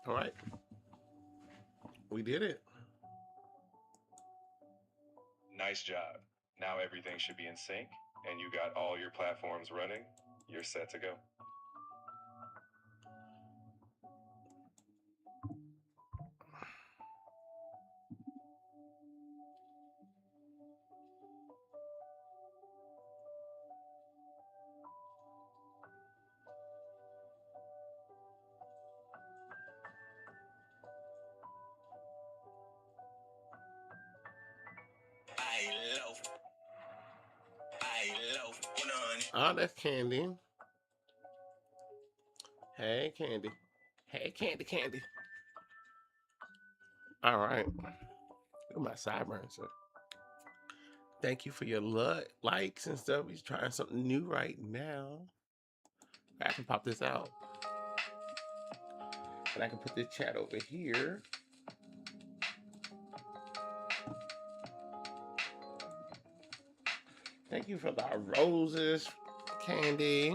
All right. We did it. Nice job. Now everything should be in sync, and you got all your platforms running. You're set to go. Oh, that's Candy. Hey, Candy. Hey, Candy, Candy. All right. Look at my sideburns. So thank you for your likes and stuff. He's trying something new right now. I can pop this out. And I can put this chat over here. Thank you for the roses, Candy.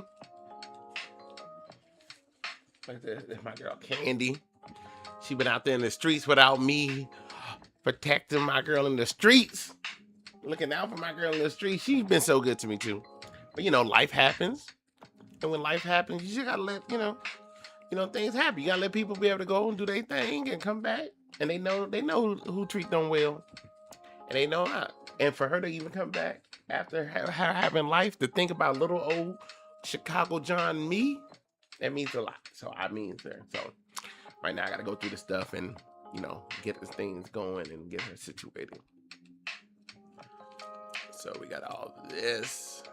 Like that's my girl, Candy. She been out there in the streets without me protecting my girl in the streets. Looking out for my girl in the streets. She's been so good to me too. But you know, life happens. And when life happens, you just gotta let, things happen. You gotta let people be able to go and do their thing and come back. And they know who treat them well. And they know how. And for her to even come back after having life to think about little old Chicago John me, that means a lot. So I mean her. So right now I gotta go through the stuff and, get the things going and get her situated. So we got all this.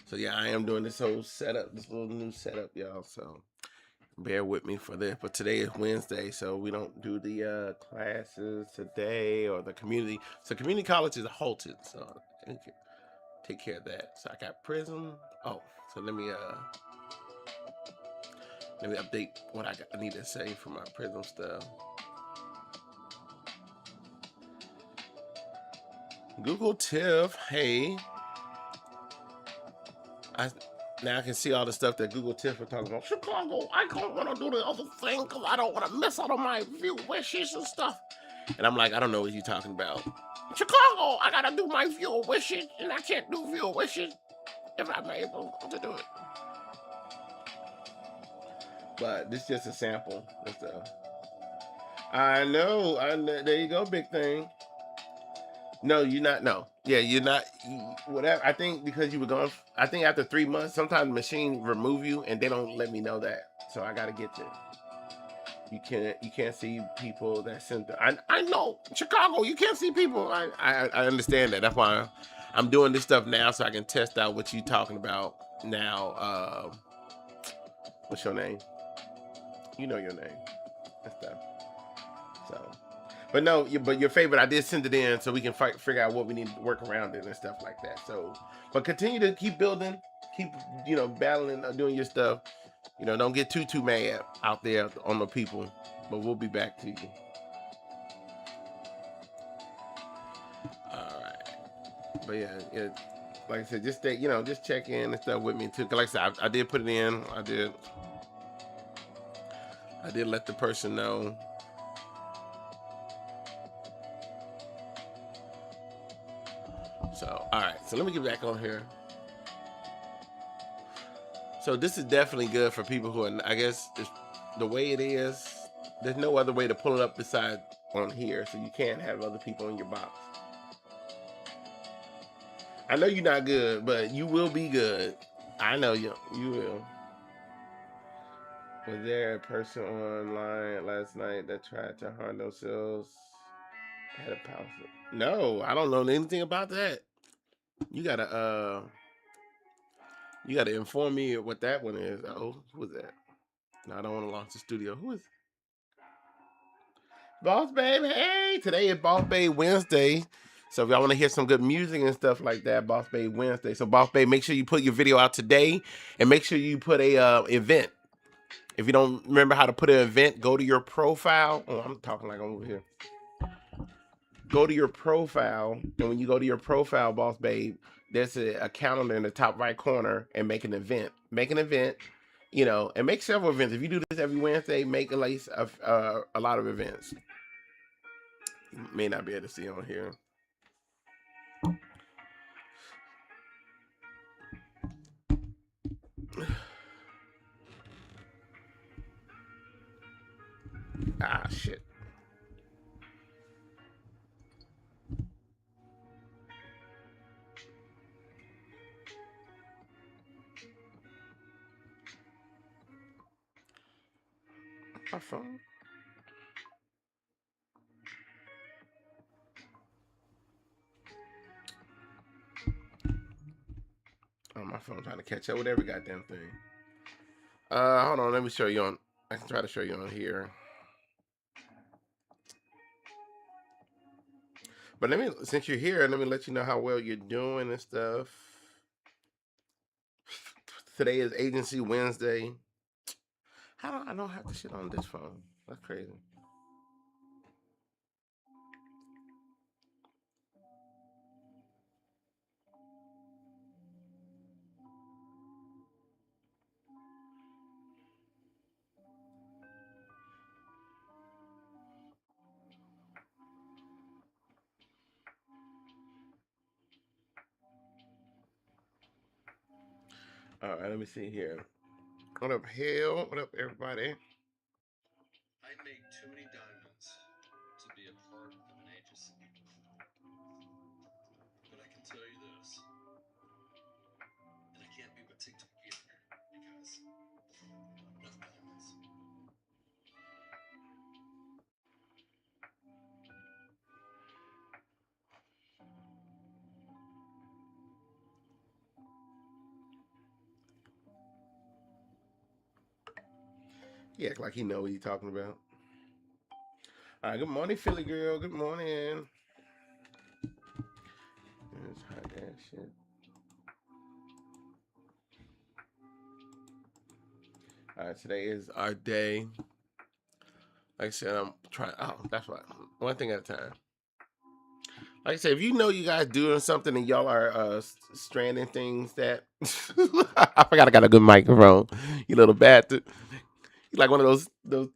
So yeah, I am doing this whole setup, this little new setup, y'all. So bear with me for this. But today is Wednesday, so we don't do the classes today or the community. So community college is halted. So take care of that. So I got Prism. Oh, so let me update what I need to say for my Prism stuff. Google Tiff, hey. Now I can see all the stuff that Google Tiff are talking about. Chicago, I don't want to do the other thing because I don't want to miss out on my view wishes and stuff. And I'm like, I don't know what you're talking about. Chicago, I gotta do my viewer wishes, and I can't do viewer wishes if I'm able to do it. But this is just a sample and stuff. I know. There you go, big thing. No, you're not. No, yeah, you're not. Whatever. I think because you were gone. I think after 3 months, sometimes the machine remove you, and they don't let me know that. So I gotta get there. You can't see people that sent. I know Chicago. You can't see people. I understand that. That's why I'm doing this stuff now, so I can test out what you're talking about now. What's your name? You know your name and stuff. So. But no, but your favorite, I did send it in so we can figure out what we need to work around it and stuff like that. So, but continue to keep building, keep battling, doing your stuff. Don't get too mad out there on the people. But we'll be back to you. All right. But yeah, like I said, just stay, just check in and stuff with me too. Cause like I said, I did put it in. I did let the person know. So, all right. So let me get back on here. So this is definitely good for people who are, I guess, the way it is. There's no other way to pull it up besides on here, so you can't have other people in your box. I know you're not good, but you will be good. I know you will. Was there a person online last night that tried to harm themselves? Had a pause. No, I don't know anything about that. You gotta inform me what that one is. Oh, who is that? No, I don't want to launch the studio. Who is Boss Babe? Hey, today is Boss Babe Wednesday. So if y'all want to hear some good music and stuff like that, Boss Babe Wednesday. So Boss Babe, make sure you put your video out today, and make sure you put a event. If you don't remember how to put an event, go to your profile. Oh, I'm talking like I'm over here. Go to your profile, and when you go to your profile, Boss Babe, there's a calendar in the top right corner, and make an event. Make an event. you know, and make several events. If you do this every Wednesday, make at least a lot of events. You may not be able to see on here. Ah, shit. My phone. Oh, my phone trying to catch up with every goddamn thing. Hold on. Let me show you on. I can try to show you on here. But let me, since you're here, let me let you know how well you're doing and stuff. Today is Agency Wednesday. How do I don't have the shit on this phone? That's crazy. All right, let me see here. What up, Hale? What up, everybody? I'd make too many diamonds to be a part of an agency. But I can tell you this, and I can't be with TikTok either, because not enough diamonds. He act like he know what he talking about. All right, good morning, Philly girl. Good morning. It's hot ass shit. All right, today is our day. Like I said, I'm trying. Oh, that's right. One thing at a time. Like I said, if you know you guys doing something and y'all are stranding things that I forgot I got a good microphone. You little bastard. You like one of those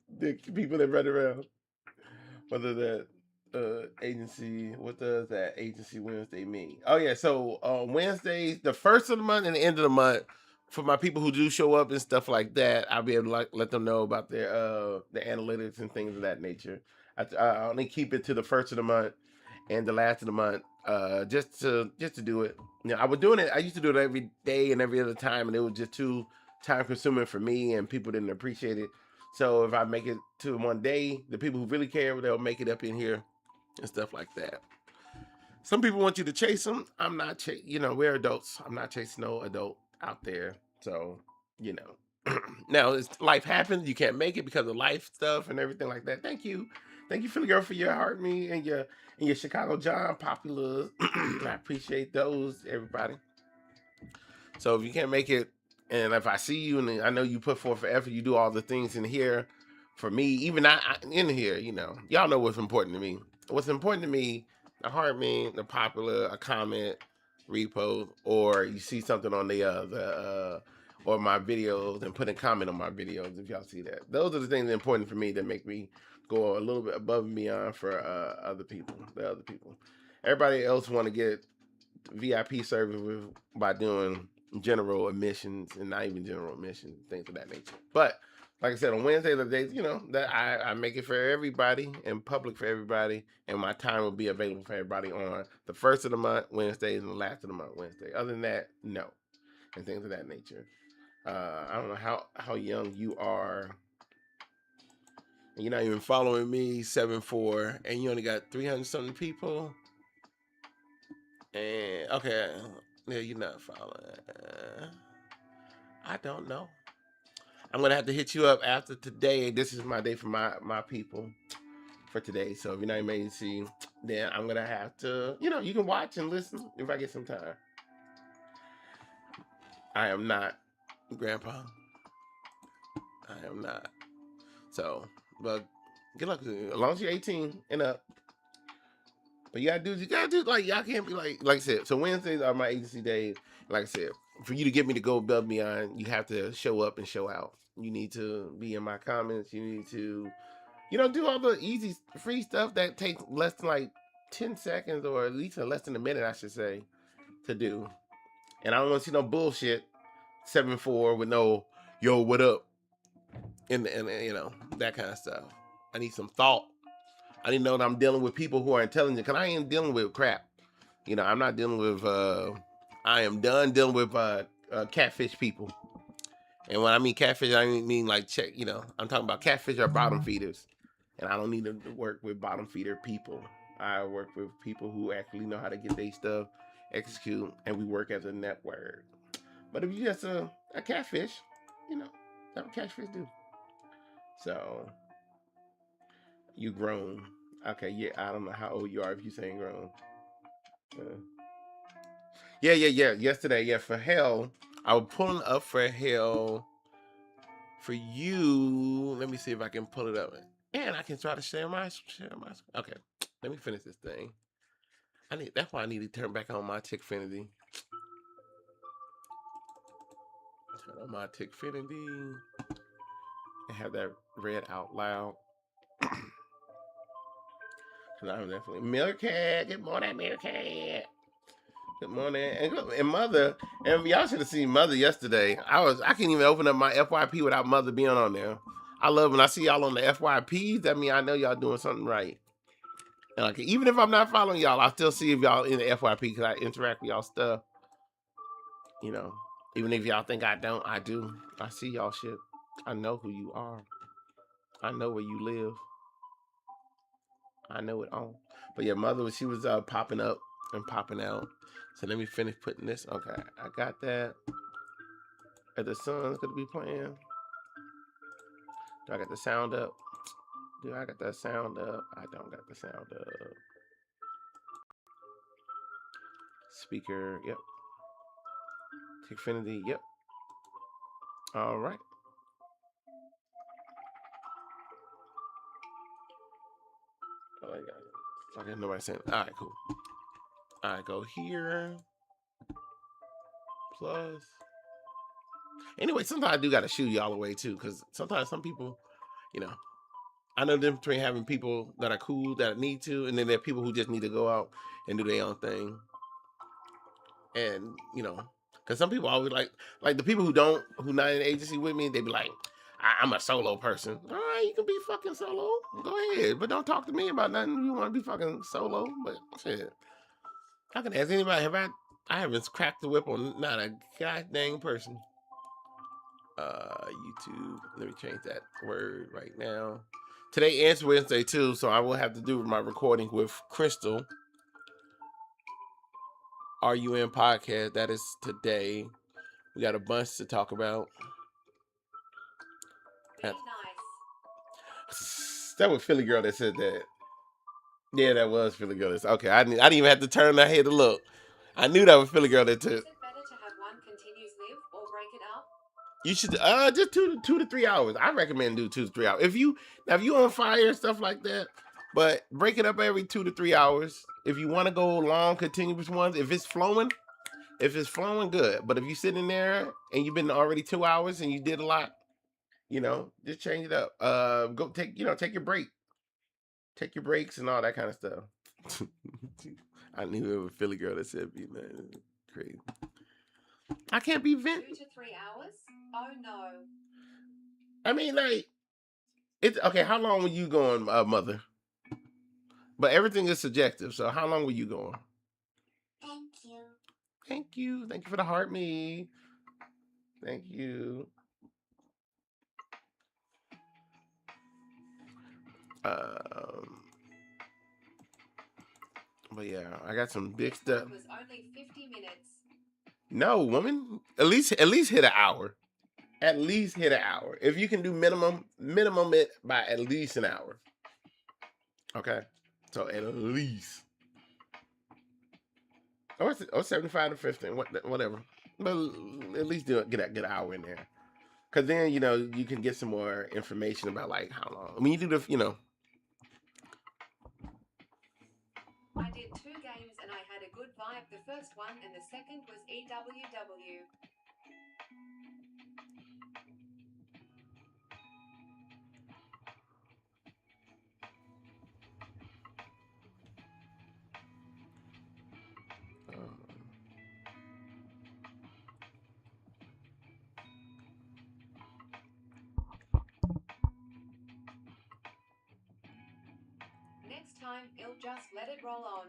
people that run around. Whether that agency, what does that agency Wednesday mean? Oh yeah, so Wednesdays, the first of the month and the end of the month, for my people who do show up and stuff like that, I'll be able to let them know about their analytics and things of that nature. I only keep it to the first of the month and the last of the month, just to do it. You know, I was doing it. I used to do it every day and every other time, and it was just too time consuming for me, and people didn't appreciate it. So if I make it to one day, the people who really care, they'll make it up in here and stuff like that. Some people want you to chase them. I'm not you know, we're adults. I'm not chasing no adult out there. So, you know. Now, life happens. You can't make it because of life stuff and everything like that. Thank you. Thank you, Philly Girl, for your heart me and your Chicago John popular. I appreciate those, everybody. So if you can't make it, and if I see you and I know you put forth effort, you do all the things in here for me, even in here, you know, y'all know what's important to me. What's important to me, the heart me, the popular, a comment, repost, or you see something on the or my videos and put a comment on my videos if y'all see that. Those are the things that are important for me that make me go a little bit above and beyond for other people, the other people. Everybody else want to get VIP service by doing general admissions and not even general admissions, things of that nature. But like I said, on Wednesday, the days, you know, that I make it for everybody and public for everybody, and my time will be available for everybody on the first of the month, Wednesdays, and the last of the month, Wednesday. Other than that, no, and things of that nature. I don't know how young you are. You're not even following me, 7'4", and you only got 300 something people. And okay, yeah, you're not following. I don't know. I'm gonna have to hit you up after today. This is my day for my people for today. So if you're not in see, then I'm gonna have to. You know, you can watch and listen if I get some time. I am not, Grandpa. I am not. So, but good luck to you. As long as you're 18 and up. But you gotta do like y'all can't be like I said. So Wednesdays are my agency days. Like I said, for you to get me to go above and beyond, you have to show up and show out. You need to be in my comments. You need to, do all the easy free stuff that takes less than like 10 seconds or at least less than a minute, I should say, to do. And I don't want to see no bullshit 7-4 with no yo what up and that kind of stuff. I need some thought. I need to know that I'm dealing with people who are intelligent because I ain't dealing with crap. I'm not dealing with. I am done dealing with catfish people. And when I mean catfish, I mean like check. I'm talking about catfish or bottom feeders, and I don't need to work with bottom feeder people. I work with people who actually know how to get their stuff execute, and we work as a network. But if you just a catfish, that's what catfish do. So you grown. Okay, yeah, I don't know how old you are if you saying grown. Yeah. Yesterday, yeah, for hell, I was pulling up for hell for you. Let me see if I can pull it up, and I can try to share my. Okay, let me finish this thing. That's why I need to turn back on my Tickfinity. Turn on my Tickfinity and have that read out loud. Cause I'm definitely Meerkat. Good morning, Meerkat. Good morning, and Mother, and y'all should have seen Mother yesterday. I can't even open up my FYP without Mother being on there. I love when I see y'all on the FYPs. That means I know y'all doing something right. And like, even if I'm not following y'all, I still see if y'all in the FYP because I interact with y'all stuff. Even if y'all think I don't, I do. I see y'all shit. I know who you are. I know where you live. I know it all. But yeah, Mother, she was popping up and popping out. So let me finish putting this. Okay, I got that. Are the songs gonna be playing? Do I got the sound up? Do I got that sound up? I don't got the sound up. Speaker, yep. Tickfinity, yep. All right. Oh, I got it. Okay, nobody saying. All right, cool. All right, go here. Plus. Anyway, sometimes I do got to shoot y'all away too, because sometimes some people, I know the difference between having people that are cool that need to, and then there are people who just need to go out and do their own thing. And because some people always like the people who not in the agency with me, they be like, I'm a solo person. All right, you can be fucking solo. Go ahead, but don't talk to me about nothing. You want to be fucking solo, but shit. I can ask anybody. I haven't cracked the whip on not a goddamn person. YouTube. Let me change that word right now. Today is Wednesday too, so I will have to do my recording with Crystal. RUN podcast. That is today. We got a bunch to talk about. Very nice. That was Philly girl that said that. Yeah, that was Philly girl. Okay, I didn't even have to turn my head to look. I knew that was Philly girl that took. Is it better to have one continuously or break it up? You should just 2 to 3 hours. I recommend do 2 to 3 hours. If you on fire and stuff like that, but break it up every 2 to 3 hours. If you want to go long, continuous ones, if it's flowing, good. But if you're sitting there and you've been already 2 hours and you did a lot, just change it up. Go take your break. Take your breaks and all that kind of stuff. I knew it was a Philly girl that said me, man. Crazy. I can't be 2 to 3 hours? Oh no. I mean, like, it's okay. How long were you going, Mother? But everything is subjective. So how long were you going? Thank you. Thank you. Thank you for the heart me. Thank you. But yeah, I got some big stuff. It was only 50 minutes. No, woman. At least hit an hour. At least hit an hour. If you can do minimum it by at least an hour. Okay. So at least. Or 75 to 15, whatever. But at least get an hour in there. Because then, you can get some more information about, like, how long. I mean, you do the, I did 2 games and I had a good vibe the first one and the second was EWW. Next time, I'll just let it roll on.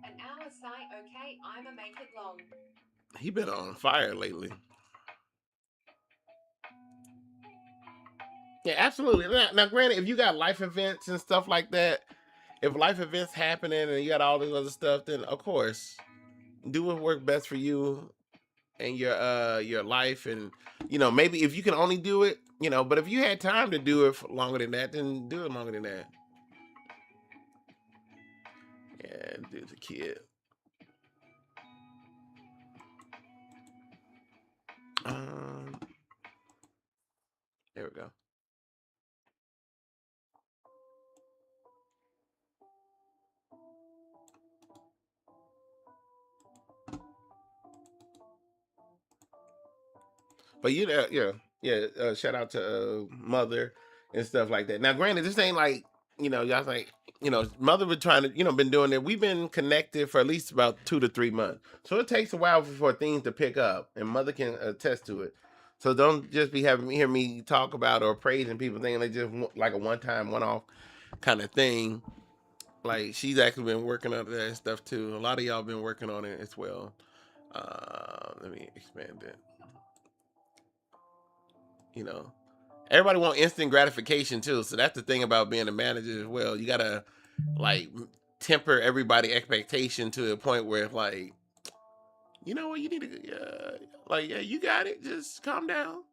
An hour sigh, okay, I'ma make it long. He been on fire lately. Yeah, absolutely. Now, granted, if you got life events and stuff like that, if life events happening and you got all this other stuff, then of course, do what works best for you and your life, and maybe if you can only do it, but if you had time to do it for longer than that, then do it longer than that. Yeah, dude's a kid. There we go. But shout out to Mother and stuff like that. Now, granted, this ain't like y'all think Mother was trying to been doing it. We've been connected for at least about 2 to 3 months, so it takes a while for things to pick up, and Mother can attest to it. So don't just be hear me talk about or praising people thinking they just like a one time, one off kind of thing. Like she's actually been working on that stuff too. A lot of y'all been working on it as well. Let me expand it. Everybody want instant gratification too, so that's the thing about being a manager as well. You gotta like temper everybody expectation to a point where it's like, you know what, you need to you got it, just calm down,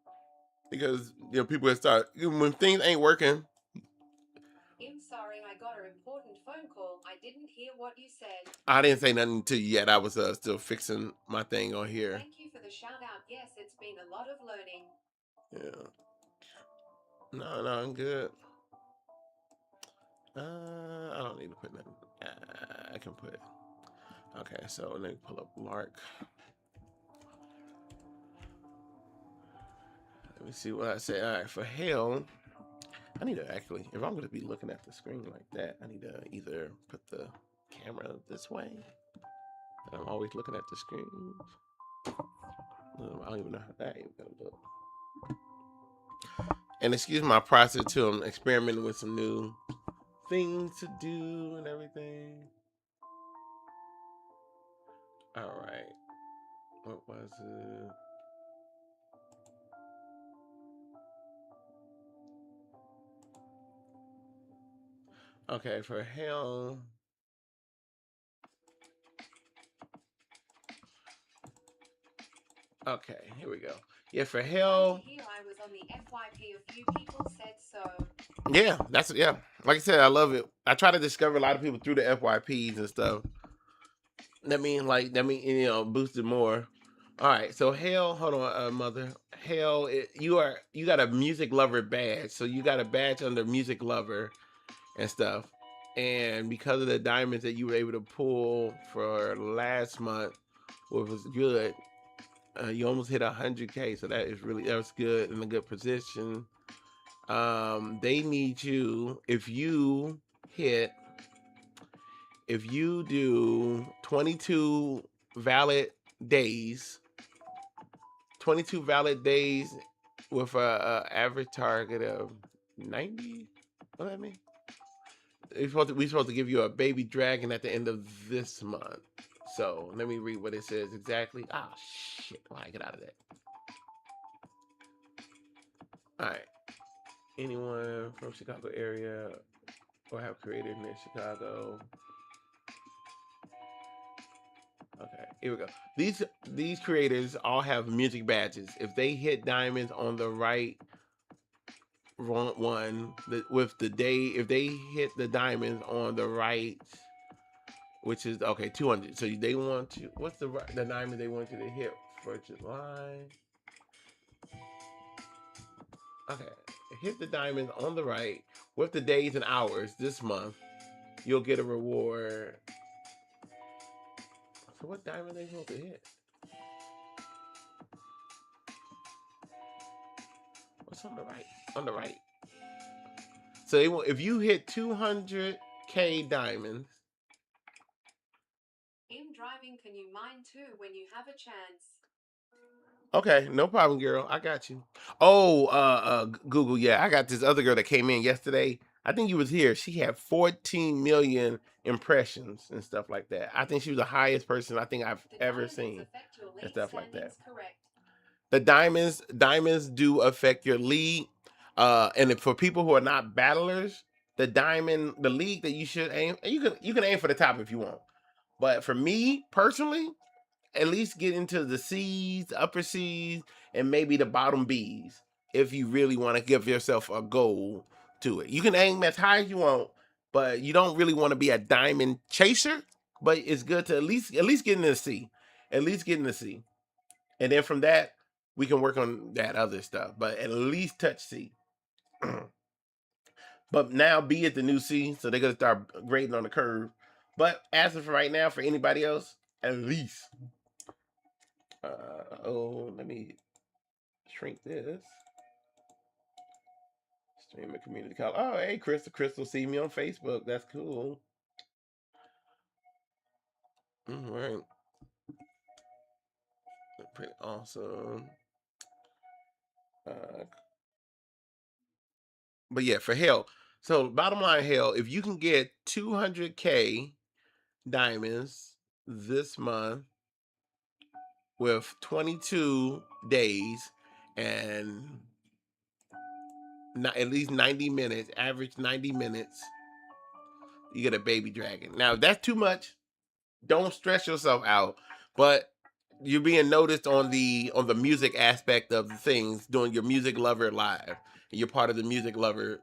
because people will start when things ain't working. I'm sorry, I got an important phone call. I didn't hear what you said. I didn't say nothing to you yet. I was still fixing my thing on here. Thank you for the shout out. Yes, it's been a lot of learning. Yeah. No, I'm good. I don't need to put nothing. I can put it. Okay, so let me pull up Lark. Let me see what I say. All right, for hell, I need to actually, if I'm going to be looking at the screen like that, I need to either put the camera this way. And I'm always looking at the screen. I don't even know how that even gonna look. And excuse my process too. I'm experimenting with some new things to do and everything. All right. What was it? Okay, for hell. Okay, here we go. Yeah, for hell. Here I was on the FYP. A few people said so. Yeah, like I said, I love it. I try to discover a lot of people through the FYPs and stuff. That mean boost it more. All right, so hell, hold on, Mother. Hell, you got a music lover badge, so you got a badge under music lover and stuff. And because of the diamonds that you were able to pull for last month, which was good, you almost hit 100K. So that was good, in a good position. They need you if you do 22 valid days. 22 valid days with a average target of 90. What that mean? We're supposed to give you a baby dragon at the end of this month. So let me read what it says exactly. Ah, shit. Why get out of that? All right. Anyone from Chicago area or have created in Chicago? Okay, here we go. These creators all have music badges. If they hit diamonds on the right one with the day, if they hit the diamonds on the right, which is okay, 200. So they want to, what's the diamond they want you to hit for July? Okay, hit the diamonds on the right with the days and hours this month. You'll get a reward. So what diamond they supposed to hit? What's on the right? On the right. So they want, if you hit 200K diamonds. In driving, can you mine too when you have a chance? Okay, no problem, girl. I got you. Oh, Google, yeah, I got this other girl that came in yesterday. I think you was here. She had 14 million impressions and stuff like that. I think she was the highest person I think I've The ever diamonds seen affect your and league stuff like that. standings, correct? The diamonds do affect your league. And for people who are not battlers, the league that you should aim, you can aim for the top if you want. But for me personally, at least get into the C's, upper C's, and maybe the bottom B's if you really want to give yourself a goal to it. You can aim as high as you want, but you don't really want to be a diamond chaser. But it's good to at least get in the C. At least get in the C. And then from that, we can work on that other stuff. But at least touch C. But now B is the new C, so they're gonna start grading on the curve. But as of right now, for anybody else, at least. Let me shrink this. Stream a community call. Oh, hey, Crystal, see me on Facebook. That's cool. All right. Pretty awesome. But yeah, for hell. So bottom line, hell, if you can get 200K diamonds this month with 22 days and not at least 90 minutes, average 90 minutes, you get a baby dragon. Now, if that's too much, don't stress yourself out. But you're being noticed on the music aspect of the things, doing your music lover live. You're part of the music lover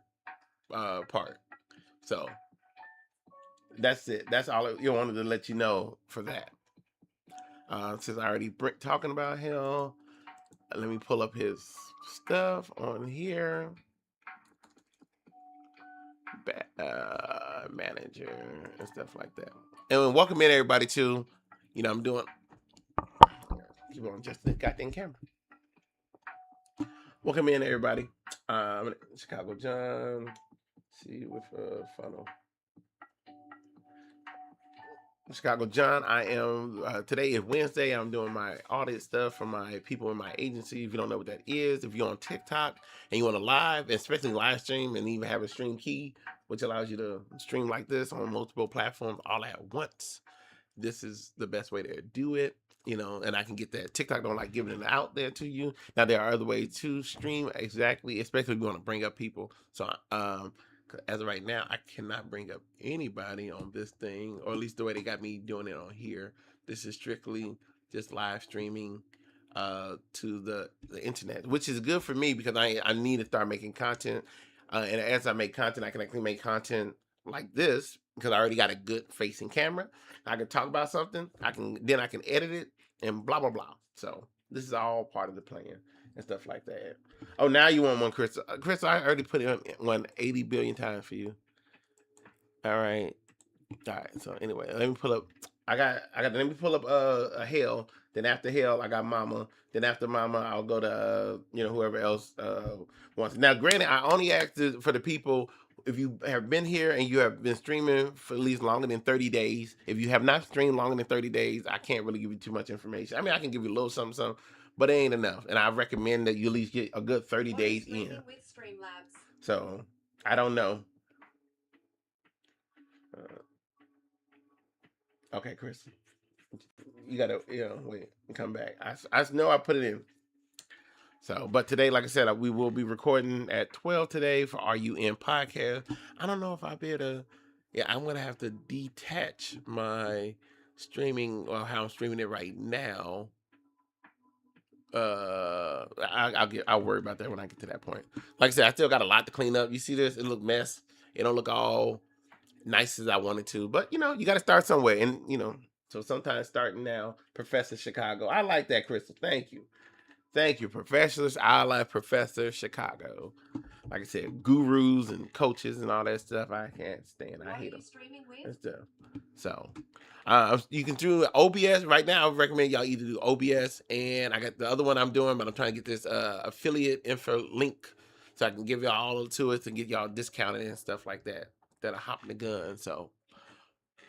part. So that's it. That's all you wanted to let you know for that. Since I already talking about him, let me pull up his stuff on here. Manager and stuff like that. And welcome in everybody too. You know, I'm doing. Keep on just the goddamn camera. Welcome in everybody. Chicago John. See with funnel. Chicago John, I am today is Wednesday. I'm doing my audit stuff for my people in my agency. If you don't know what that is, if you're on TikTok and you want to live, especially live stream, and even have a stream key, which allows you to stream like this on multiple platforms all at once, this is the best way to do it. You know, and I can get that. TikTok don't like giving it out there to you. Now there are other ways to stream exactly, especially if you want to bring up people. So as of right now, I cannot bring up anybody on this thing, or at least the way they got me doing it on here. This is strictly just live streaming to the internet, which is good for me because I need to start making content. And as I make content, I can actually make content like this because I already got a good facing camera. I can talk about something. I can edit it and blah blah blah. So this is all part of the plan and stuff like that. Oh, now you want one, Chris? Chris, I already put it on 80 billion times for you. All right. All right. So anyway, let me pull up. Let me pull up a Hell. Then after Hell, I got Mama. Then after Mama, I'll go to whoever else wants. Now, granted, I only asked for the people. If you have been here and you have been streaming for at least longer than 30 days, if you have not streamed longer than 30 days, I can't really give you too much information. I mean, I can give you a little something, but it ain't enough. And I recommend that you at least get a good 30 days in. With Streamlabs? So, I don't know. Okay, Chris. You gotta, wait and come back. I know I put it in. So, but today, like I said, we will be recording at 12 today for RUN podcast. I don't know if I'll be able to. Yeah, I'm gonna have to detach my streaming or how I'm streaming it right now. I'll worry about that when I get to that point. Like I said, I still got a lot to clean up. You see this? It look mess. It don't look all nice as I wanted to, but you got to start somewhere, and so sometimes starting now. Professor Chicago, I like that, Crystal. Thank you, professors. I like Professor Chicago. Like I said, gurus and coaches and all that stuff. I can't stand. I hate them. Streaming with? And stuff. So, you can do OBS right now. I recommend y'all either do OBS, and I got the other one I'm doing, but I'm trying to get this affiliate info link so I can give y'all all to it to get y'all discounted and stuff like that. That are hopping the gun. So,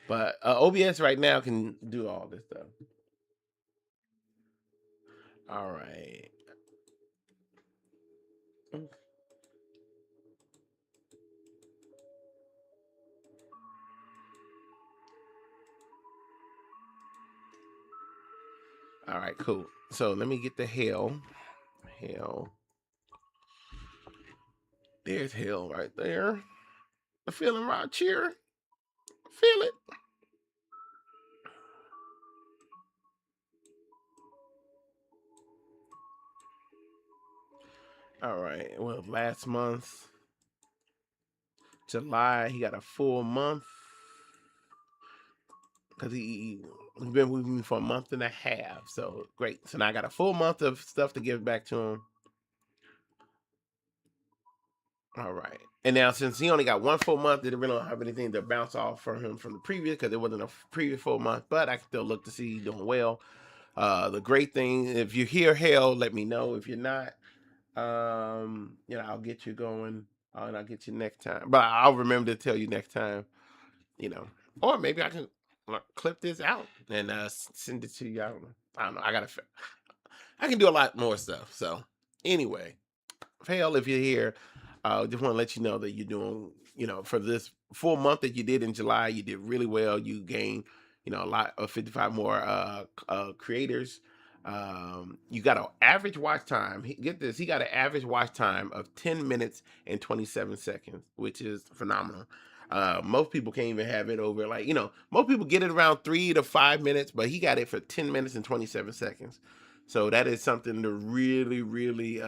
but OBS right now can do all this stuff. All right. All right, cool. So let me get the hell. There's hell right there. The feeling right cheer. Feel it. All right. Well, last month, July, he got a full month because he's been with me for a month and a half. So great. So now I got a full month of stuff to give back to him. All right. And now since he only got one full month, they really don't have anything to bounce off from him from the previous because it wasn't a previous full month. But I can still look to see he's doing well. The great thing, if you hear hell, let me know. If you're not, I'll get you going, and I'll get you next time. But I'll remember to tell you next time, or maybe I can clip this out and send it to you. I don't know. I can do a lot more stuff. So anyway, hell, if you're here, just want to let you know that you're doing, for this full month that you did in July, you did really well. You gained, a lot of 55 more creators. You got an average watch time. Get this, he got an average watch time of 10 minutes and 27 seconds, which is phenomenal. Most people can't even have it over most people get it around 3 to 5 minutes, but he got it for 10 minutes and 27 seconds. So that is something to really, really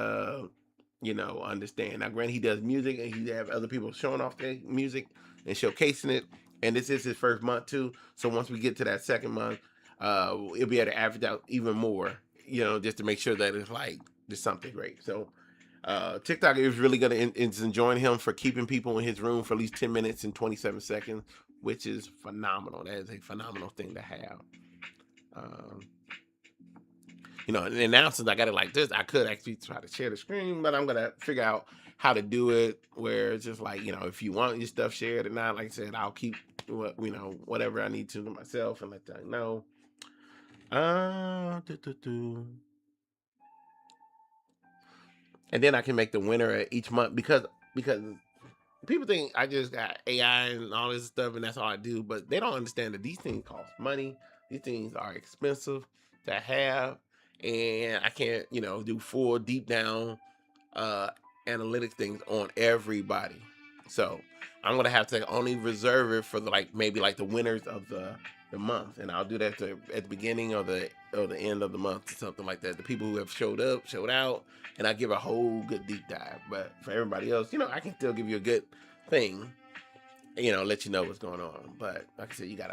understand. Now, granted, he does music and he have other people showing off their music and showcasing it. And this is his first month too. So once we get to that second month, it'll be able to average out even more, just to make sure that it's like there's something great. So TikTok is really is enjoying him for keeping people in his room for at least 10 minutes and 27 seconds, which is phenomenal. That is a phenomenal thing to have. And now since I got it like this, I could actually try to share the screen, but I'm gonna figure out how to do it where it's just like, if you want your stuff shared or not, like I said, I'll keep whatever I need to myself and let them know. And then I can make the winner each month because people think I just got AI and all this stuff and that's all I do, but they don't understand that these things cost money. These things are expensive to have. And I can't, do full deep down analytics things on everybody. So I'm gonna have to only reserve it for maybe the winners of the month, and I'll do that at the beginning or the end of the month or something like that. The people who have showed out, and I give a whole good deep dive. But for everybody else, I can still give you a good thing, let you know what's going on. But like I said, you got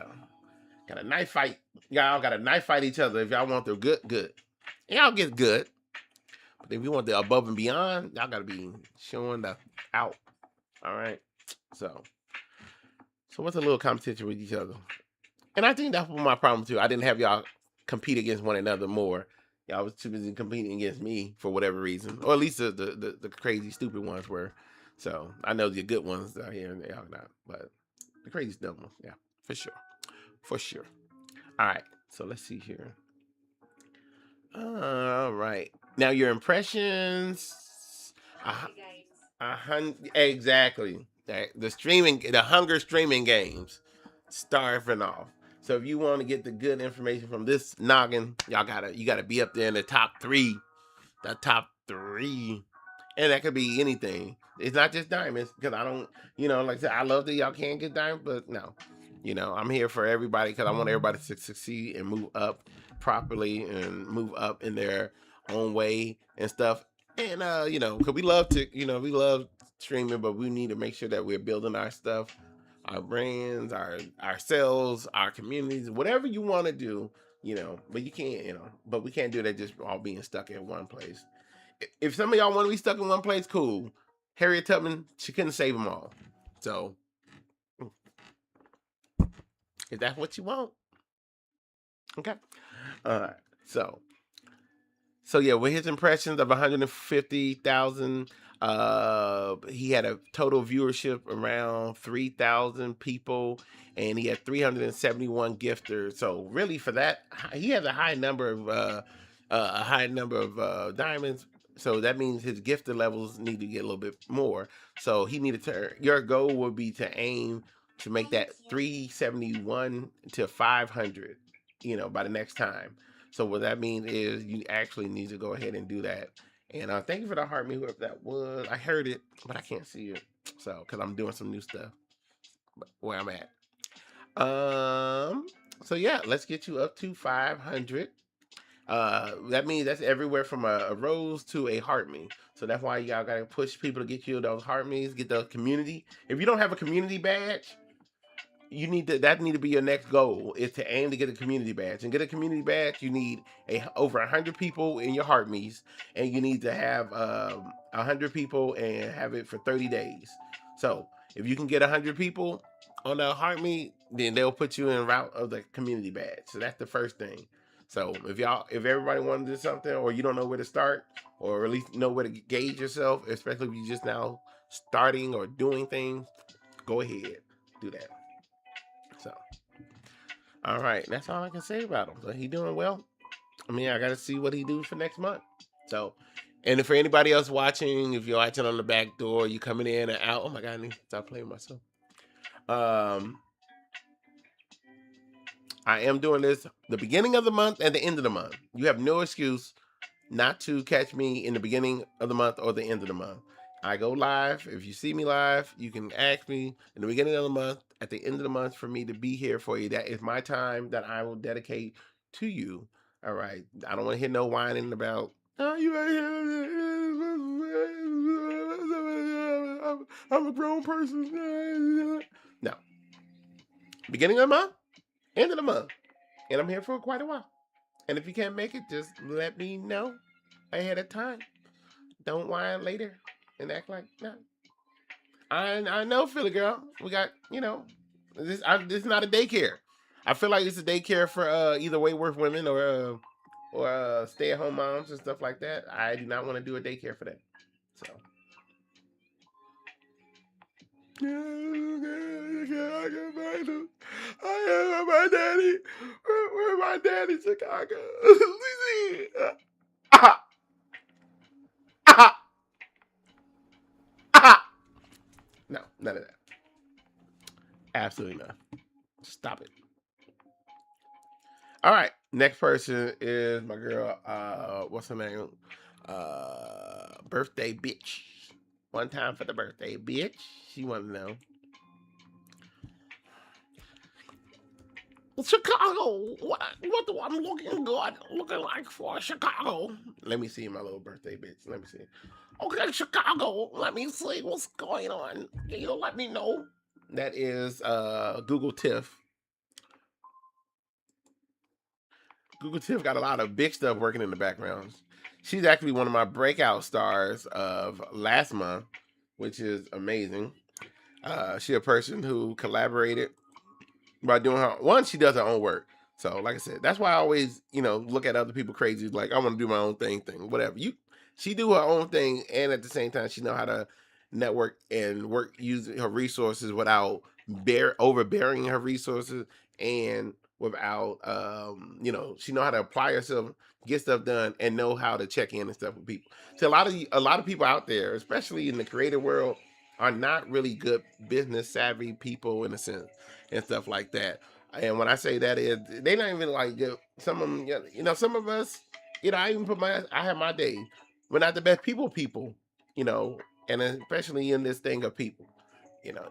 a knife fight. Y'all got to knife fight each other if y'all want the good. Y'all get good. But if you want the above and beyond, y'all got to be showing the out. All right. So what's a little competition with each other? And I think that was my problem too. I didn't have y'all compete against one another more. Y'all was too busy competing against me for whatever reason, or at least the crazy stupid ones were. So I know the good ones out here and y'all not, but the crazy dumb ones, yeah, for sure. All right. So let's see here. All right. Now your impressions. Exactly. The Hunger streaming games starting off. So if you want to get the good information from this noggin, you gotta be up there in the top three. The top three. And that could be anything. It's not just diamonds, because I don't, like I said, I love that y'all can't get diamonds, but no. I'm here for everybody because I want everybody to succeed and move up properly and move up in their own way and stuff. And because we love to, we love streaming, but we need to make sure that we're building our stuff, our brands, ourselves, our communities, whatever you want to do, but you can't, but we can't do that just all being stuck in one place. If some of y'all want to be stuck in one place, cool. Harriet Tubman, she couldn't save them all. So if that's what you want, okay. All right. So yeah, with his impressions of 150,000, he had a total viewership around 3,000 people, and he had 371 gifters. So really, for that, he has a high number of diamonds. So that means his gifted levels need to get a little bit more. So he needed to. Your goal would be to aim to make that 371 to 500. By the next time. So what that means is you actually need to go ahead and do that. And thank you for the heart me, whoever that was. I heard it, but I can't see it. So because I'm doing some new stuff where I'm at. So yeah, let's get you up to 500. That means that's everywhere from a rose to a heart me. So that's why y'all gotta push people to get you those heart me's, get the community. If you don't have a community badge, that need to be your next goal, is to aim to get a community badge. And get a community badge, you need over 100 people in your heart me's, and you need to have 100 people and have it for 30 days. So if you can get 100 people on the heart me, then they'll put you in route of the community badge. So that's the first thing. So if everybody want to do something, or you don't know where to start, or at least know where to gauge yourself, especially if you just now starting or doing things, go ahead, do that. So, all right, that's all I can say about him. So he doing well. I mean, I got to see what he do for next month. So, and for anybody else watching, if you're watching on the back door, you coming in and out. Oh my God, I need to stop playing with myself. I am doing this the beginning of the month and the end of the month. You have no excuse not to catch me in the beginning of the month or the end of the month. I go live. If you see me live, you can ask me in the beginning of the month, at the end of the month, for me to be here for you. That is my time that I will dedicate to you. All right. I don't want to hear no whining about, oh, you right here. I'm a grown person. No. Beginning of the month, end of the month. And I'm here for quite a while. And if you can't make it, just let me know ahead of time. Don't whine later and act like no. I know, Philly girl. We got this. This is not a daycare. I feel like it's a daycare for either wayward women or stay at home moms and stuff like that. I do not want to do a daycare for that. So. I am my daddy. Where my daddy, Chicago? No, none of that. Absolutely not. Stop it. All right. Next person is my girl. What's her name? Birthday bitch. One time for the birthday bitch. She wanted to know. Chicago. What do I'm looking like for Chicago? Let me see my little birthday bitch. Let me see. Okay, Chicago. Let me see what's going on. Can you let me know? That is Google Tiff. Google Tiff got a lot of big stuff working in the background. She's actually one of my breakout stars of last month, which is amazing. She a person who collaborated by doing she does her own work. So like I said, that's why I always, look at other people crazy, like I want to do my own thing, whatever. She do her own thing, and at the same time, she know how to network and work using her resources without overbearing her resources, and without she know how to apply herself, get stuff done, and know how to check in and stuff with people. So a lot of people out there, especially in the creative world, are not really good business savvy people in a sense and stuff like that. And when I say that, is they not even like some of them. Some of us, I even I have my days. We're not the best people, and especially in this thing of people.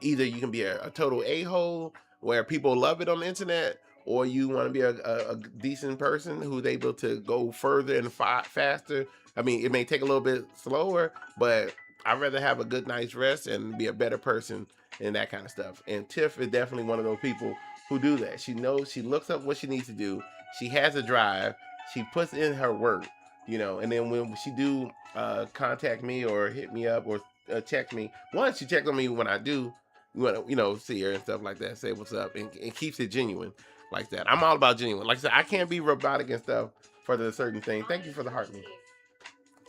Either you can be a total a-hole where people love it on the internet, or you want to be a decent person who's able to go further and faster. I mean, it may take a little bit slower, but I'd rather have a good night's rest and be a better person and that kind of stuff. And Tiff is definitely one of those people who do that. She knows, she looks up what she needs to do. She has a drive. She puts in her work, and then when she do contact me or hit me up or text me, one, she checks on me when I do, see her and stuff like that, say what's up, and keeps it genuine like that. I'm all about genuine. Like I said, I can't be robotic and stuff for the certain thing. Thank you for the heart.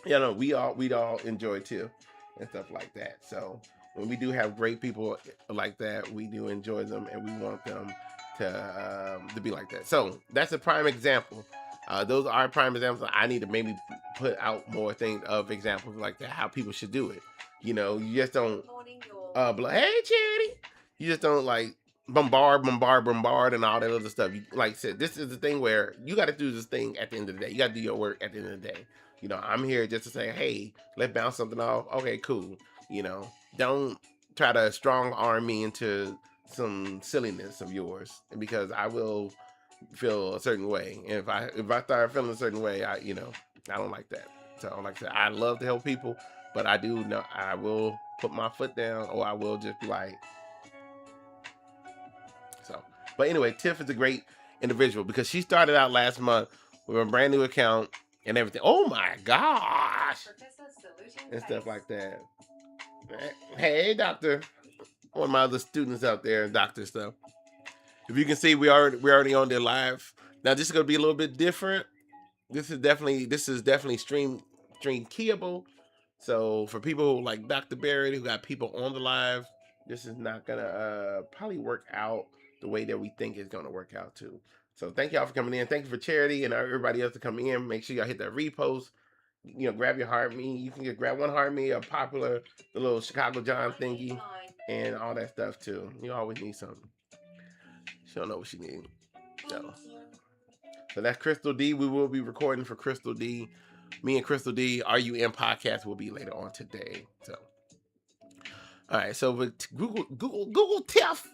Yeah, no, we'd all enjoy too, and stuff like that. So when we do have great people like that, we do enjoy them, and we want them to be like that. So that's a prime example. Those are prime examples. I need to maybe put out more things of examples like that, how people should do it. You just don't. Hey, Charity. You just don't like bombard, and all that other stuff. Like I said, this is the thing where you got to do this thing at the end of the day. You got to do your work at the end of the day. I'm here just to say, hey, let's bounce something off. Okay, cool. Don't try to strong arm me into some silliness of yours, because I will feel a certain way. And if I start feeling a certain way, I don't like that. So like I said, I love to help people, but I do know I will put my foot down, or I will just be like. So, but anyway, Tiff is a great individual because she started out last month with a brand new account and everything. Oh my gosh, and stuff like that. Hey, doctor, one of my other students out there, doctor stuff. If you can see, we're already on there live. Now this is gonna be a little bit different. This is definitely stream keyable. So for people like Dr. Barrett who got people on the live, this is not gonna probably work out the way that we think it's gonna work out too. So thank y'all for coming in. Thank you for Charity and everybody else to come in. Make sure y'all hit that repost. Grab your heart me. You can just grab one heart me, a popular, the little Chicago John thingy, and all that stuff too. You always need something. She don't know what she needs. So that's Crystal D. We will be recording for Crystal D. Me and Crystal D, Are You In podcast will be later on today. So, all right. So with Google Tiff,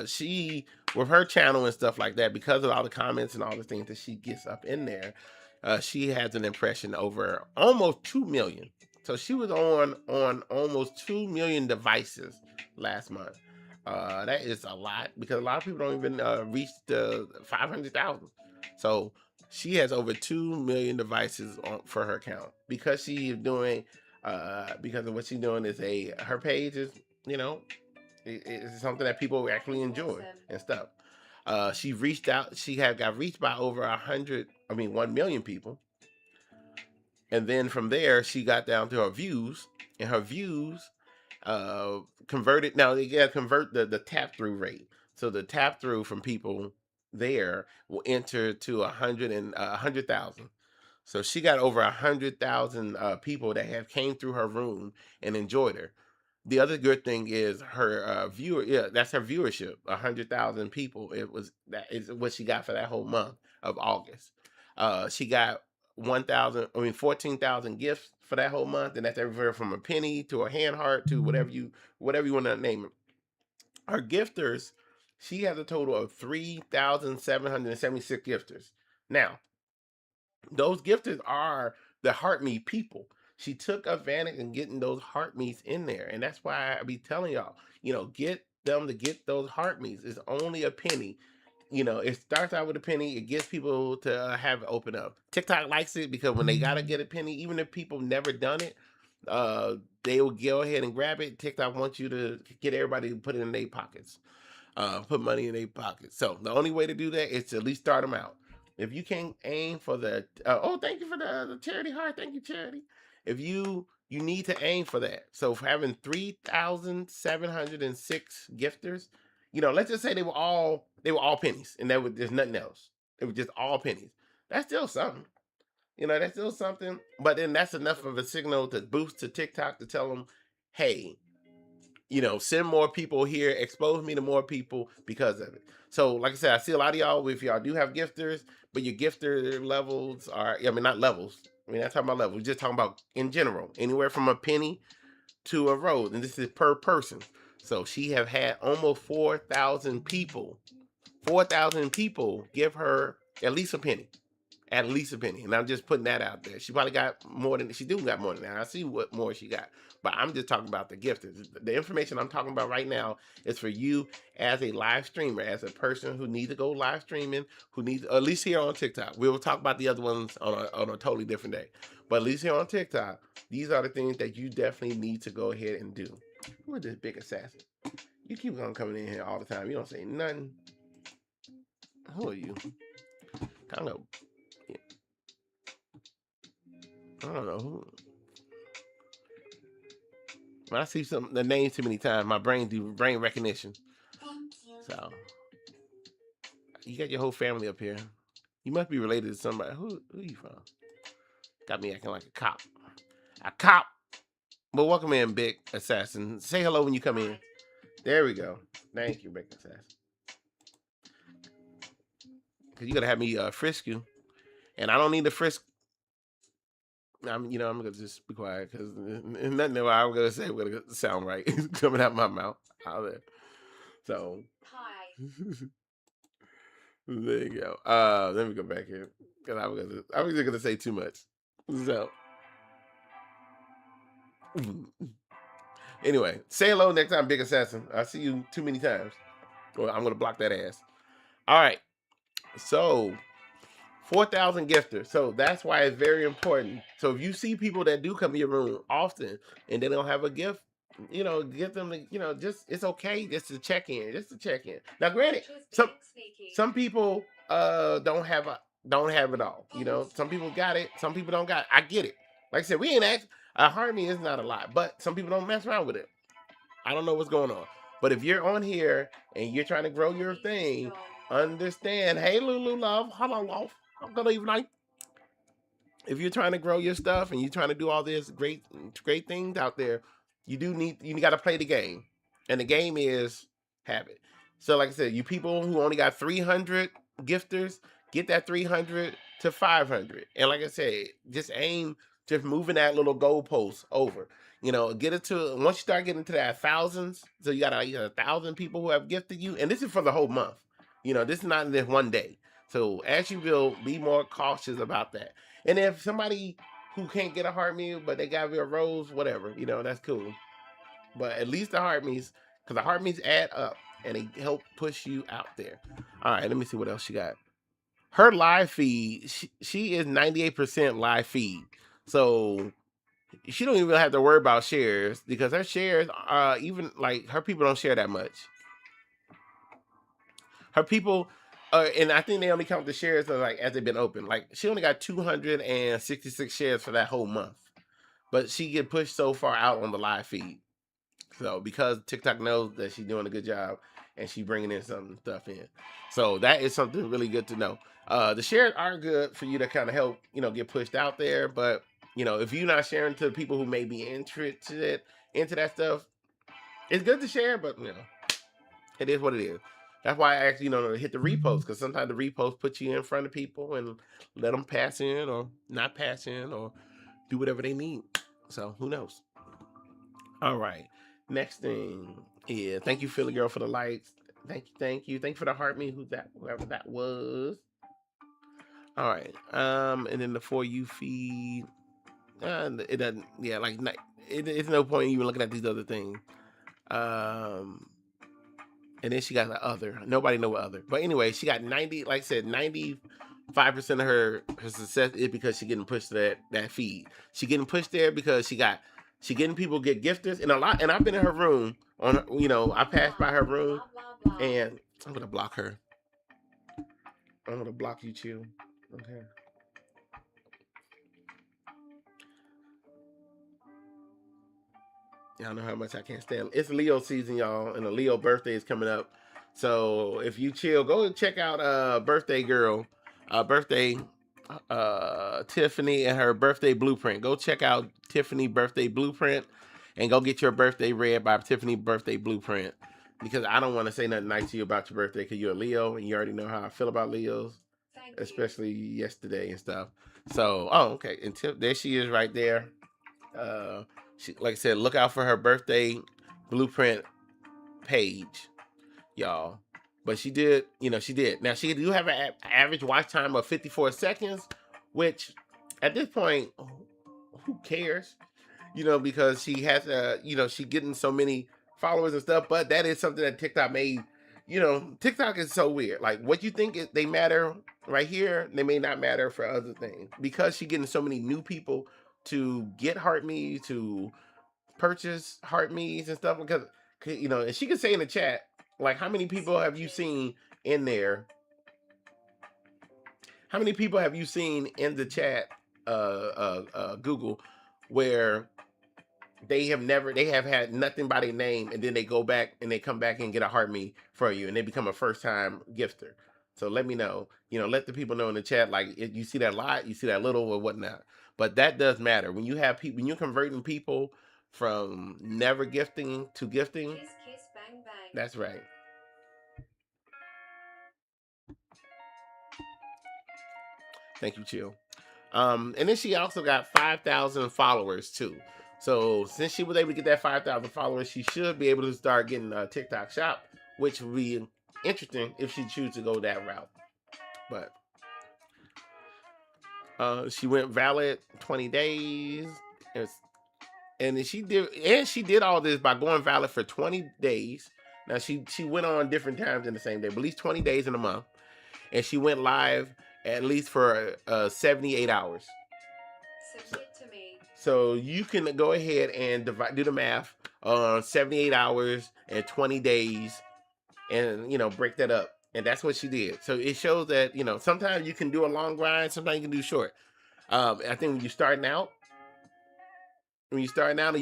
she with her channel and stuff like that, because of all the comments and all the things that she gets up in there, she has an impression over almost 2 million. So she was on almost 2 million devices last month. That is a lot, because a lot of people don't even reach the 500,000. So she has over 2 million devices for her account, because she is doing, because of what she's doing is her page is, it's something that people actually enjoy and stuff. She reached out. She got reached by over 1 million people. And then from there, she got down to her views, and her views converted. Now you got to convert the tap through rate. So the tap through from people there will enter to 100,000. So she got over 100,000 people that have came through her room and enjoyed her. The other good thing is her viewer. Yeah, that's her viewership. 100,000 people. That is what she got for that whole month of August. She got 14,000 gifts for that whole month, and that's everywhere from a penny to a hand heart to whatever you want to name it. Her gifters, she has a total of 3,776 gifters. Now, those gifters are the heart me people. She took advantage in getting those heart meets in there, and that's why I be telling y'all, get them to get those heart meets. It's only a penny. It starts out with a penny. It gets people to have it open up. TikTok likes it because when they gotta get a penny, even if people never done it, they will go ahead and grab it. TikTok wants you to get everybody to put it in their pockets, put money in their pockets. So the only way to do that is to at least start them out. If you can't aim for the thank you for the charity heart. Thank you, charity. If you need to aim for that. So for having 3,706 gifters, let's just say they were all pennies, and there's nothing else. It was just all pennies. That's still something. That's still something. But then that's enough of a signal to boost to TikTok to tell them, hey, send more people here, expose me to more people because of it. So, like I said, I see a lot of y'all, if y'all do have gifters, but your gifter levels are, not levels. Not talking about levels. We're just talking about in general, anywhere from a penny to a rose. And this is per person. So she have had almost 4,000 people. 4,000 people give her at least a penny. At least a penny. And I'm just putting that out there. She probably got more than, she do got more than that. I see what more she got. But I'm just talking about the gifters. The information I'm talking about right now is for you as a live streamer, as a person who needs to go live streaming, who needs, at least here on TikTok. We will talk about the other ones on a totally different day. But at least here on TikTok, these are the things that you definitely need to go ahead and do. Who is this big assassin? You keep on coming in here all the time. You don't say nothing. Who are you? Kind of. I don't know who. When I see the names too many times, my brain do brain recognition. Thank you. So you got your whole family up here. You must be related to somebody. Who you from? Got me acting like a cop. A cop. But welcome in, big assassin. Say hello when you come in. There we go. Thank you, big assassin. Cause you gotta have me frisk you, and I don't need to frisk. I'm gonna just be quiet because nothing that I'm gonna say will sound right coming out my mouth out there. So Hi. there you go. Let me go back here because I was just gonna say too much. So anyway, say hello next time, big assassin. I see you too many times. Well, I'm gonna block that ass. All right. So 4,000 gifters. So that's why it's very important. So if you see people that do come in your room often and they don't have a gift, give them the, just, it's okay just to check in, Now, granted, some people don't have it all. Some people got it, some people don't got it. I get it. Like I said, we ain't asked. Harmony is not a lot, but some people don't mess around with it. I don't know what's going on. But if you're on here and you're trying to grow your thing, understand. Hey, Lulu love. Hello, love. I'm gonna leave night. If you're trying to grow your stuff and you're trying to do all this great things out there, you got to play the game, and the game is habit. So, like I said, you people who only got 300 gifters, get that 300 to 500, and like I said, just aim, just moving that little goalpost over. Get it to, once you start getting to that thousands, so you got 1,000 people who have gifted you, and this is for the whole month. This is not in this one day. So as you will, be more cautious about that. And if somebody who can't get a heart meal, but they got a rose, whatever, that's cool. But at least the heart meals, because the heart meals add up and they help push you out there. All right, let me see what else she got. Her live feed, she is 98% live feed. So she don't even have to worry about shares because her shares, even like her people don't share that much. Her people, and I think they only count the shares as they've been open. Like she only got 266 shares for that whole month, but she get pushed so far out on the live feed. So because TikTok knows that she's doing a good job and she's bringing in some stuff in, so that is something really good to know. The shares are good for you to kind of help get pushed out there, but if you're not sharing to people who may be interested into that stuff, it's good to share, but it is what it is. That's why I actually, hit the repost, because sometimes the repost puts you in front of people and let them pass in or not pass in or do whatever they need. So who knows? All right. Next thing is, thank you, Philly Girl, for the likes. Thank you for the heart me. Whoever that was. All right. And then the For You feed. It doesn't. Yeah, it's no point even looking at these other things. And then she got the other. Nobody know what other. But anyway, she got 90, like I said, 95% of her success is because she getting pushed to that feed. She getting pushed there because she getting people get gifters and a lot. And I've been in her room on I passed by her room and I'm gonna block her. I'm gonna block you, Chill. Okay. Y'all know how much I can't stand. It's Leo season, y'all, and the Leo birthday is coming up. So if you chill, go and check out birthday girl, birthday Tiffany and her birthday blueprint. Go check out Tiffany birthday blueprint and go get your birthday read by Tiffany birthday blueprint. Because I don't want to say nothing nice to you about your birthday because you're a Leo and you already know how I feel about Leos, especially yesterday and stuff. So, okay. And there she is right there. She, like I said, look out for her birthday blueprint page, y'all. But she did, she did. Now she do have an average watch time of 54 seconds, which at this point, who cares? Because she has, she getting so many followers and stuff. But that is something that TikTok made. TikTok is so weird. Like what you think they matter right here, they may not matter for other things because she getting so many new people to get heart me, to purchase heart me's and stuff because and she could say in the chat like how many people have you seen in there, how many people have you seen in the chat Google where they have had nothing by their name and then they go back and they come back and get a heart me for you and they become a first time gifter. So let me know, let the people know in the chat like if you see that a lot, you see that little or whatnot. But that does matter when you have people, when you're converting people from never gifting to gifting. Kiss, kiss, bang, bang. That's right. Thank you, Chill. And then she also got 5,000 followers too. So since she was able to get that 5,000 followers, she should be able to start getting a TikTok shop, which would be interesting if she chooses to go that route. But she went valid 20 days. And she did all this by going valid for 20 days. Now she went on different times in the same day, but at least 20 days in a month. And she went live at least for 78 hours. Submit to me. So you can go ahead and do the math on 78 hours and 20 days and, break that up. And that's what she did. So it shows that, sometimes you can do a long grind, sometimes you can do short. I think when you're starting out and you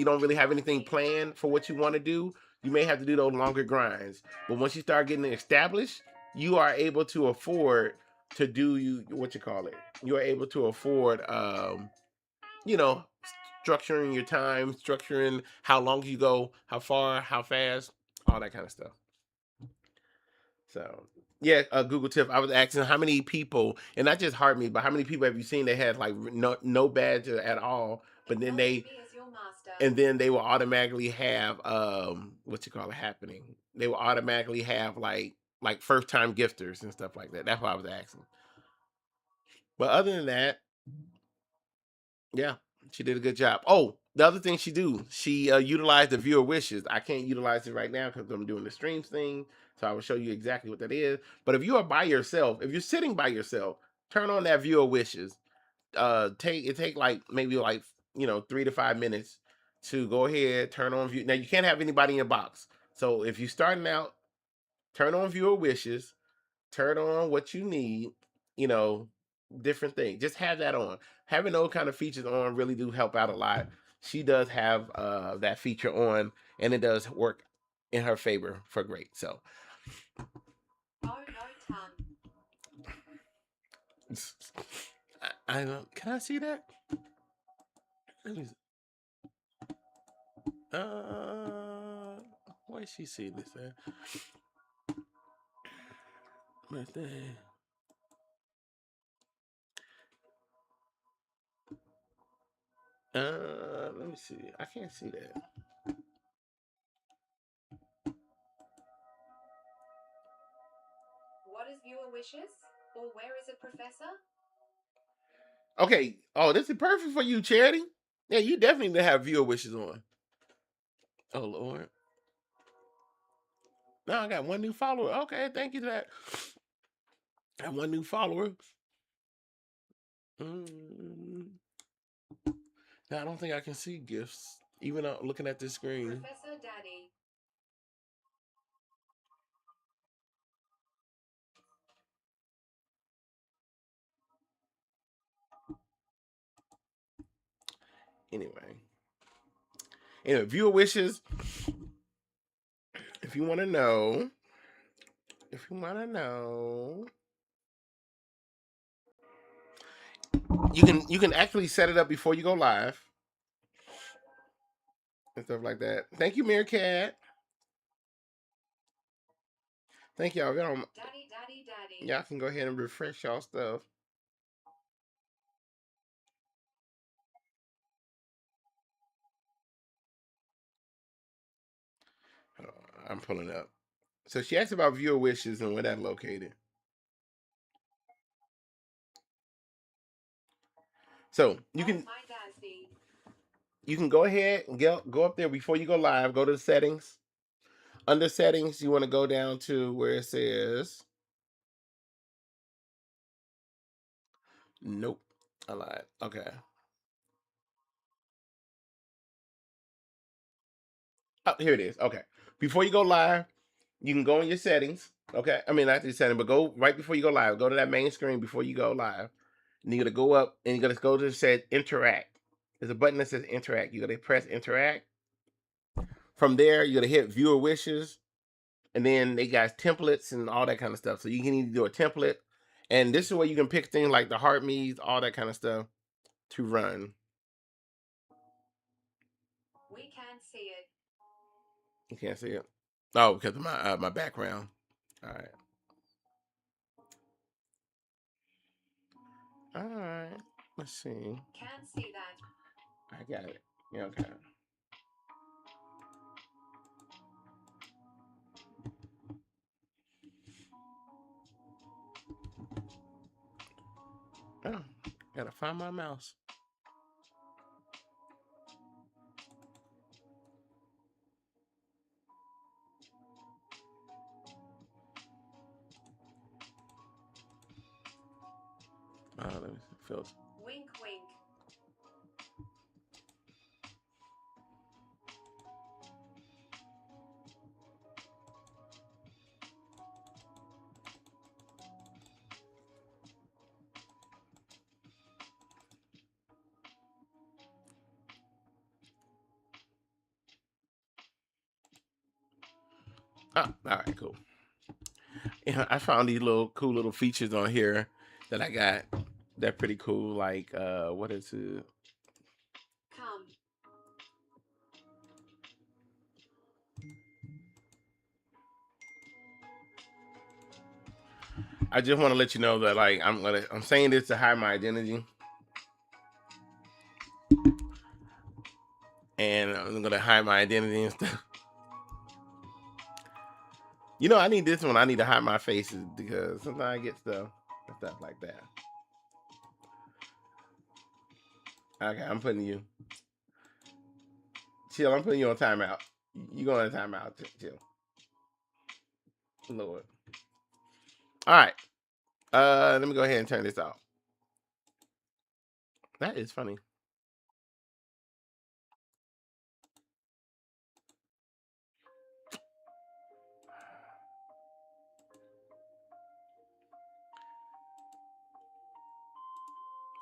don't really have anything planned for what you want to do, you may have to do those longer grinds. But once you start getting established, you are able to afford to do you are able to afford structuring your time, structuring how long you go, how far, how fast, all that kind of stuff. So yeah, Google tip. I was asking how many people, and not just heart me, but how many people have you seen that had like no badge at all, but then they will automatically have happening. They will automatically have like first time gifters and stuff like that. That's what I was asking. But other than that, yeah, she did a good job. Oh, the other thing she utilized the viewer wishes. I can't utilize it right now because I'm doing the streams thing. So I will show you exactly what that is. But if you are by yourself, if you're sitting by yourself, turn on that viewer wishes. Take like maybe 3 to 5 minutes to go ahead, turn on view. Now you can't have anybody in your box. So if you're starting out, turn on viewer wishes, turn on what you need, you know, different things. Just have that on. Having those kind of features on really do help out a lot. She does have that feature on, and it does work in her favor for great. So, Oh no, I don't. Can I see that? Let me. Where she see this at? Right there. Let me see. I can't see that. What is viewer wishes? Or where is it, Professor? Okay. Oh, this is perfect for you, Charity. Yeah, you definitely need to have viewer wishes on. Oh Lord. Now I got one new follower. Okay, thank you for that. I have one new follower. Now I don't think I can see gifts, even looking at this screen. Professor Daddy. Anyway, viewer wishes. If you want to know, you can actually set it up before you go live and stuff like that. Thank you, Meerkat. Thank y'all. Daddy. Y'all can go ahead and refresh y'all stuff. I'm pulling up. So she asked about viewer wishes and where that's located. So you can My Dasby. go ahead and go up there before you go live. Go to the settings. Under settings, you want to go down to where it says. Nope, I lied. Okay. Oh, here it is. Okay. Before you go live, you can go in your settings. Okay. I mean, not your setting, but go right before you go live. Go to that main screen before you go live. And you're going to go up and you're going to go to the set interact. There's a button that says interact. You're going to press interact. From there, you're going to hit viewer wishes. And then they got templates and all that kind of stuff. So you can either do a template. And this is where you can pick things like the heart me's, all that kind of stuff to run. We can't see it. You can't see it. Oh, because of my background. All right. All right. Let's see. Can't see that. I got it. Yeah, okay. Oh, gotta find my mouse. Let me see. Filter. Wink, wink. Oh, all right, cool. Yeah, I found these cool little features on here that I got. They're pretty cool. Like, what is it? Come. I just want to let you know that, like, I'm saying this to hide my identity, and I'm gonna hide my identity and stuff. You know, I need this one. I need to hide my faces because sometimes I get stuff like that. Okay, I'm putting you. Chill, I'm putting you on timeout. You going on timeout. Chill. Lord. All right. Let me go ahead and turn this off. That is funny.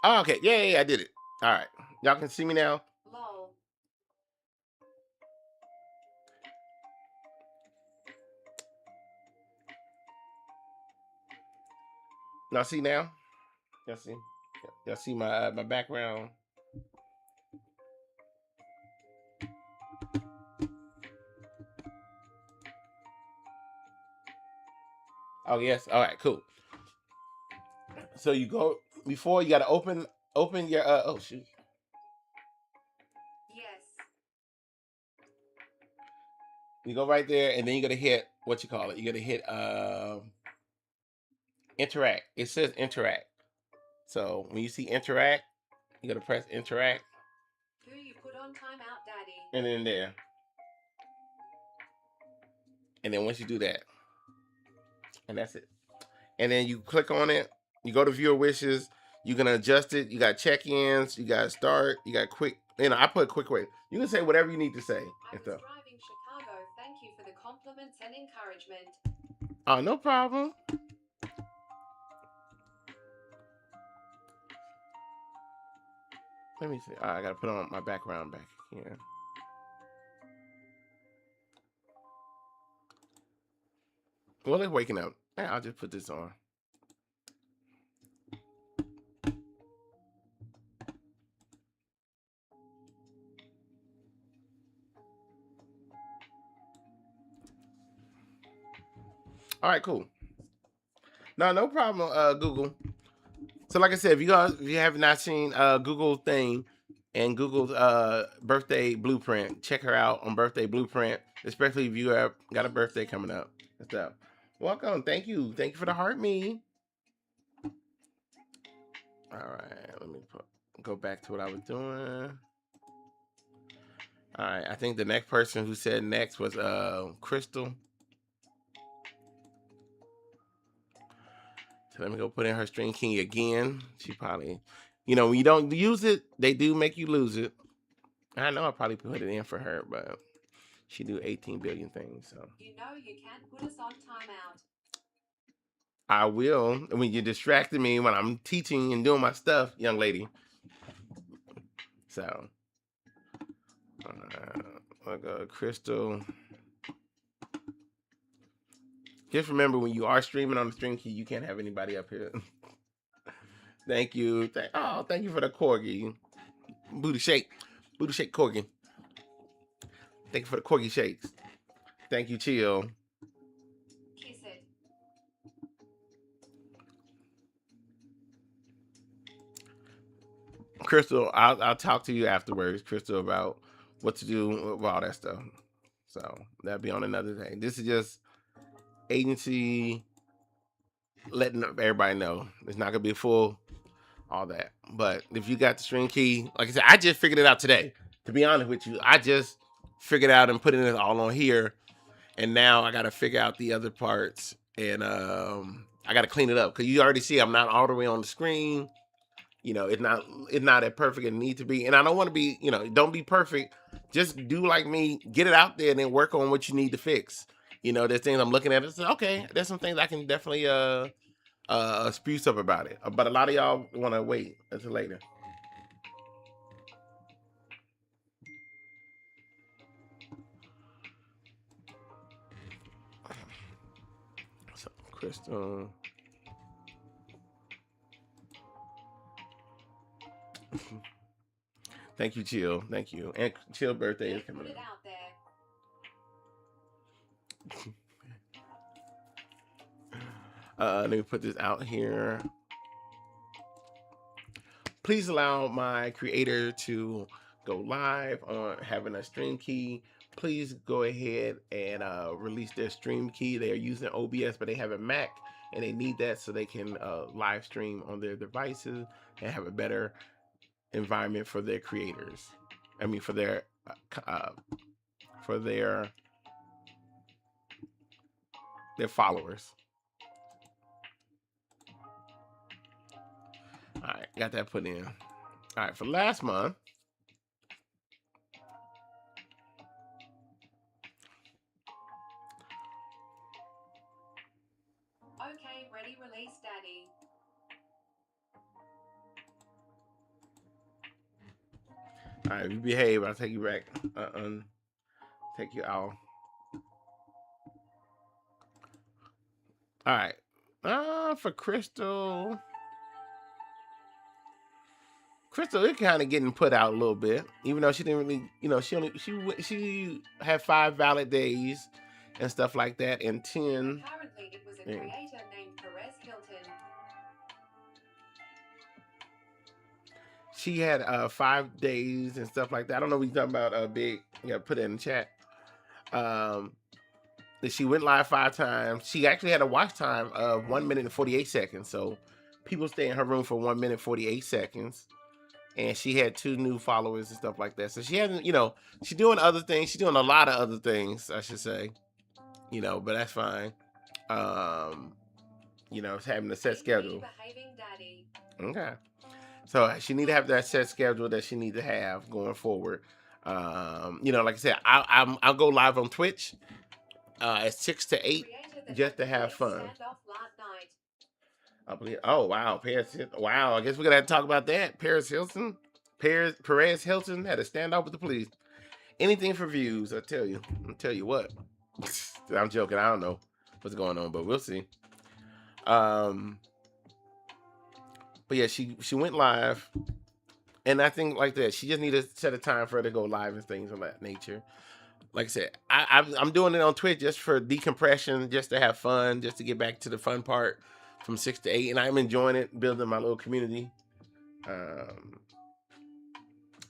Oh, okay. Yeah, I did it. All right. Y'all can see me now. Lol. Y'all see now? Y'all see? Y'all see my my background? Oh yes. All right. Cool. So you go before you got to open your oh shoot. Yes. You go right there, and then you gotta hit what you call it. You gotta hit interact. It says interact. So when you see interact, you gotta press interact, Who you put on timeout, Daddy? and then there. And then once you do that, and that's it. And then you click on it. You go to viewer wishes. You can adjust it. You got check-ins. You got start. You got quick. You know, I put quick wait. You can say whatever you need to say I and was stuff. driving Chicago. Thank you for the compliments and encouragement. Oh, no problem. Let me see. I gotta put on my background back here. Well, it's waking up. Yeah, I'll just put this on. All right, cool. No problem, Google. So like I said, if you have not seen Google's thing and Google's birthday blueprint, check her out on Birthday Blueprint. especially if you have got a birthday coming up and stuff. Welcome. Thank you for the heart me. All right, let me go back to what I was doing. All right, I think the next person who said next was Crystal. So let me go put in her string key again. She probably, when you don't use it, they do make you lose it. I know I probably put it in for her, but she do 18 billion things. So You know you can't put us on timeout. I will. When you're distracting me when I'm teaching and doing my stuff, young lady. So I'll go Crystal. Just remember, when you are streaming on the stream key, you can't have anybody up here. Thank you. Thank you for the corgi. Booty shake corgi. Thank you for the corgi shakes. Thank you, Chill. Kiss it. Crystal, I'll talk to you afterwards, Crystal, about what to do with all that stuff. So that'll be on another day. This is just agency letting everybody know. It's not gonna be full all that. But if you got the string key, like I said, I just figured it out today. To be honest with you, I just figured out and putting it all on here, and now I got to figure out the other parts, and I got to clean it up because you already see I'm not all the way on the screen. It's not as perfect as it needs to be, and I don't want to be, don't be perfect. Just do like me, get it out there, and then work on what you need to fix. There's things I'm looking at and say, okay, there's some things I can definitely spruce up about it. But a lot of y'all want to wait until later. So, Crystal. Thank you, Chill. Thank you. And Chill birthday is coming Put it up. out there. Let me put this out here. Please allow my creator to go live on having a stream key. Please go ahead and release their stream key. They are using OBS, but they have a Mac, and they need that so they can live stream on their devices and have a better environment for their creators. I mean, for their followers. All right, got that put in. All right, for last month. Okay, ready, release, daddy. All right, if you behave, I'll take you back. Take you out. All right. For Crystal. Crystal is kind of getting put out a little bit, even though she didn't really, she had 5 valid days and stuff like that, and 10. Apparently, it was a creator named Perez Hilton. She had 5 days and stuff like that. I don't know what you're talking about. Big, put it in the chat. She went live 5 times. She actually had a watch time of 1 minute and 48 seconds. So people stay in her room for 1 minute 48 seconds. And she had 2 new followers and stuff like that. So she hasn't, she's doing other things. She's doing a lot of other things, I should say. But that's fine. It's having a set schedule. Behaving, daddy. Okay. So she need to have that set schedule that she need to have going forward. Like I said, I'll go live on Twitch at 6 to 8 just to have fun. I believe. Oh wow, wow. I guess we're gonna have to talk about that. Perez Hilton had a standoff with the police. Anything for views, I tell you. I'll tell you what. I'm joking. I don't know what's going on, but we'll see. But yeah, she went live, and I think like that. She just needed to set a time for her to go live and things of that nature. Like I said, I'm doing it on Twitch just for decompression, just to have fun, just to get back to the fun part from 6 to 8, and I'm enjoying it, building my little community.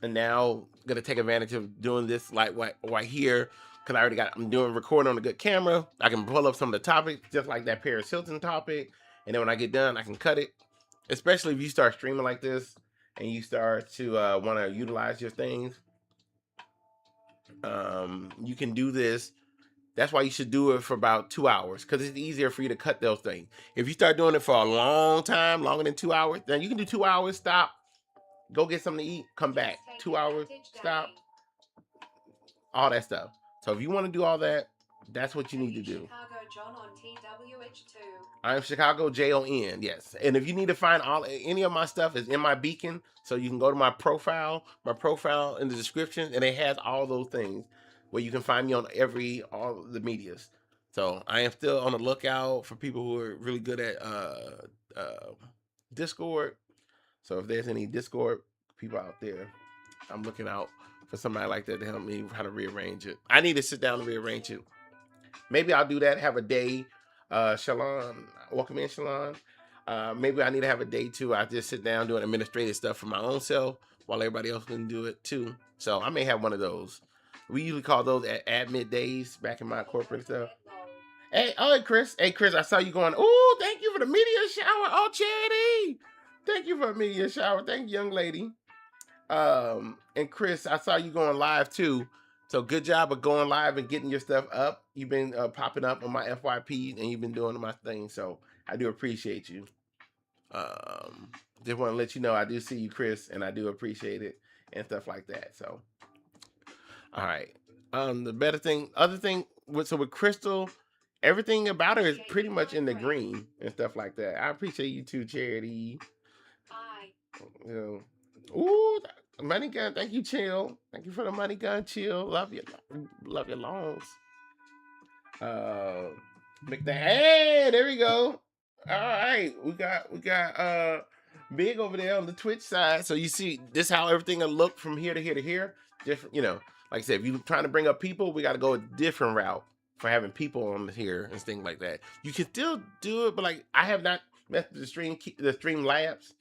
And now gonna take advantage of doing this like right here because I'm doing recording on a good camera. I can pull up some of the topics, just like that Paris Hilton topic. And then when I get done, I can cut it. Especially if you start streaming like this and you start to want to utilize your things. You can do this. That's why you should do it for about 2 hours, because it's easier for you to cut those things. If you start doing it for a long time, longer than 2 hours, then you can do 2 hours, stop, go get something to eat, come back. 2 hours, stop, all that stuff. So if you want to do all that, that's what you need to do. Chicago John on TWH2. I'm Chicago JON, yes. And if you need to find any of my stuff is in my beacon, so you can go to my profile in the description, and it has all those things where you can find me on all the medias. So I am still on the lookout for people who are really good at Discord. So if there's any Discord people out there, I'm looking out for somebody like that to help me how to rearrange it. I need to sit down and rearrange it. Maybe I'll do that, have a day. Shalon, welcome in, Shalon. Maybe I need to have a day too. I just sit down doing administrative stuff for my own self while everybody else can do it too. So I may have one of those. We usually call those admit days back in my corporate stuff. Hey, Chris. Hey, Chris, I saw you going, oh, thank you for the media shower. Oh, Charity. Thank you for the media shower. Thank you, young lady. And Chris, I saw you going live too. So good job of going live and getting your stuff up. You've been popping up on my FYP and you've been doing my thing. So I do appreciate you. Just want to let you know I do see you, Chris, and I do appreciate it and stuff like that. So, all right. Other thing with Crystal, everything about her is pretty much in the green and stuff like that. I appreciate you too, Charity. Bye. You know, ooh, money gun. Thank you, Chill. Thank you for the money gun, Chill. Love you. Love your loans. Hey, there we go. All right, we got Big over there on the Twitch side. So you see, this how everything will look from here to here to here. Different, like I said, if you're trying to bring up people, we got to go a different route for having people on here and things like that. You can still do it, but like I have not messed with the stream labs.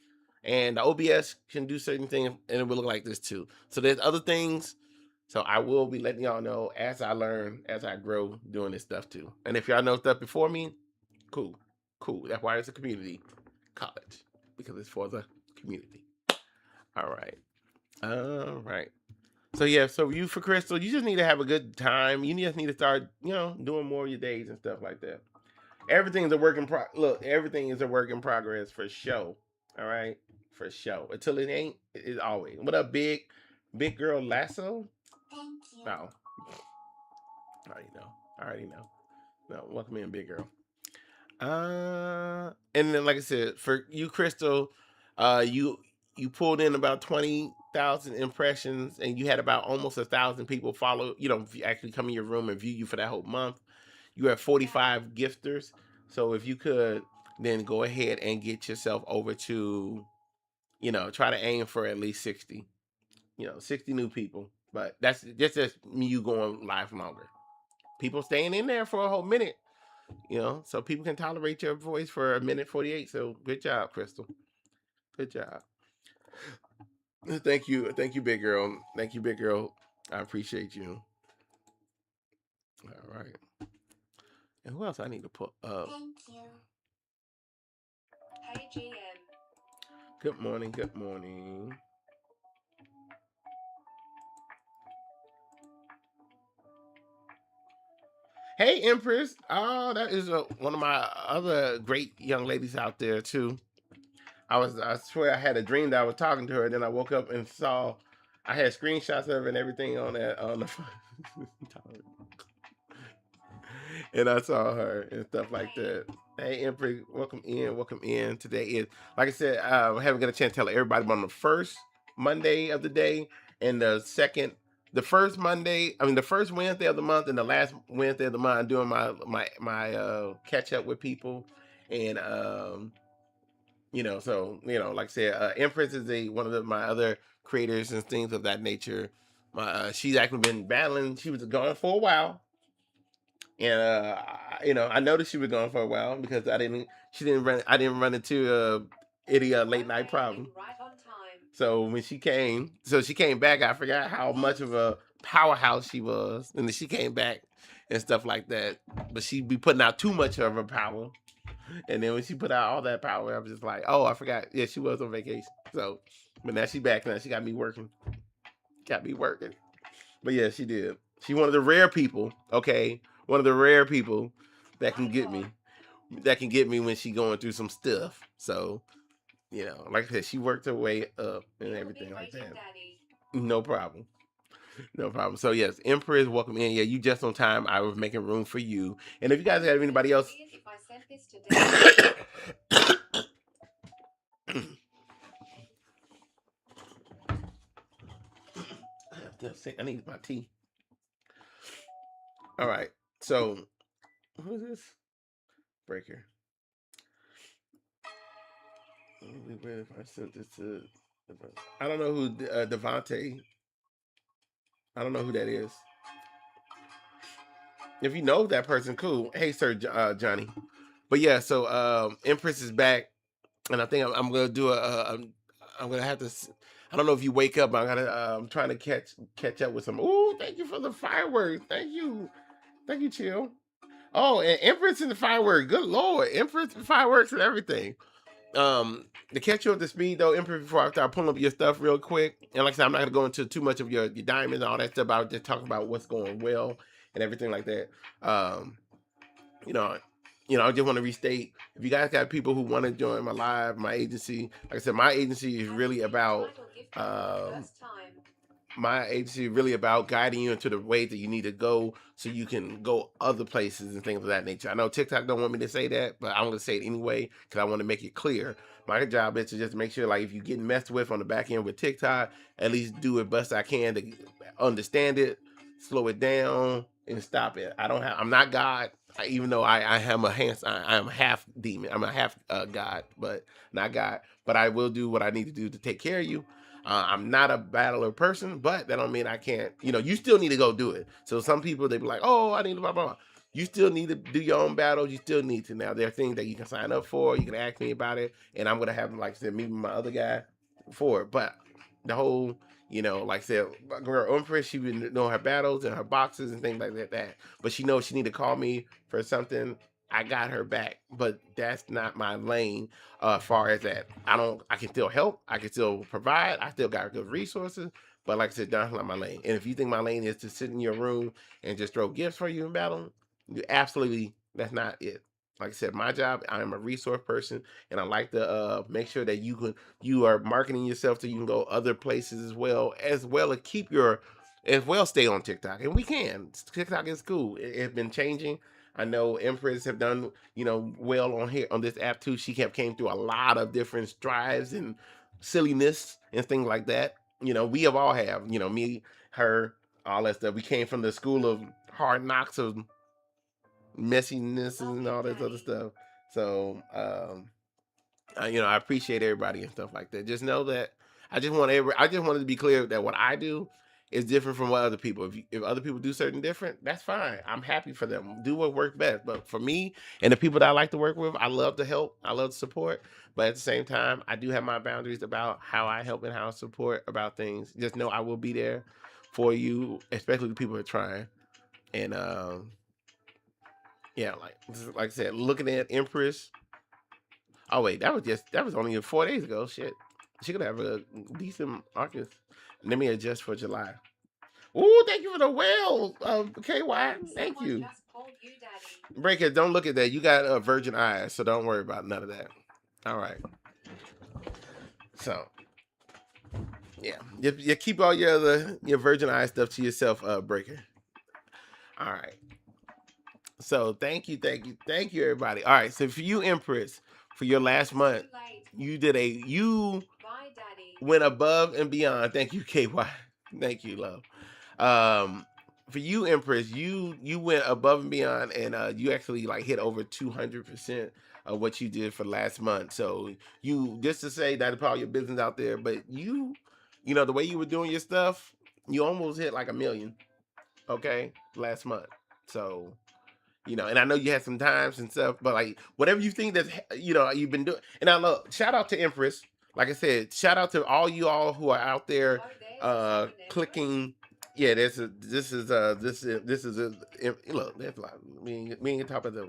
And the OBS can do certain things, and it will look like this too. So there's other things. So I will be letting y'all know as I learn, as I grow doing this stuff too. And if y'all know stuff before me, cool. That's why it's a community college, because it's for the community. All right. So yeah, so you for Crystal, you just need to have a good time. You just need to start, doing more of your days and stuff like that. Everything is a work in progress for show. All right, for show. Until it ain't, it's always. What up, big girl Lasso? Thank you. No. I already know. No, welcome in, big girl. And then like I said, for you, Crystal, you pulled in about 20,000 impressions, and you had about almost 1,000 people follow. Actually come in your room and view you for that whole month. You have 45 gifters. So if you could then go ahead and get yourself over to, try to aim for at least 60. 60 new people. But that's just you going live longer. People staying in there for a whole minute, so people can tolerate your voice for a minute 48. So good job, Crystal. Good job. Thank you, big girl. Thank you, big girl. I appreciate you. All right. And who else I need to put up? Thank you. Hey, GM. Good morning. Hey, Empress. Oh, that is one of my other great young ladies out there too. I swear I had a dream that I was talking to her, and then I woke up and saw I had screenshots of her and everything on the phone. And I saw her and stuff like that. Hey, Empress, welcome in. Today is, like I said, I haven't got a chance to tell everybody, but on the first Monday of the day and the first Wednesday of the month and the last Wednesday of the month, I'm doing my catch up with people. And, like I said, Empress is one of my other creators and things of that nature. She's actually been battling. She was gone for a while. And I noticed she was gone for a while because I didn't run into any late night problem. Right on time. So when she came back, I forgot how much of a powerhouse she was, and then she came back and stuff like that. But she'd be putting out too much of her power, and then when she put out all that power, I was just like, oh, I forgot. Yeah, she was on vacation. So, but now she back now. She got me working. Got me working. But yeah, she did. She one of the rare people. Okay, one of the rare people that can get me. That can get me when she going through some stuff. So, you know, like I said, she worked her way up and everything like that. No problem. No problem. So yes, Empress, welcome in. Yeah, you just on time. I was making room for you. And if you guys have anybody else, I need my tea. All right. So who is this? Breaker. If I sent this to, I don't know who Devontae. I don't know who that is. If you know that person, cool. Hey, sir, Johnny. But yeah, so Empress is back, and I think I'm gonna do I'm gonna have to. I don't know if you wake up. I'm trying to catch up with some. Ooh, thank you for the fireworks. Thank you, Chill. Oh, and Empress and the fireworks. Good lord, Empress and fireworks and everything. To catch you up to speed though, Empress, before I start pulling up your stuff real quick, and like I said, I'm not gonna go into too much of your diamonds and all that stuff. I'll just talk about what's going well and everything like that. Um, you know, I just want to restate, if you guys got people who want to join my live, my agency, like I said, my agency is really about guiding you into the way that you need to go so you can go other places and things of that nature. I know TikTok don't want me to say that, but I'm going to say it anyway because I want to make it clear. My job is to just make sure, like, if you're getting messed with on the back end with TikTok, at least do it best I can to understand it, slow it down, and stop it. I'm not God. Even though I am I'm half demon. I'm a half God, but not God. But I will do what I need to do to take care of you. I'm not a battler person, but that don't mean I can't. You still need to go do it. So some people, they be like, oh, I need to blah, blah, blah. You still need to do your own battles. You still need to. Now, there are things that you can sign up for. You can ask me about it, and I'm going to have, like I said, meet with my other guy for it. But the whole, like I said, girl Empress, she been doing her battles and her boxes and things like that. But she knows she need to call me for something. I got her back, but that's not my lane. As far as that, I can still help. I can still provide. I still got good resources. But like I said, that's not my lane. And if you think my lane is to sit in your room and just throw gifts for you in battle, that's not it. Like I said, my job, I am a resource person, and I like to make sure that you are marketing yourself so you can go other places as well as stay on TikTok. And we can. TikTok is cool. It's been changing. I know Empress have done, well on here on this app too. She came through a lot of different strides and silliness and things like that. We have all have, me, her, all that stuff. We came from the school of hard knocks of messiness and all this other stuff. So, I appreciate everybody and stuff like that. Just know that I just wanted to be clear that what I do is different from what other people. If other people do certain different, that's fine. I'm happy for them. Do what works best. But for me and the people that I like to work with, I love to help. I love to support. But at the same time, I do have my boundaries about how I help and how I support about things. Just know I will be there for you, especially the people who are trying. And yeah, like I said, looking at Empress. Oh wait, that was only 4 days ago. Shit, she could have a decent August. Let me adjust for July. Ooh, thank you for the whale, KY. Thank you. Breaker, don't look at that. You got virgin eyes, so don't worry about none of that. All right. So, yeah, you keep all your virgin eye stuff to yourself, Breaker. All right. So thank you, everybody. All right. So for you, Empress, for your last month, you went above and beyond. Thank you, KY. Thank you, love. For you, Empress, you went above and beyond, and you actually hit over 200% of what you did for last month. So you, just to say that probably your business out there, but the way you were doing your stuff, you almost hit like 1 million. Okay, last month. So. And I know you had some times and stuff, but whatever you think that you've been doing. And I love, shout out to Empress. Like I said, shout out to all you all who are out there clicking Yeah, this is a look. That's like me and top of the.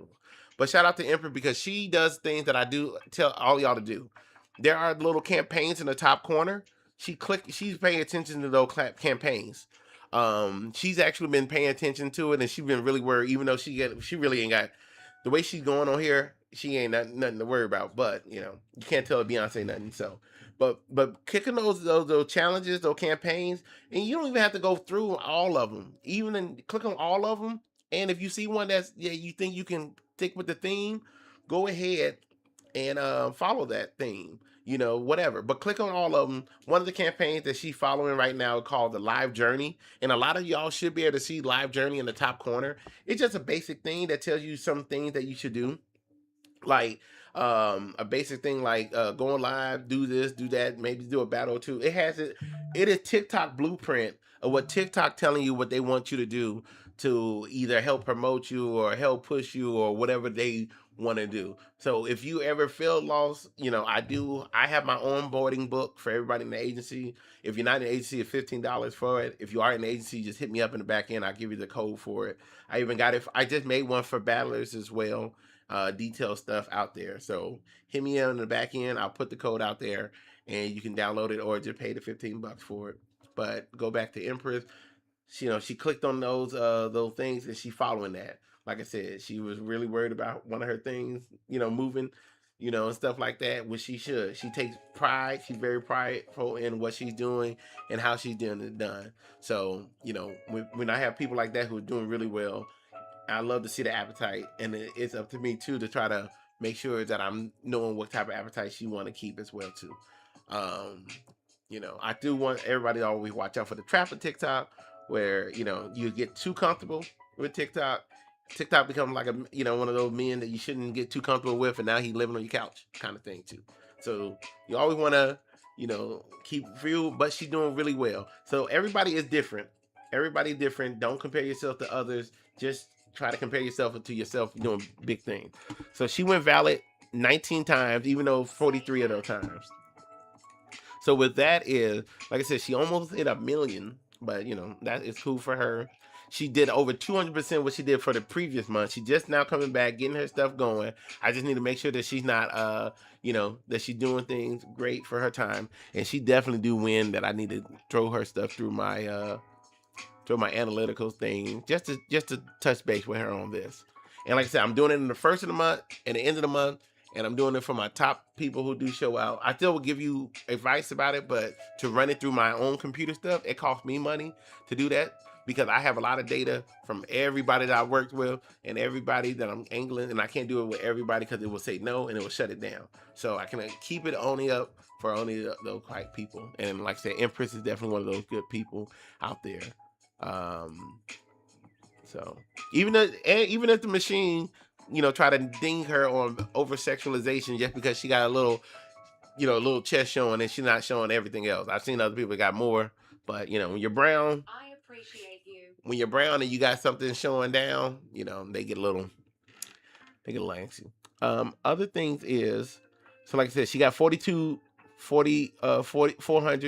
But shout out to Emperor because she does things that I do tell all y'all to do. There are little campaigns in the top corner. She's paying attention to those campaigns. She's actually been paying attention to it, and she's been really worried. Even though she really ain't got the way she's going on here. She ain't nothing to worry about. But you know, you can't tell Beyonce nothing. So, but kicking those challenges, those campaigns, and you don't even have to go through all of them. Even click on all of them, and if you see one that's you think you can stick with the theme, go ahead and follow that theme. You know, whatever. But click on all of them. One of the campaigns that she's following right now is called the Live Journey, and a lot of y'all should be able to see Live Journey in the top corner. It's just a basic thing that tells you some things that you should do, like a basic thing like going live, do this, do that, maybe do a battle or two. It is TikTok blueprint of what TikTok telling you what they want you to do to either help promote you or help push you or whatever they want to do. So if you ever feel lost, you know, I have my onboarding book for everybody in the agency. If you're not in the agency, it's $15 for it. If you are in the agency, just hit me up in the back end. I'll give you the code for it. I even got it. I just made one for battlers as well, detailed stuff out there. So hit me in the back end. I'll put the code out there and you can download it or just pay the $15 for it. But go back to Empress. She clicked on those things and she following that. Like I said, she was really worried about one of her things, moving, and stuff like that, which she should. She takes pride. She's very prideful in what she's doing and how she's doing it done. So, when I have people like that who are doing really well, I love to see the appetite, and it's up to me too to try to make sure that I'm knowing what type of appetite she want to keep as well too. Um, I do want everybody to always watch out for the trap of TikTok, where you get too comfortable with TikTok. TikTok becomes like one of those men that you shouldn't get too comfortable with, and now he's living on your couch, kind of thing too. So you always want to, keep real, but she's doing really well. So everybody is different. Everybody's different. Don't compare yourself to others. Just try to compare yourself to yourself doing big things. So she went valid 19 times, even though 43 of those times. So with that is, like I said, she almost hit 1 million, but that is cool for her. She did over 200% what she did for the previous month. She just now coming back, getting her stuff going. I just need to make sure that she's not, that she's doing things great for her time. And she definitely do win that I need to throw her stuff through my analytical thing just to touch base with her on this. And like I said, I'm doing it in the first of the month and the end of the month, and I'm doing it for my top people who do show out. I still will give you advice about it, but to run it through my own computer stuff, it costs me money to do that because I have a lot of data from everybody that I worked with and everybody that I'm angling, and I can't do it with everybody because it will say no and it will shut it down. So I can keep it only up for only those right people. And like I said, Empress is definitely one of those good people out there. So even if the machine, try to ding her on over sexualization just because she got a little chest showing and she's not showing everything else. I've seen other people that got more, but when you're brown, I appreciate you. When you're brown and you got something showing down, they get a little antsy. Other things is, so like I said, she got 400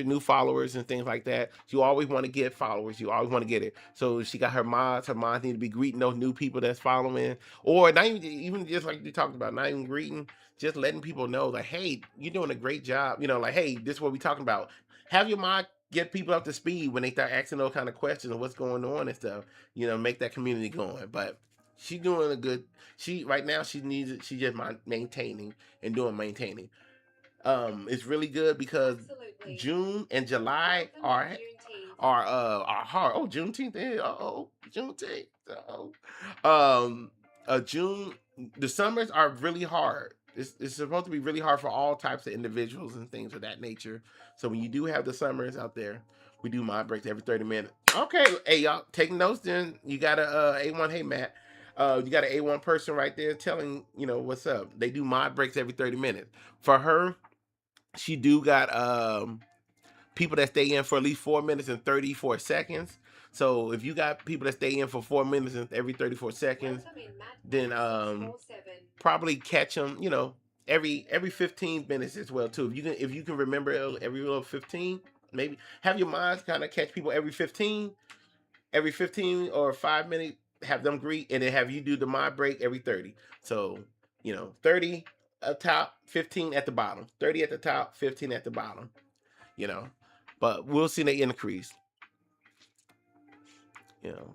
new followers and things like that. You always want to get followers. You always want to get it. So she got her mods. Her mods need to be greeting those new people that's following, or not even just like you talked about, not even greeting, just letting people know like, hey, you're doing a great job. Like, hey, this is what we talking about. Have your mod get people up to speed when they start asking those kind of questions of what's going on and stuff. Make that community going. But she's doing a good. Right now she's just maintaining and maintaining. It's really good because Absolutely. June and July Welcome are hard. Oh, Juneteenth is Juneteenth. June. The summers are really hard. It's supposed to be really hard for all types of individuals and things of that nature. So when you do have the summers out there, we do mod breaks every 30 minutes. Okay, hey y'all, take notes. Then you got a A1. Hey Matt, you got an A1 person right there telling what's up. They do mod breaks every 30 minutes. For her, she do got people that stay in for at least 4 minutes and 34 seconds. So if you got people that stay in for 4 minutes and every 34 seconds, then probably catch them, every 15 minutes as well too. If you can remember every little 15, maybe have your minds kind of catch people every 15. every 15 or 5 minutes, have them greet, and then have you do the mod break every 30. So, 30 up top, 15 at the bottom. 30 at the top, 15 at the bottom. You know. But we'll see the increase. You know.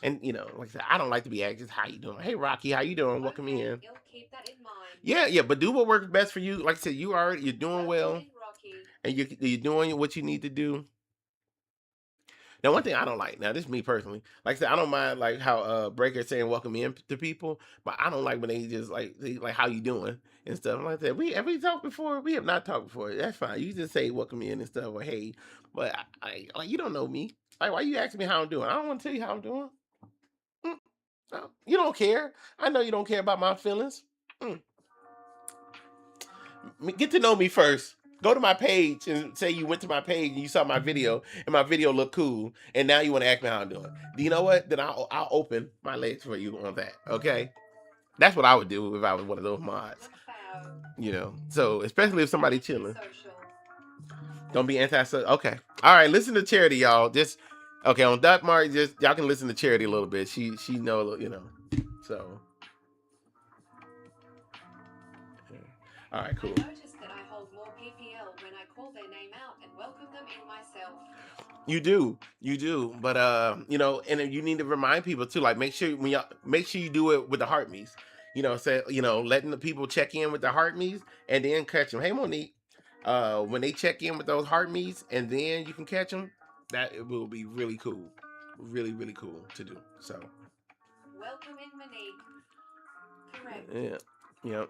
And like I said, I don't like to be asked, how you doing? Hey Rocky, how you doing? Welcome Okay, in. you'll keep that in mind. Yeah, but do what works best for you. Like I said, you're doing Welcome well, in, Rocky. and you're doing what you need to do. Now, one thing I don't like, now this is me personally, like I said, I don't mind like how Breaker is saying welcome in to people, but I don't like when they just like how you doing and stuff like that. Have we talked before? We have not talked before. That's fine. You just say welcome in and stuff or hey, but I like you don't know me. Like why you asking me how I'm doing? I don't want to tell you how I'm doing. No, you don't care. I know you don't care about my feelings. Mm. Get to know me first. Go to my page and say you went to my page and you saw my video and my video looked cool, and now you want to ask me how I'm doing. Do you know what? Then I'll open my legs for you on that. Okay, that's what I would do if I was one of those mods. So especially if somebody chilling. Don't be anti-social. Okay, all right. Listen to Charity, y'all. Just okay on Duck Mark. Just y'all can listen to Charity a little bit. She know So. All right, cool. I noticed that I hold more PPL when I call their name out and welcome them in myself. You do, but and then you need to remind people too. Like, make sure you do it with the heart me's. Say letting the people check in with the heart me's and then catch them. Hey, Monique, when they check in with those heart me's and then you can catch them, that it will be really cool, really really cool to do. So. Welcome in, Monique. Correct. Yeah. Yep.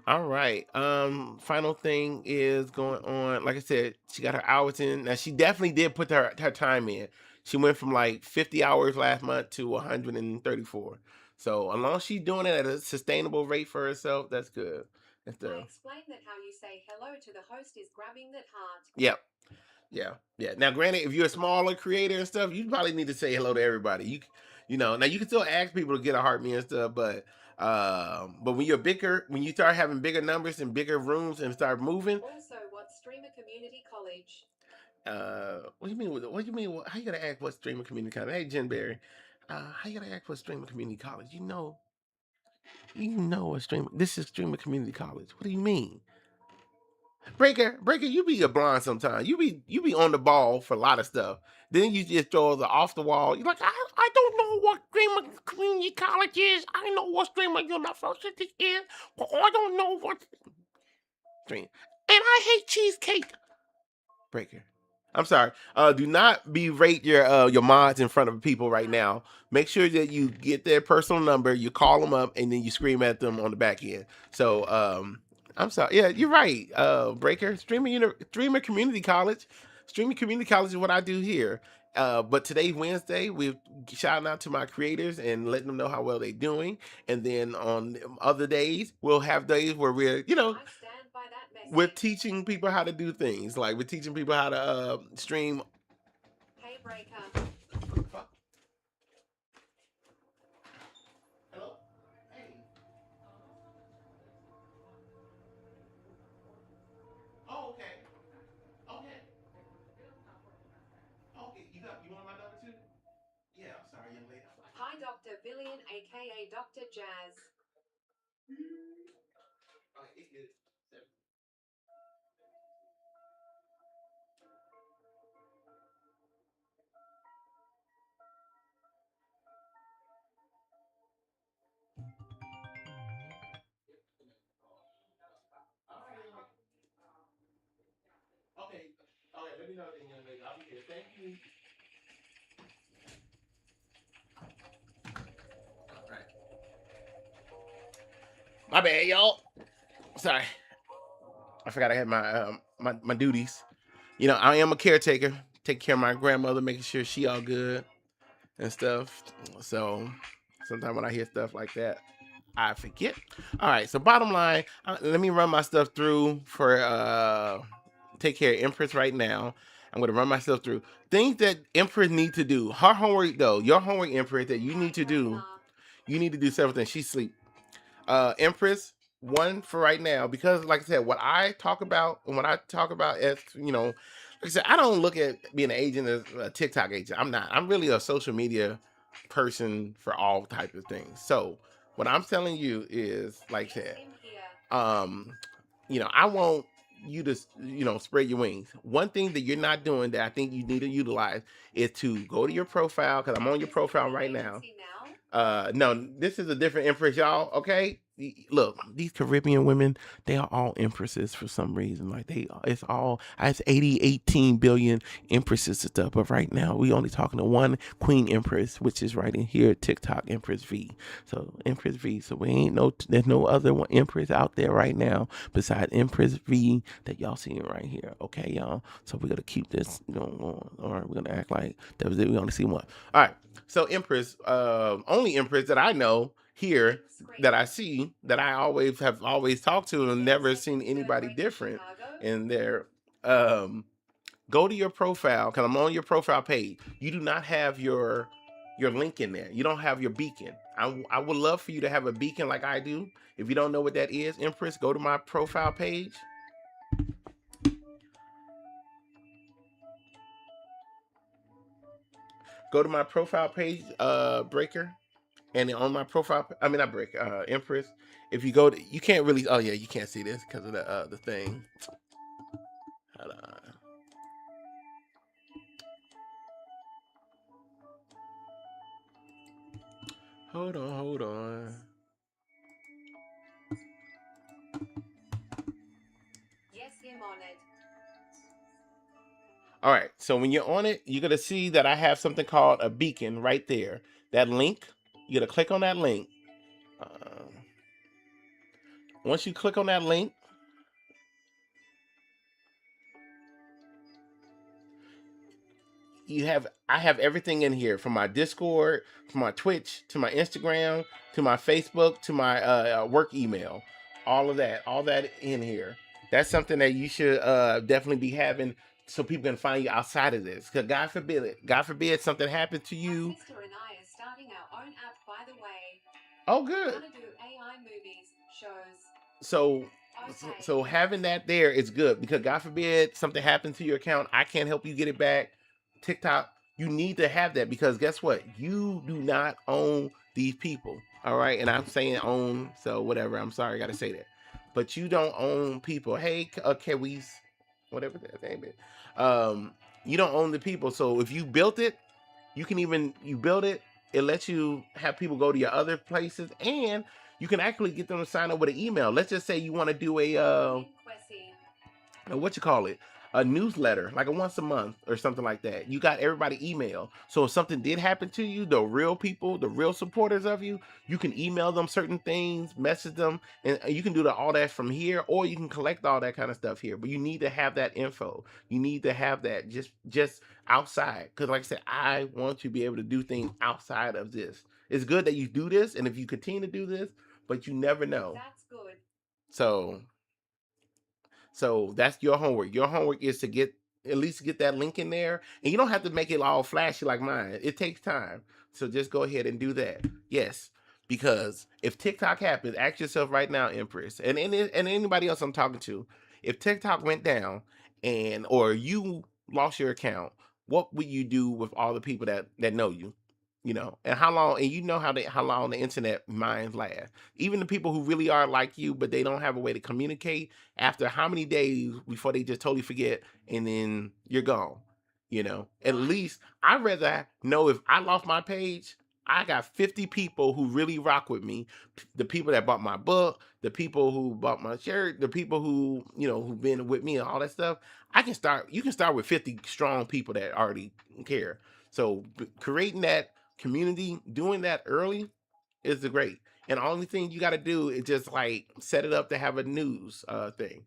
All right. Final thing is going on. Like I said, she got her hours in. Now she definitely did put her time in. She went from like 50 hours last month to 134. So as long as she's doing it at a sustainable rate for herself, that's good. I explained that how you say hello to the host is grabbing that heart. Yep. Yeah. Now, granted, if you're a smaller creator and stuff, you probably need to say hello to everybody. Now you can still ask people to get a heart me and stuff, but when you start having bigger numbers and bigger rooms and start moving. Also, what Streamer Community College? What do you mean? What do you mean? How you gonna ask what Streamer Community College? Hey, Jen Berry, how you gonna ask what Streamer Community College? You know what Streamer. This is Streamer Community College. What do you mean? Breaker, you be a blonde sometimes. You be on the ball for a lot of stuff. Then you just throw the off the wall. You're like, I don't know what Streamer Community College is. I know what Streamer University is, but I don't know what stream. And I hate cheesecake. Breaker. I'm sorry. Do not berate your mods in front of people right now. Make sure that you get their personal number, you call them up, and then you scream at them on the back end. So I'm sorry. Yeah, you're right. Breaker, Streamer Community College. Streamer Community College is what I do here. But today's Wednesday. We're shouting out to my creators and letting them know how well they're doing. And then on other days, we'll have days where we're, I stand by that message. we're teaching people how to do things. Like we're teaching people how to stream. Hey, Breaker. Hello? Hey. Oh, okay. Okay, you want my number too? Yeah, I'm sorry, young lady. Hi, Dr. Villian, aka Dr. Jazz. Okay, let me know then, young lady. I'll be here. Thank you. All right. My bad, y'all. Sorry. I forgot I had my duties. I am a caretaker. Take care of my grandmother, making sure she all good and stuff. So sometimes when I hear stuff like that, I forget. All right. So bottom line, let me run my stuff through for take care of Empress right now. I'm gonna run myself through things that Empress need to do. Her homework though, your homework, Empress, that you need to do. You need to do several things. She's asleep. Empress, one for right now, because like I said, what I talk about as I said, I don't look at being an agent as a TikTok agent. I'm not. I'm really a social media person for all types of things. So what I'm telling you is, like I Yes, said, him here. um, I want you to, spread your wings. One thing that you're not doing that I think you need to utilize is to go to your profile, because I'm on your Is this profile the right now. agency now? No, this is a different empress, y'all. Okay, look, these Caribbean women, they are all empresses for some reason. Like it's 18 billion empresses and stuff. But right now, we only talking to one queen empress, which is right in here, TikTok Empress V. So Empress V. So there's no other one empress out there right now besides Empress V that y'all seeing right here. Okay, y'all. So we're gonna keep this going on. All right, we're gonna act like that was it. We only see one. All right. So Empress, only Empress that I know here that I see that I have always talked to and never seen anybody different in there. Go to your profile, because I'm on your profile page. You do not have your link in there. You don't have your beacon. I would love for you to have a beacon like I do. If you don't know what that is, Empress, go to my profile page. Go to my profile page, Breaker. And on my profile, I mean, not Break, Empress. If you go to, you can't really. Oh yeah, you can't see this because of the thing. Hold on. Hold on. Yes, him on it. All right. So when you're on it, you're gonna see that I have something called a beacon right there. That link. You're gonna click on that link. Once you click on that link, I have everything in here, from my Discord to my Twitch to my Instagram to my Facebook to my work email. All that in here. That's something that you should definitely be having, so people can find you outside of this. Because God forbid something happened to My you. sister and I are starting our own app, by the way. Oh, We're good. gonna do AI movies, shows. So Okay. so having that there is good, because God forbid something happened to your account, I can't help you get it back. TikTok, you need to have that, because guess what? You do not own these people. All right, and I'm saying own, so whatever. I'm sorry, I gotta say that, but you don't own people. Hey, Kiwis, whatever that name is. You don't own the people. So if you built it, you build it. It lets you have people go to your other places, and you can actually get them to sign up with an email. Let's just say you want to do what you call it, a newsletter, like a once a month or something like that. You got everybody email. So if something did happen to you, the real people, the real supporters of you, you can email them certain things, message them, and you can do all that from here, or you can collect all that kind of stuff here. But you need to have that info. You need to have that just outside, because like I said, I want you to be able to do things outside of this. It's good that you do this, and if you continue to do this, but you never know. That's good. So that's your homework. Your homework is to at least get that link in there. And you don't have to make it all flashy like mine. It takes time. So just go ahead and do that. Yes. Because if TikTok happens, ask yourself right now, Empress, and anybody else I'm talking to, if TikTok went down or you lost your account, what would you do with all the people that know you? And how long, and how long the internet minds last. Even the people who really are like you, but they don't have a way to communicate, after how many days before they just totally forget, and then you're gone. At least I'd rather know, if I lost my page, I got 50 people who really rock with me. The people that bought my book, the people who bought my shirt, the people who've been with me and all that stuff. You can start with 50 strong people that already care. So creating that community, doing that early is the great. And the only thing you got to do is just like set it up to have a news thing.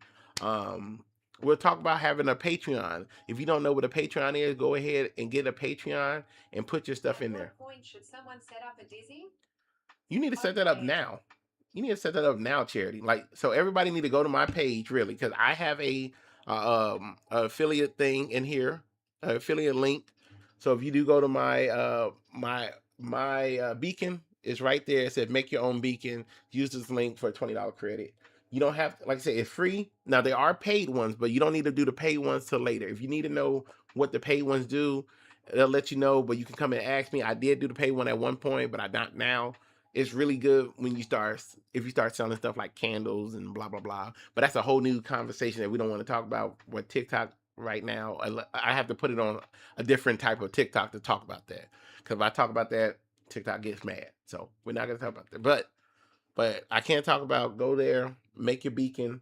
We'll talk about having a Patreon. If you don't know what a Patreon is, go ahead and get a Patreon and put your stuff At in what there. point should someone set up a Dizzy? You need to set that up Okay. now. You need to set that up now, Charity. Like, so everybody need to go to my page, really, because I have a affiliate thing in here, affiliate link. So if you do go to my beacon, is right there. It said make your own beacon. Use this link for a $20 credit. You don't have to, like I said, it's free. Now there are paid ones, but you don't need to do the paid ones till later. If you need to know what the paid ones do, they'll let you know. But you can come and ask me. I did do the paid one at one point, but I don't now. It's really good when you start if you start selling stuff like candles and blah blah blah. But that's a whole new conversation that we don't want to talk about with TikTok right now. I have to put it on a different type of TikTok to talk about that. Because if I talk about that, TikTok gets mad. So we're not gonna talk about that. But I can't talk about go there, make your beacon,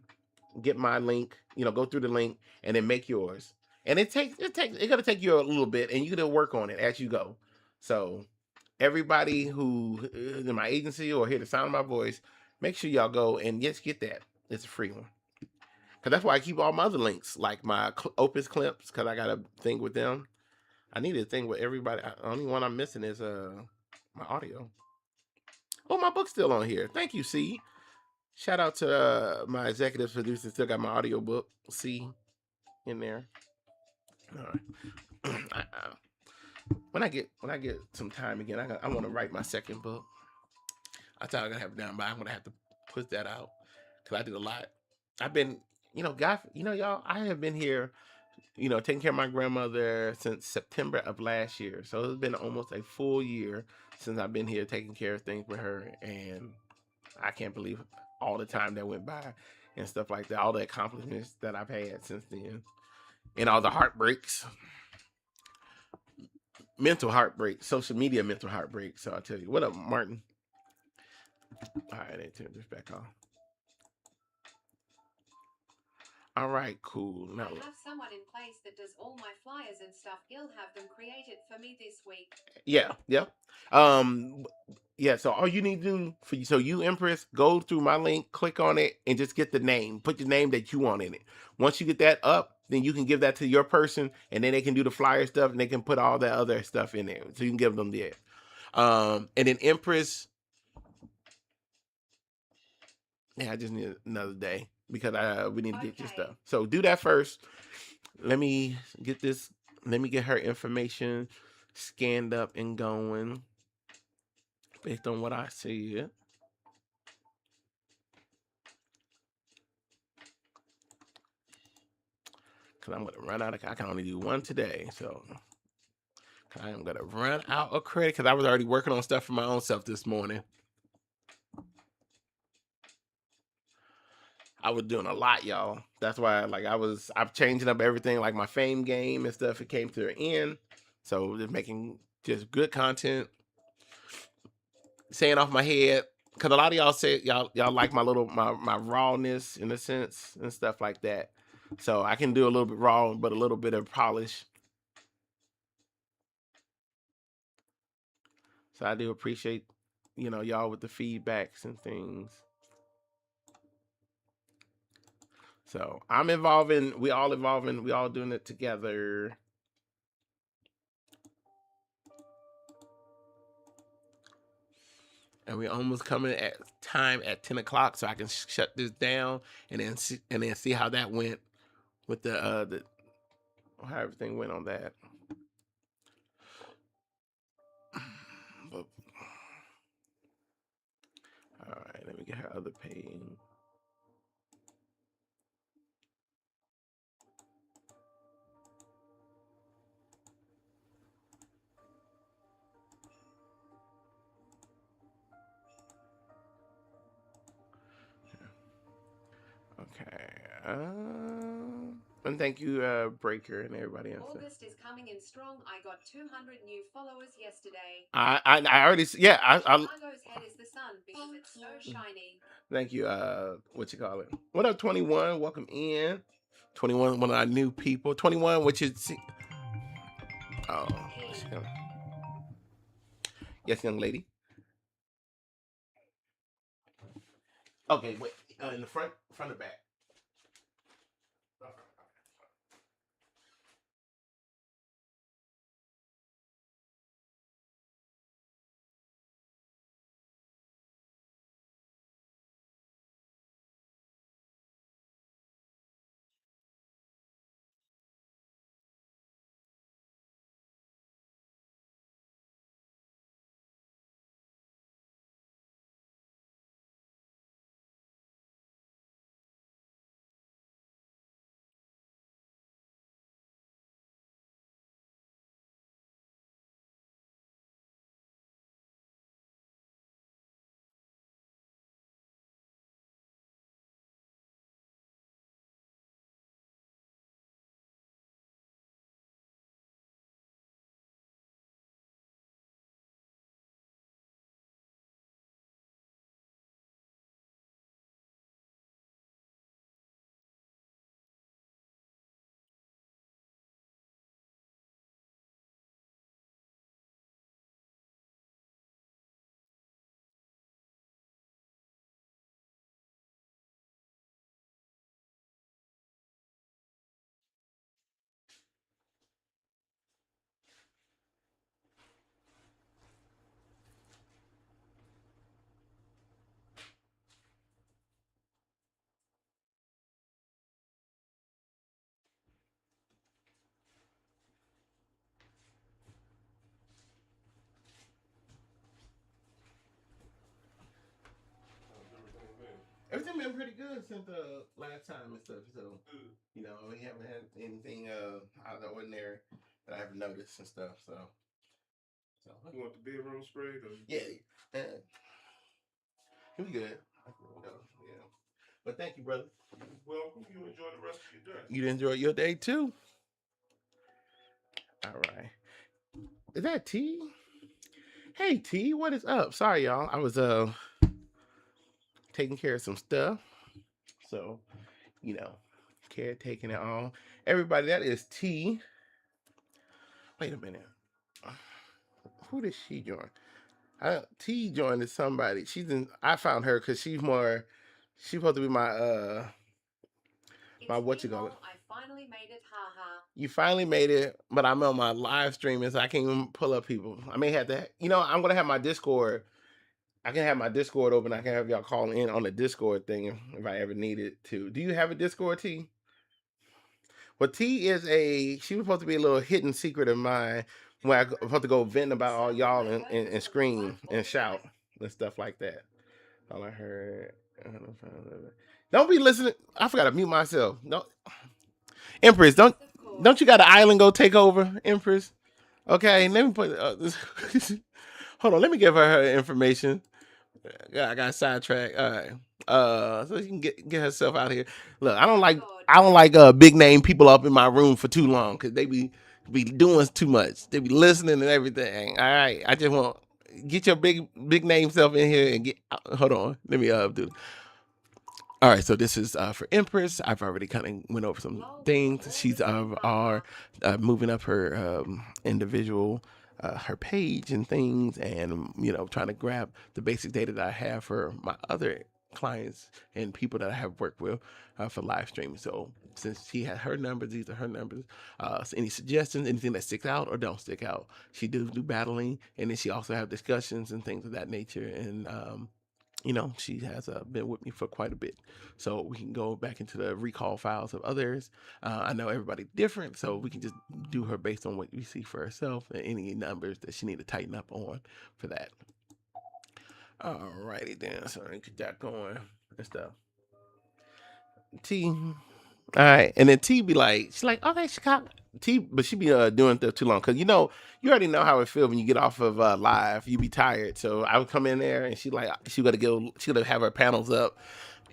get my link, go through the link and then make yours. And it's gonna take you a little bit and you gotta work on it as you go. So everybody who is in my agency or hear the sound of my voice, make sure y'all go and just get that. It's a free one. Cause that's why I keep all my other links, like my Opus clips, cause I got a thing with them. I need a thing with everybody. The only one I'm missing is my audio. Oh, my book's still on here. Thank you, C. Shout out to my executive producer. Still got my audio book, C, in there. All right. When I get some time again, I want to write my second book. I thought I was gonna have it done, but I'm gonna have to put that out because I did a lot. I've been, God, y'all. I have been here, taking care of my grandmother since September of last year. So it's been almost a full year since I've been here taking care of things with her, and I can't believe all the time that went by and stuff like that. All the accomplishments that I've had since then, and all the heartbreaks, mental heartbreak, social media mental heartbreak. So I tell you, what up, Martin? All right, they turn this back on. All right, cool. I have someone in place that does all my flyers and stuff. He'll have them created for me this week. Yeah. Um, yeah. So all you need to do so you Empress, go through my link, click on it, and just get the name. Put the name that you want in it. Once you get that up, then you can give that to your person, and then they can do the flyer stuff, and they can put all that other stuff in there. So you can give them there. And then Empress, yeah, I just need another day because we need to get your stuff. So do that first. Let me get this. Let me get her information scanned up and going based on what I see. Because I'm going to run out of, I can only do one today. So I am going to run out of credit because I was already working on stuff for my own self this morning. I was doing a lot, y'all. That's why, I'm changing up everything, like my fame game and stuff. It came to an end. So just making just good content, saying off my head. Because a lot of y'all say y'all like my rawness in a sense and stuff like that. So I can do a little bit raw, but a little bit of polish. So I do appreciate, y'all with the feedbacks and things. So I'm evolving. We all evolving. We all doing it together. And we're almost coming at time at 10 o'clock, so I can shut this down and then see how that went with the how everything went on that. But, all right, let me get her other page. Okay. And thank you, Breaker and everybody else. August is coming in strong. I got 200 new followers yesterday. I already yeah. Chicago's head is the sun because it's so shiny. Thank you. What you call it? What up, 21? Welcome in. 21, one of our new people. 21, which is oh, yes, young lady. Okay, wait. In the front or back? been pretty good since the last time and stuff. So, you know, we haven't had anything out of the ordinary that I've noticed and stuff. So You want the bedroom sprayed? Or yeah, it was good. Yeah, but thank you, brother. Well, you enjoy the rest of your day. You enjoy your day too. All right. Is that T? Hey T, what is up? Sorry, y'all. I was taking care of some stuff. So, you know, caretaking it all. Everybody, that is T. Wait a minute. Who did she join? T joined somebody. She's in. I found her because she's supposed to be my my what you call it. I finally made it, haha. You finally made it, but I'm on my live streaming, so I can't even pull up people. I may have to. You know, I'm gonna have my Discord. I can have my Discord open. I can have y'all call in on the Discord thing if I ever needed to. Do you have a Discord, T? Well, T is she was supposed to be a little hidden secret of mine when I was supposed to go venting about all y'all and scream and shout and stuff like that. All I heard. Don't be listening. I forgot to mute myself. No, Empress, don't you got an island go take over, Empress? Okay, let me put. Hold on, let me give her information. I got sidetracked. All right. So she can get herself out here. Look, I don't like big name people up in my room for too long because they be doing too much. They be listening and everything. All right. I just want get your big name self in here and get. Hold on. Let me do. All right, so this is for Empress. I've already kind of went over some things. She's moving up her individual, her page and things, and trying to grab the basic data that I have for my other clients and people that I have worked with for live streaming. So since she had her numbers, these are her numbers. So any suggestions, anything that sticks out or don't stick out, she do battling, and then she also have discussions and things of that nature. And she has been with me for quite a bit. So we can go back into the recall files of others. I know everybody different, so we can just do her based on what we see for herself and any numbers that she need to tighten up on for that. Alrighty then, so I get that going and stuff. T. All right, and then T be like, she's like, okay, Chicago. T, but she be doing stuff too long because you already know how it feels when you get off of live. You be tired, so I would come in there and she gotta have her panels up,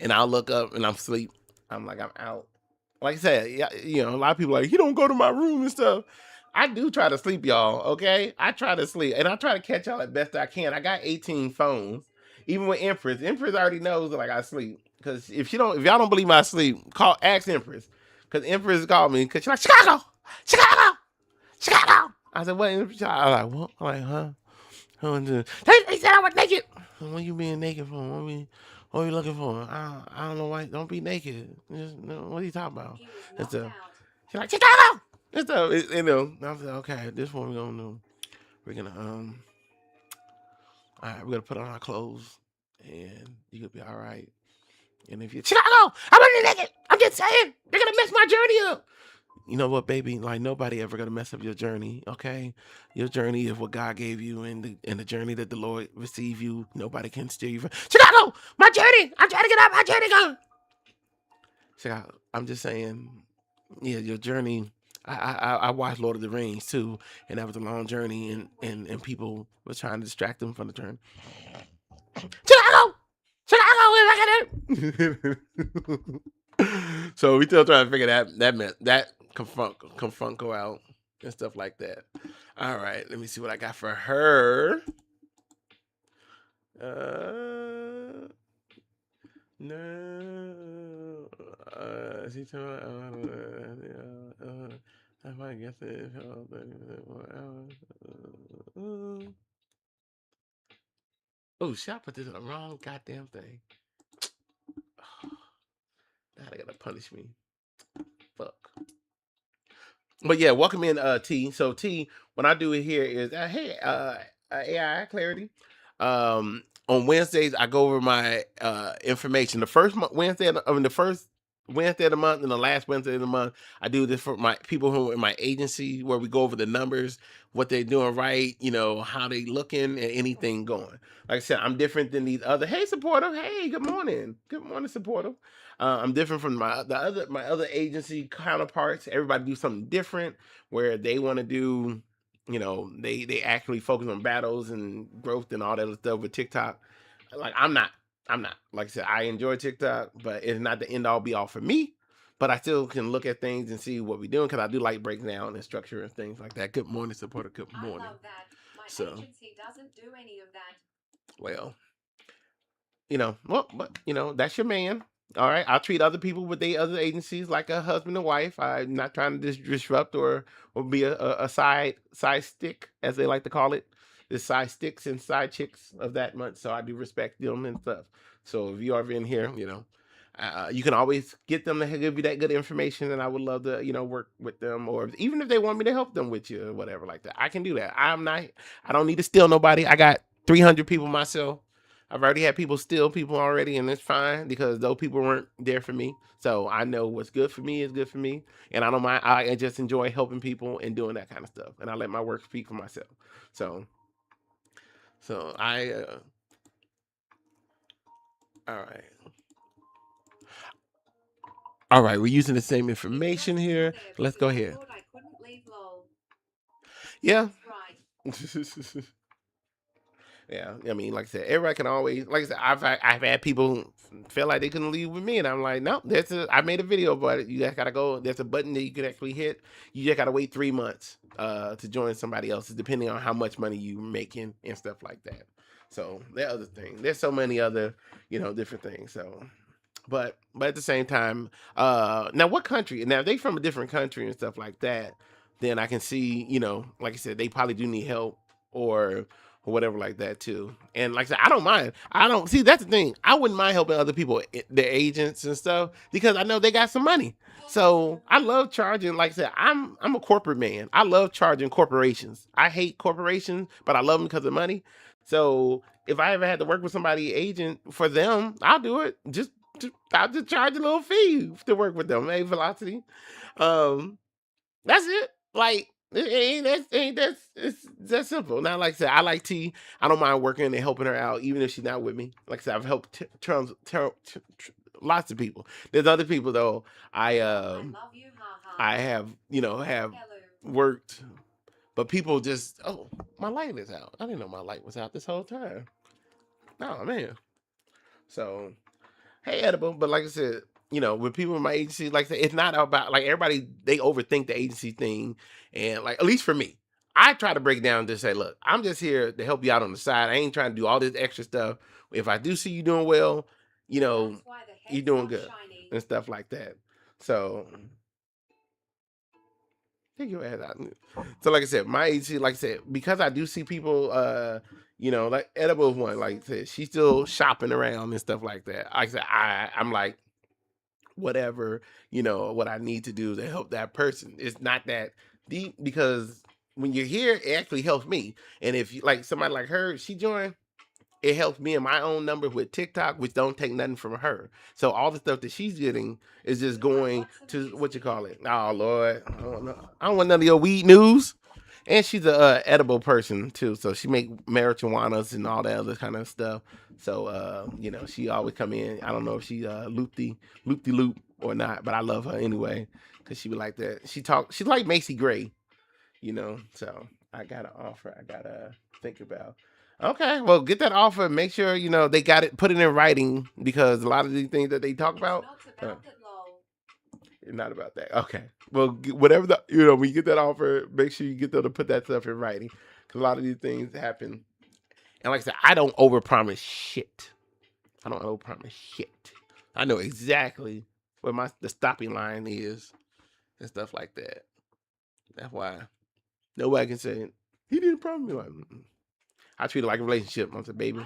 and I'll look up and I'm asleep. I'm like, I'm out. Like I said, yeah, a lot of people are like, you don't go to my room and stuff. I do try to sleep, y'all. Okay, I try to sleep, and I try to catch y'all as best I can. I got 18 phones, even with Empress. Empress already knows that like I sleep. Because if y'all don't believe my sleep, ask Empress. Because Empress called me because she's like, Chicago. I said, what? Empress? I was like, what? I'm like, huh? They said I was naked. What you being naked for? What are you looking for? I don't know why. Don't be naked. What are you talking about? She's like, Chicago. And stuff. I was like, okay, this one we're gonna do. We're gonna all right, we're gonna put on our clothes, and you could be all right. And if you Chicago, I'm gonna naked. I'm just saying, they're gonna mess my journey up. You know what, baby? Like nobody ever gonna mess up your journey. Okay, your journey is what God gave you, and the journey that the Lord receive you. Nobody can steer you from Chicago. My journey. I'm trying to get out. My journey gone. Chicago. I'm just saying, yeah, your journey. I watched Lord of the Rings too, and that was a long journey, and people were trying to distract them from the journey. Chicago. So we still trying to figure that confront out and stuff like that. All right, let me see what I got for her. No. She told I might guess it. Oh, shit, I put this in the wrong goddamn thing. Now they gotta punish me. Fuck. But yeah, welcome in T. So T, what I do here is hey, AI clarity. On Wednesdays I go over my information. The first Wednesday, the first Wednesday of the month and the last Wednesday of the month, I do this for my people who are in my agency where we go over the numbers, what they're doing right, how they looking and anything going. Like I said, I'm different than these other. Hey, supporter. Hey, good morning. Good morning, supporter. I'm different from my other agency counterparts. Everybody do something different where they want to do, they actually focus on battles and growth and all that other stuff with TikTok. Like I'm not. Like I said, I enjoy TikTok, but it's not the end all be all for me. But I still can look at things and see what we're doing because I do like breaking down and structure and things like that. Good morning, supporter. Good I morning. love that. My So, agency doesn't do any of that. well, but that's your man. All right, I'll treat other people with their other agencies like a husband and wife. I'm not trying to disrupt or be a side stick, as they like to call it. The side sticks and side chicks of that month. So I do respect them and stuff. So if you are in here, you can always get them to give you that good information, and I would love to, work with them, or even if they want me to help them with you or whatever like that, I can do that. I don't need to steal nobody. I got 300 people myself. I've already had people steal people already, and it's fine because those people weren't there for me. So I know what's good for me is good for me, and I don't mind. I just enjoy helping people and doing that kind of stuff, and I let my work speak for myself. So, so I, all right, all right. We're using the same You information just here. there Let's go because I ahead. thought I couldn't leave lol. Yeah. That's right. Yeah, I mean, like I said, everybody can always, like I said, I've had people feel like they couldn't leave with me, and I'm like, no, I made a video about it. You just gotta go. There's a button that you can actually hit. You just gotta wait 3 months to join somebody else's, depending on how much money you making and stuff like that. So there are other things. There's so many other, different things. So but at the same time, now what country? Now if they from a different country and stuff like that, then I can see, like I said, they probably do need help or whatever like that too. And like I said, I don't mind. I don't see that's the thing. I wouldn't mind helping other people, their agents and stuff, because I know they got some money. So I love charging. Like I said, I'm a corporate man. I love charging corporations. I hate corporations, but I love them because of money. So if I ever had to work with somebody agent for them, I'll do it. I'll just charge a little fee to work with them. Hey, Velocity. Um, that's it. Like it's that simple. Now, like I said, I like T. I don't mind working and helping her out, even if she's not with me. Like I said, I've helped lots of people. There's other people though. I I love you, haha. I have have Hello. worked, but people just my light is out. I didn't know my light was out this whole time. Oh man. So hey, edible. But like I said, with people in my agency, like I said, it's not about like everybody. They overthink the agency thing, and like at least for me, I try to break it down to say, look, I'm just here to help you out on the side. I ain't trying to do all this extra stuff. If I do see you doing well, That's why the you're head's doing not good shiny. and stuff like that. So take your ass out. So like I said, my agency, like I said, because I do see people like edible one, like I said, she's still shopping around and stuff like that. Like I said, I'm like, whatever, what I need to do to help that person. It's not that deep because when you're here, it actually helps me. And if you like somebody like her, she joined, it helps me in my own number with TikTok, which don't take nothing from her. So all the stuff that she's getting is just going to what you call it. Oh Lord, I don't know. I don't want none of your weed news. And she's a edible person too, so she make marijuanas and all that other kind of stuff. So she always come in. I don't know if she loop de loop or not, but I love her anyway because she would like that. She's like Macy Gray, So I got an offer. I gotta think about. Okay, well, get that offer. Make sure they got it. Put it in writing because a lot of these things that they talk It's about. not about that lol. It's not about that. Okay. Well, whatever when you get that offer, make sure you get them to put that stuff in writing. Because a lot of these things happen. And like I said, I don't overpromise shit. I don't overpromise shit. I know exactly where the stopping line is and stuff like that. That's why nobody can say, he didn't promise me. Like, I treat it like a relationship. I'm saying, baby. IDK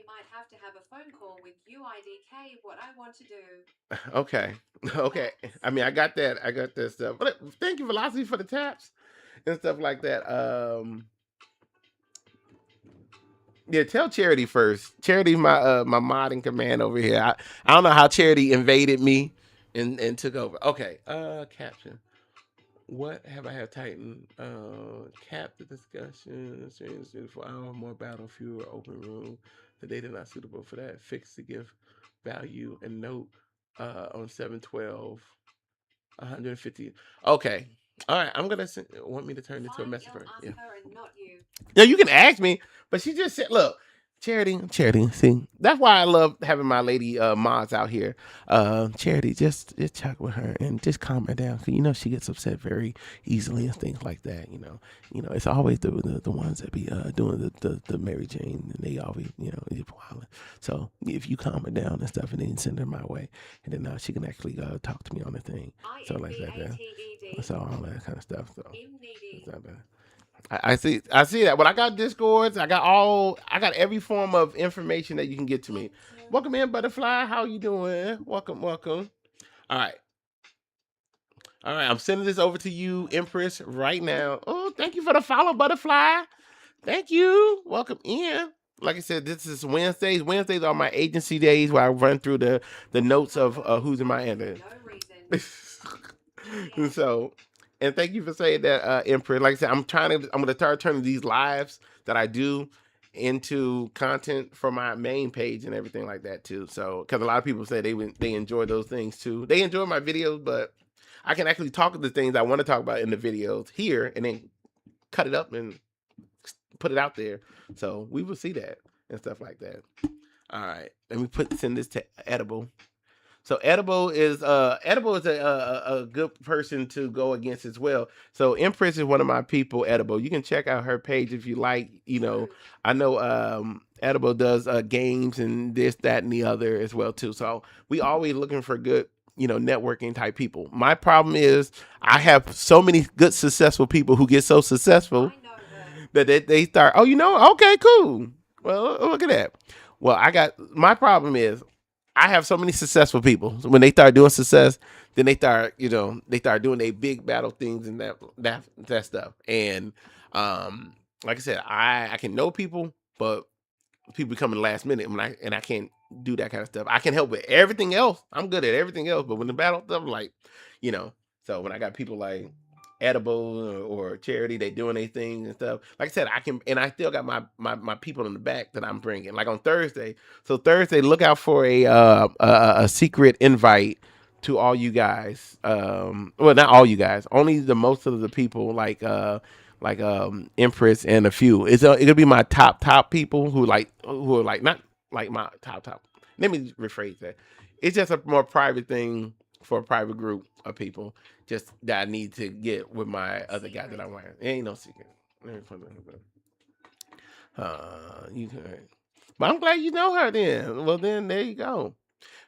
might have to have a phone call with you, IDK, what I want to do. Okay. Okay. I mean, I got that. I got that stuff. But thank you, Velocity, for the taps and stuff like that. Yeah, tell Charity first. Charity, my mod in command over here. I don't know how Charity invaded me and took over. Okay. Caption. What have I had Titan? Cap the discussion. Series for hour more battle, fewer open room. The data not suitable for that. Fix to give value and note on 712. 150. Okay. All right. I'm gonna want me to turn into a Fine, message I'll first. ask Yeah. her and not you. Yeah, you can ask me, but she just said, "Look, charity. See, that's why I love having my lady mods out here. Charity, just check with her and just calm her down, 'cause you know she gets upset very easily and things like that. It's always the ones that be doing the Mary Jane, and they always just wilding. So if you calm her down and stuff, and then send her my way, and then she can actually talk to me on the thing, so like that, so all that kind of stuff. So it's not bad. I see that. But I got Discords. I got every form of information that you can get to me. Welcome in, Butterfly. How you doing? Welcome. All right. I'm sending this over to you, Empress, right now. Oh, thank you for the follow, Butterfly. Thank you. Welcome in. Like I said, this is Wednesdays. Wednesdays are my agency days where I run through the notes of who's in my end. So, and thank you for saying that, Emperor. Like I said, I'm gonna start turning these lives that I do into content for my main page and everything like that too. So, because a lot of people say they enjoy those things too. They enjoy my videos, but I can actually talk the things I want to talk about in the videos here, and then cut it up and put it out there. So we will see that and stuff like that. All right, let me send this to Edible. So Edible is a good person to go against as well. So Empress is one of my people. Edible, you can check out her page if you like. I know Edible does games and this, that, and the other as well too. So we always looking for good networking type people. My problem is I have so many good successful people who get so successful that they start. Oh, okay, cool. Well, look at that. Well, my problem is I have so many successful people. So when they start doing success, then they start doing their big battle things and that stuff. And like I said, I can know people, but people coming last minute and I can't do that kind of stuff. I can help with everything else. I'm good at everything else, but when the battle stuff, like, you know, so when I got people like Edible or Charity, they doing their thing and stuff. Like I said, and I still got my people in the back that I'm bringing. Like on Thursday. So Thursday, look out for a secret invite to all you guys. Well, not all you guys, only the most of the people like Empress and a few. It could be my top people who are like not like my top. Let me rephrase that. It's just a more private thing for a private group of people. Just that I need to get with my other guy that I'm wearing. It ain't no secret. Let me put you can. But I'm glad you know her then. Well then there you go.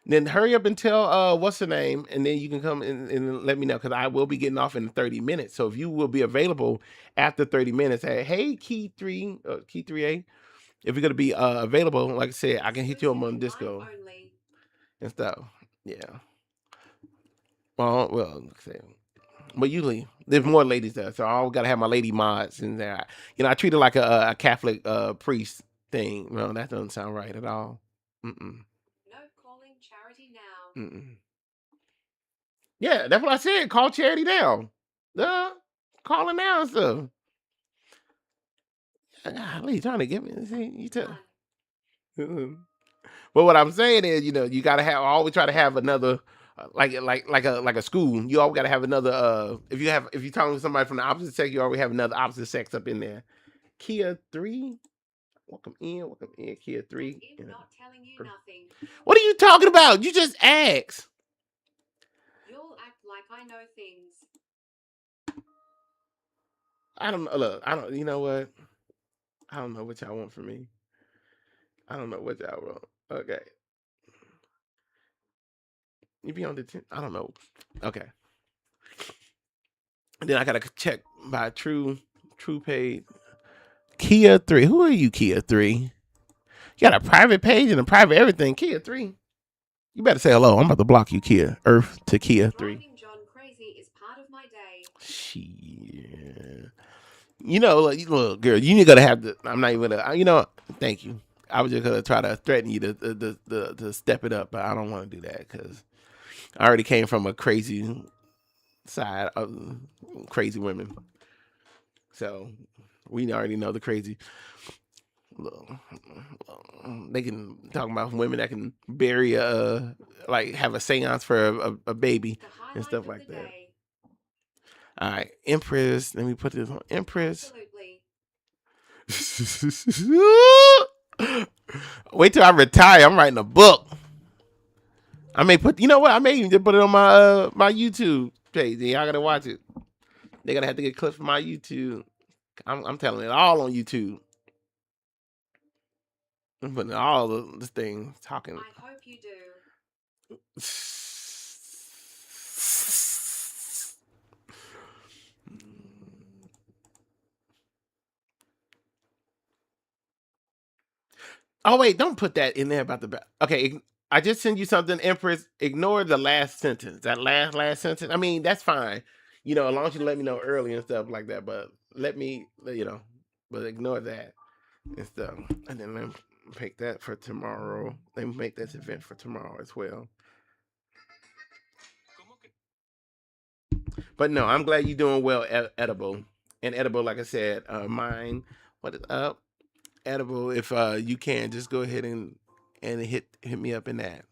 Then hurry up and tell what's her name, and then you can come and let me know because I will be getting off in 30 minutes. So if you will be available after 30 minutes, hey Key 3A, if you're gonna be available, like I said, I can hit you up on Disco and stuff. Yeah. Well, like I said, but usually there's more ladies there, so I always gotta have my lady mods in there. I treat it like a Catholic priest thing. No, that doesn't sound right at all. Mm-mm. No calling Charity now. Mm-mm. Yeah, that's what I said. Call Charity down. Call her now and stuff. Golly, you trying to get me? See, you tell. But what I'm saying is, you gotta always try to have another, like a school. You always gotta have another. If you're talking to somebody from the opposite sex, you always have another opposite sex up in there. Kia 3, welcome in, Kia 3. I'm not telling you nothing. What are you talking about? You just asked. You'll act like I know things. I don't know. Look, I don't. You know what? I don't know what y'all want from me. I don't know what y'all want. Okay. You be on the 10. I don't know. Okay. And then I gotta check my true page. Kia 3. Who are you, Kia 3? You got a private page and a private everything. Kia 3. You better say hello. I'm about to block you, Kia. Earth to Kia 3. Driving John crazy is part of my day. Shit. Look, girl, you gotta have the. I'm not even gonna. Thank you. I was just gonna try to threaten you to step it up, but I don't want to do that because I already came from a crazy side of crazy women, so we already know the crazy. They can talk about women that can bury like have a seance for a baby The and highlight stuff of like the that. day. All right, Empress. Let me put this on Empress. Absolutely. Wait till I retire. I'm writing a book. I may put. You know what? I may even just put it on my YouTube page. Y'all gotta watch it. They're gonna have to get clips from my YouTube. I'm telling it all on YouTube. I'm putting all of this thing talking. I hope you do. Oh wait, don't put that in there about the back. Okay, I just sent you something, Empress. Ignore the last sentence. That last sentence. I mean, that's fine. You know, as long as you let me know early and stuff like that. But let me, but ignore that and stuff. And then let me make that for tomorrow. Let me make this event for tomorrow as well. But no, I'm glad you're doing well, edible. And edible, like I said, mine. What is up? Edible, if you can just go ahead and hit me up in that.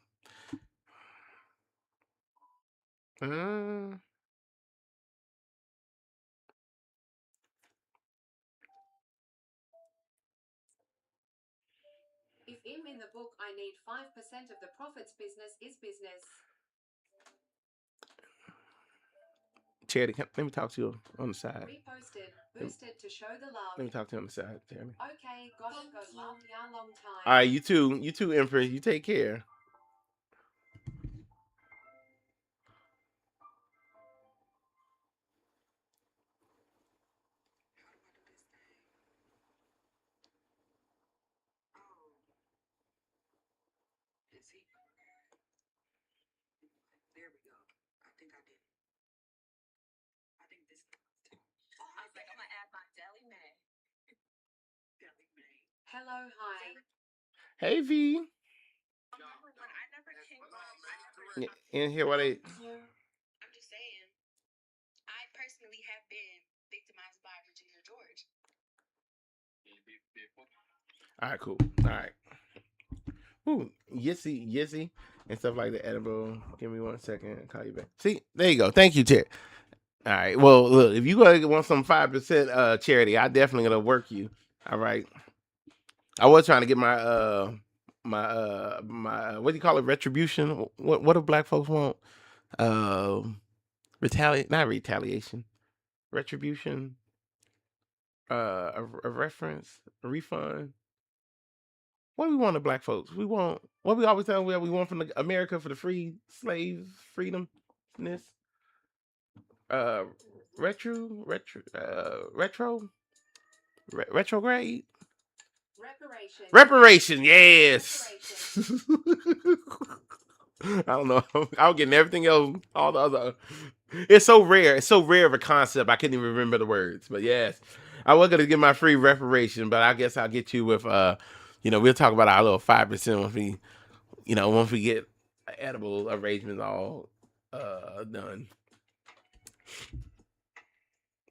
If in the book I need 5% of the profits, business is business. Charity, let me talk to you on the side. Reposted, boosted to show the love. Let me talk to you on the side, Charity. Okay, gotta go love ya long time. All right, you too, Empress. You take care. There we go. I think I did it. I think this. I think I'm gonna add my deli May. Deli May. Hello, hi. Hey V. Number one, I never came. In here, what they? I'm just saying. I personally have been victimized by Regina George. All right, cool. All right. Ooh, yissy, and stuff like that. Edible. Give me 1 second. I'll call you back. See, there you go. Thank you, Terry. All right. Well, look, if you gonna want some 5% charity, I definitely gonna work you. All right. I was trying to get my what do you call it? Retribution. What do black folks want? Not retaliation. Retribution. A reference, a refund. What do we want to black folks? We want what we always tell them we want from America for the free slaves, freedomness. Uh, retrograde. Reparation, yes. I don't know. I was getting everything else, all the other. It's so rare. It's so rare of a concept. I couldn't even remember the words. But yes, I was gonna get my free reparation, but I guess I'll get you with we'll talk about our little 5% once we get edible arrangements all done.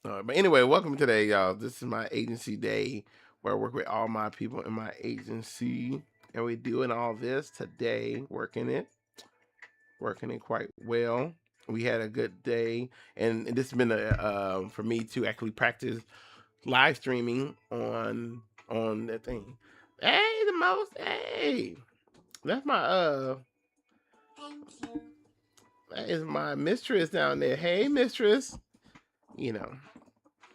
All right, but anyway, welcome today, y'all. This is my agency day where I work with all my people in my agency, and we're doing all this today, working it quite well. We had a good day, and this has been for me to actually practice live streaming on that thing. Hey, the most. Hey, that's my Thank you. that is my mistress down there. Hey, mistress.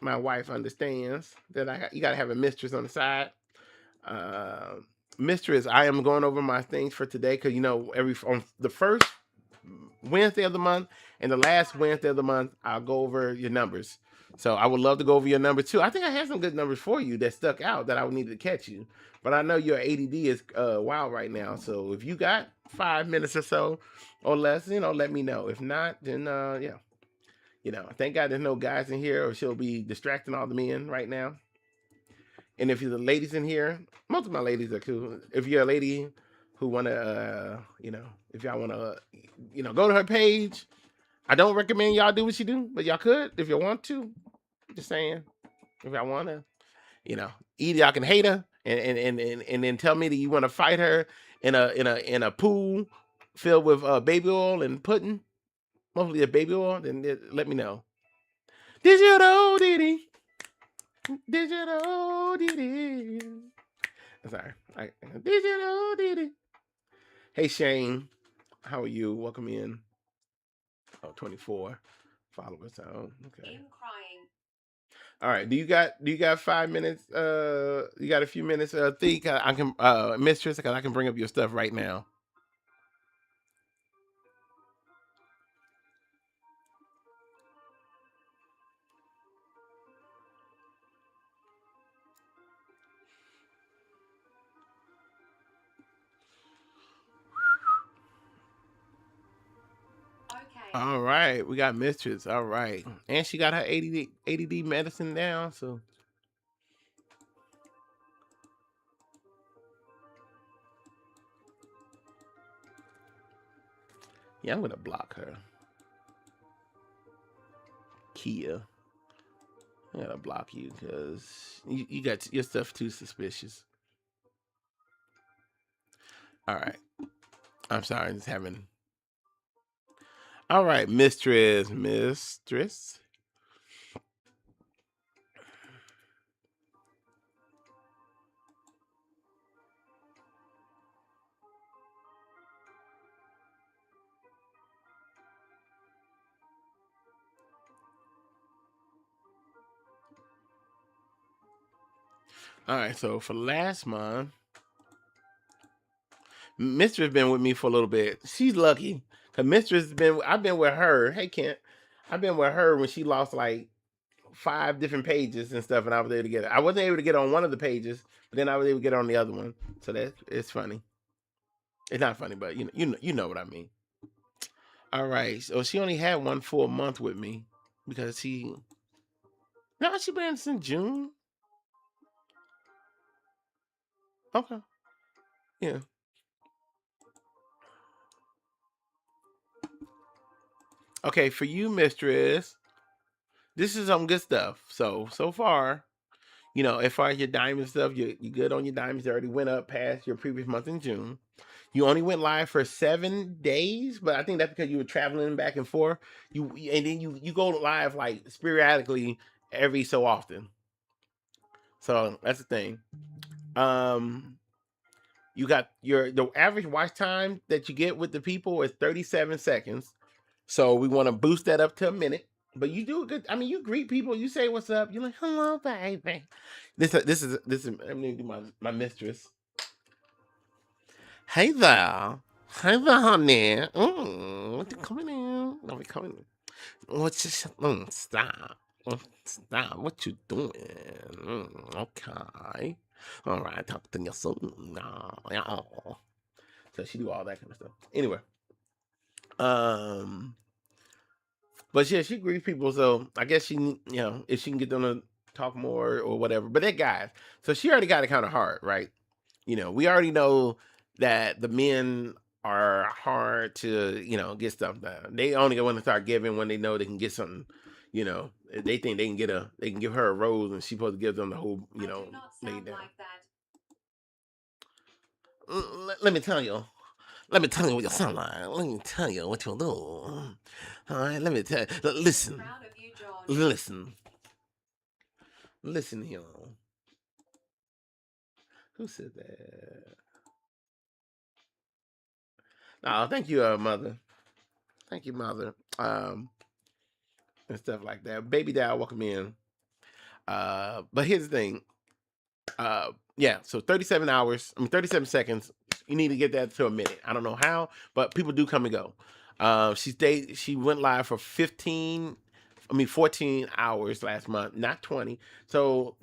My wife understands that you gotta have a mistress on the side. Uh, Mistress, I am going over my things for today because on the first Wednesday of the month and the last Wednesday of the month, I'll go over your numbers. So I would love to go over your numbers too. I think I had some good numbers for you that stuck out that I would need to catch you. But I know your ADD is wild right now. So if you got 5 minutes or so or less, let me know. If not, then yeah. Thank God there's no guys in here or she'll be distracting all the men right now. And if you're the ladies in here, most of my ladies are cool. If you're a lady, who want to, if y'all want to, go to her page. I don't recommend y'all do what she do, but y'all could if you want to. Just saying, if y'all want to, either y'all can hate her and then tell me that you want to fight her in a pool filled with baby oil and pudding, mostly the baby oil. Then let me know. Digital Diddy. Digital Diddy. Sorry. Digital Diddy. Hey, Shane. How are you? Welcome in. Oh, 24 followers. Oh, okay. In crying. All right. Do you got 5 minutes? You got a few minutes? Think I can, mistress, because I can bring up your stuff right now. Okay. All right, we got mistress. All right, and she got her ADD medicine down. So yeah, I'm gonna block her. Kia, I gotta block you because you got your stuff too suspicious. All right, I'm sorry, just having. All right, mistress. All right, so for last month, mistress been with me for a little bit. She's lucky because mistress been. I've been with her. Hey, Kent. I've been with her when she lost like 5 different pages and stuff, and I was able to get it. I wasn't able to get on one of the pages, but then I was able to get on the other one. So it's funny. It's not funny, but you know what I mean. All right. So she only had one full month with me because she been since June. Okay. Yeah. Okay, for you, mistress, this is some good stuff. So far, as far as your diamond stuff, you good on your diamonds. They already went up past your previous month in June. You only went live for 7 days, but I think that's because you were traveling back and forth. And then you go live like sporadically every so often. So that's the thing. You got the average watch time that you get with the people is 37 seconds. So we want to boost that up to a minute. But you do a good. I mean, you greet people. You say what's up. You're like, hello, baby. This is. I'm gonna do my mistress. Hey there. Hey there, honey. What you coming in? Don't be coming in. What's just stop. Stop. What you doing? Okay. All right. Talk to you soon. No. So she do all that kind of stuff. Anyway. But yeah, she greets people. So I guess she, if she can get them to talk more or whatever. But they're guys. So she already got it kind of hard, right? We already know that the men are hard to, get stuff done. They only want to start giving when they know they can get something. They think they can give her a rose and she's supposed to give them the whole, I do not lay sound down. like that. Let me tell you. Let me tell you what you sound like. Let me tell you what you'll do. All right, let me tell you. Listen. I'm proud of you, George. Listen here. Who said that? Oh, thank you, mother. Thank you, mother. And stuff like that. Baby Dow, welcome in. But here's the thing. Yeah, so 37 seconds. You need to get that to a minute. I don't know how, but people do come and go. She went live for 14 hours last month, not 20. So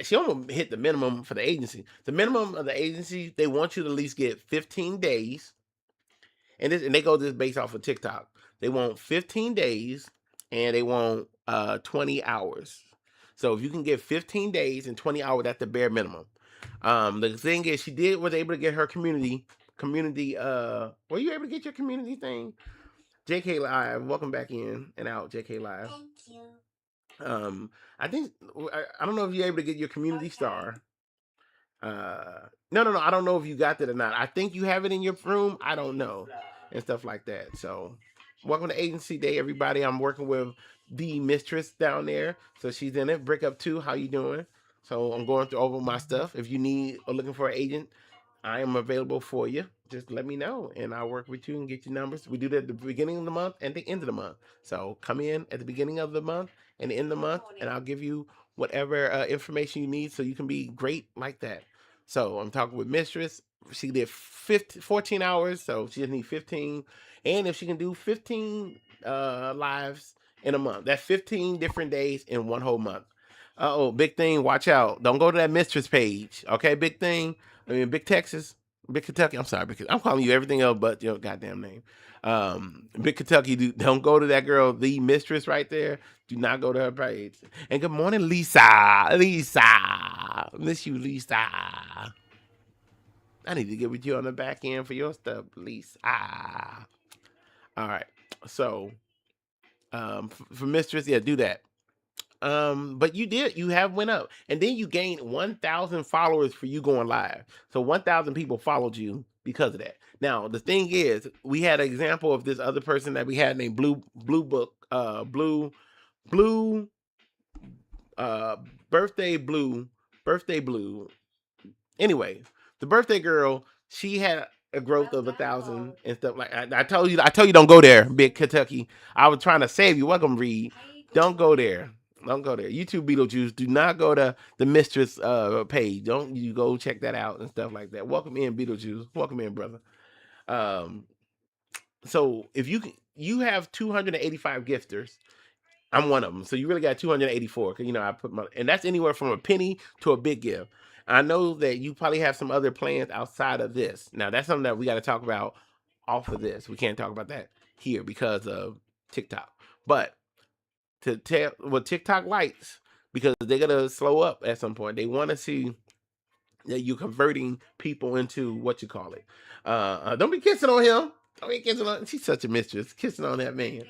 she almost hit the minimum for the agency. The minimum of the agency, they want you to at least get 15 days. And they go this based off of TikTok. They want 15 days and they want 20 hours. So if you can get 15 days and 20 hours, that's the bare minimum. The thing is, she was able to get her community community. Were you able to get your community thing? JK Live, welcome back in and out. JK Live. Thank you. I think I don't know if you're able to get your community Okay. star. No. I don't know if you got that or not. I think you have it in your room. I don't know, and stuff like that. So, welcome to Agency Day, everybody. I'm working with the mistress down there, so she's in it. Brick Up 2, how you doing? So I'm going through over my stuff. If you need or looking for an agent, I am available for you. Just let me know, and I'll work with you and get your numbers. We do that at the beginning of the month and the end of the month. So come in at the beginning of the month and the end of the month, and I'll give you whatever information you need so you can be great like that. So I'm talking with Mistress. She did 14 hours, so she just need 15. And if she can do 15 lives in a month, that's 15 different days in one whole month. Oh, big thing, watch out. Don't go to that Mistress page. Okay, big thing. I mean, Big Texas, Big Kentucky. I'm sorry, because I'm calling you everything else but your goddamn name. Big Kentucky, don't go to that girl, the mistress right there. Do not go to her page. And good morning, Lisa. Lisa, miss you, Lisa. I need to get with you on the back end for your stuff, Lisa. All right. So, for mistress, yeah, do that. But you have went up, and then you gained 1,000 followers for you going live. So 1,000 people followed you because of that. Now the thing is, we had an example of this other person that we had named Blue uh birthday Blue. Anyway, the birthday girl, she had a growth of 1,000 and stuff like. I told you don't go there, Big Kentucky. I was trying to save you. Welcome, Reed. Don't go there. Don't go there. YouTube Beetlejuice. Do not go to the mistress page. Don't you go check that out and stuff like that. Welcome in, Beetlejuice. Welcome in, brother. Um, so if you have 285 gifters. I'm one of them. So you really got 284. Cause I put and that's anywhere from a penny to a big gift. I know that you probably have some other plans outside of this. Now that's something that we got to talk about off of this. We can't talk about that here because of TikTok. But to tell what TikTok likes, because they're gonna slow up at some point. They want to see that you're converting people into what you call it. Don't be kissing on him. Don't be kissing on. She's such a mistress, kissing on that man.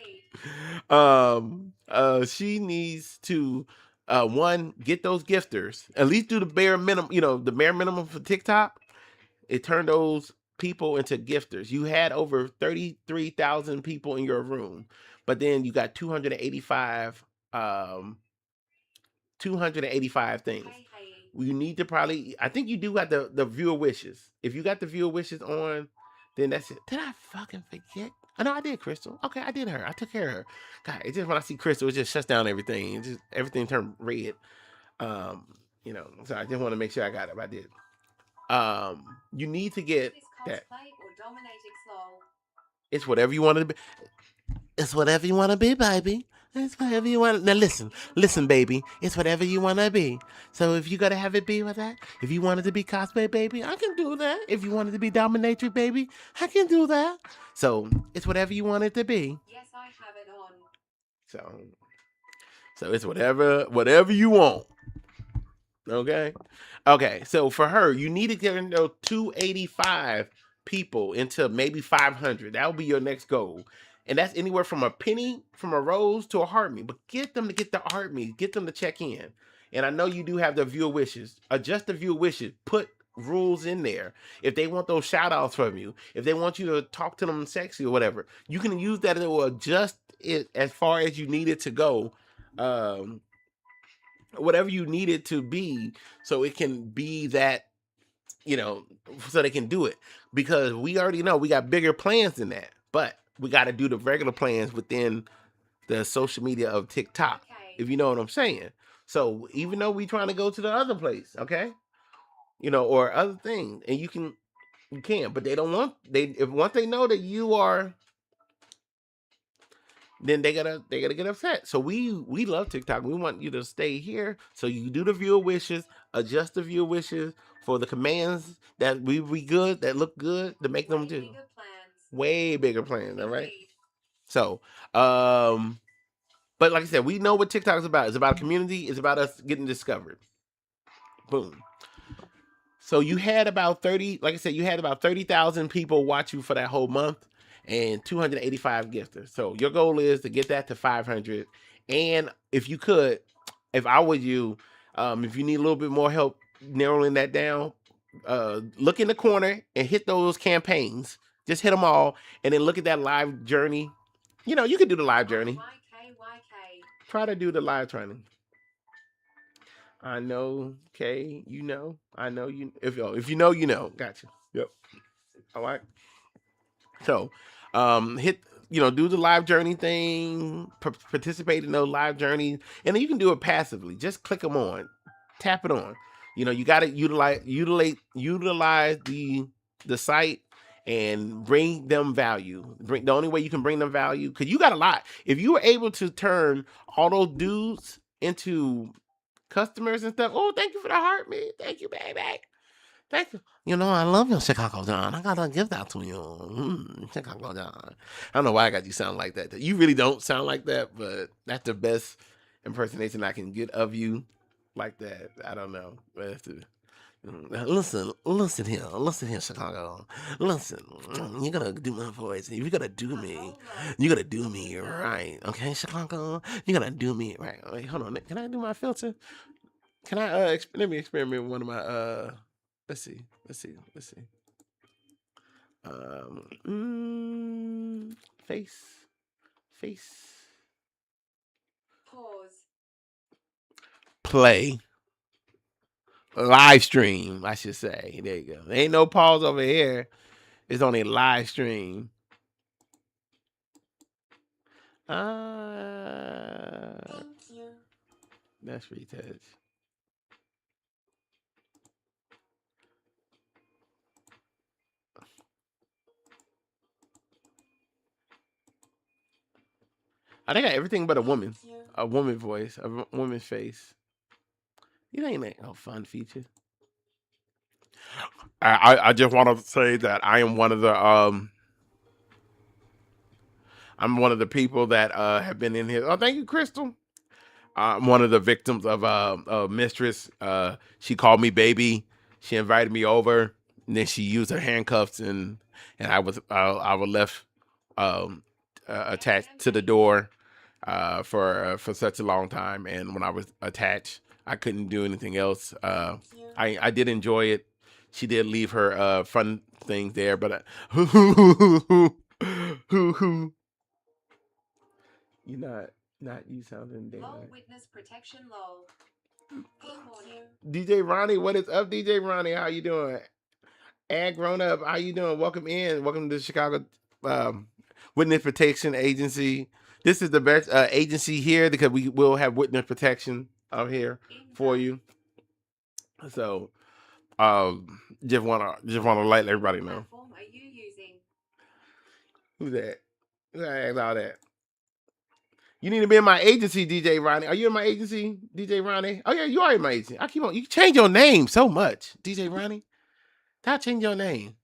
She needs to one, get those gifters. At least do the bare minimum. The bare minimum for TikTok. It turned those people into gifters. You had over 33,000 people in your room, but then you got 285 things. You need to probably, I think you do got the viewer wishes. If you got the viewer wishes on, then that's it. Did I fucking forget? Oh, no, I did Crystal. Okay, I did her. I took care of her. God, it's just when I see Crystal, it just shuts down everything. It just everything turned red. So I just want to make sure I got it. I did. You need to get that. It's whatever you want to be. It's whatever you want to be, baby. It's whatever you want. Now listen, baby. It's whatever you want to be. So if you gotta have it be with that, if you wanted to be cosplay, baby, I can do that. If you wanted to be dominatrix, baby, I can do that. So it's whatever you want it to be. Yes, I have it on. So it's whatever you want. Okay. So for her, you need to get 285 people into maybe 500. That will be your next goal. And that's anywhere from a penny, from a rose to a heart me. But get them to get the heart me. Get them to check in. And I know you do have the viewer wishes. Adjust the viewer wishes. Put rules in there. If they want those shout outs from you, if they want you to talk to them sexy or whatever, you can use that and it will adjust it as far as you need it to go. Whatever you need it to be, so it can be that, so they can do it. Because we already know we got bigger plans than that. But we got to do the regular plans within the social media of TikTok, if you know what I'm saying. So even though we trying to go to the other place, okay, or other things, and you can, but they don't want if once they know that you are, then they gotta get upset. So we love TikTok. We want you to stay here. So you do the viewer wishes, adjust the viewer wishes for the commands that we good, that look good, to make them do way bigger plans. All right. So, but like I said, we know what TikTok is about. It's about a community. It's about us getting discovered. Boom. So you had about 30, like I said, you had about 30,000 people watch you for that whole month and 285 gifters. So your goal is to get that to 500. And if you could, if I was you, if you need a little bit more help narrowing that down, look in the corner and hit those campaigns. Just hit them all and then look at that live journey. You know, you can do the live journey. YK. Try to do the live training. I know, Kay, you know. I know you. If you know, you know. Gotcha. Yep. All right. So, hit, do the live journey thing, participate in those live journeys, and then you can do it passively. Just click them on, tap it on. You got to utilize the site and bring them value. Bring the only way you can bring them value, because you got a lot. If you were able to turn all those dudes into customers and stuff. Oh, thank you for the heart, man. Thank you, baby. Thank you. I love your Chicago John. I gotta give that to you. Chicago John. I don't know why I got you sound like that. You really don't sound like that, but that's the best impersonation I can get of you like that. I don't know. But that's the, listen here, Chicago. Listen, you gotta do my voice. If you gotta do me, you gotta do me right. Okay, Chicago? You gotta do me right. Wait, hold on. Can I do my filter? Can I let me experiment with one of my let's see. Face Pause. play live stream, I should say. There you go. There ain't no pause over here. It's only live stream. That's retouch. I think I got everything but a woman voice, a woman's face. You ain't no fun feature. I just want to say that I am one of the I'm one of the people that have been in here. Oh, thank you, Crystal. I'm one of the victims of a mistress. She called me baby. She invited me over, and then she used her handcuffs, and I was left attached to the door for such a long time. And when I was attached, I couldn't do anything else. I did enjoy it. She did leave her fun things there, but you not you sounding Lol daylight. witness protection lol. Good morning. DJ Ronnie, what is up, DJ Ronnie? How you doing? And grown up, how you doing? Welcome in. Welcome to the Chicago Witness Protection Agency. This is the best agency here because we will have witness protection out here for you. So, just wanna let everybody know. What platform are you using? Who's that? Who asked all that? You need to be in my agency, DJ Ronnie. Are you in my agency, DJ Ronnie? Oh yeah, you are in my agency. I keep on. You change your name so much, DJ Ronnie. How change your name?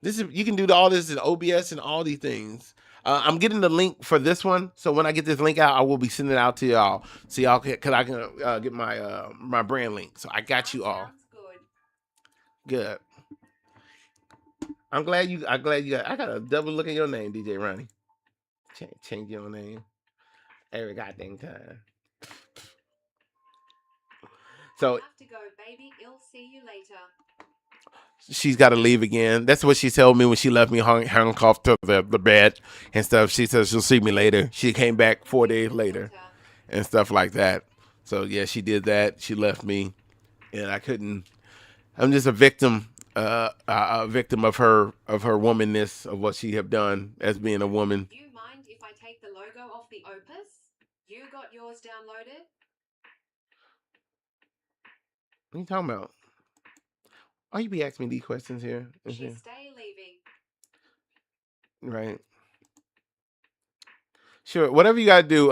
This is you can do all this in OBS and all these things. I'm getting the link for this one, so when I get this link out, I will be sending it out to y'all, so y'all can I can get my my brand link. So I got you all. Good. I'm glad you. I got a double look at your name, DJ Ronnie. Change your name every goddamn time. So have to go, baby. I'll see you later. She's got to leave again. That's what she told me when she left me hung off to the bed and stuff. She says she'll see me later. She came back 4 days later and stuff like that. So yeah, she did that. She left me, and I couldn't. I'm just a victim of her womanness, of what she have done as being a woman. Do you mind if I take the logo off the Opus? You got yours downloaded? What are you talking about? Why you be asking me these questions here? Stay leaving. Right. Sure. Whatever you gotta do.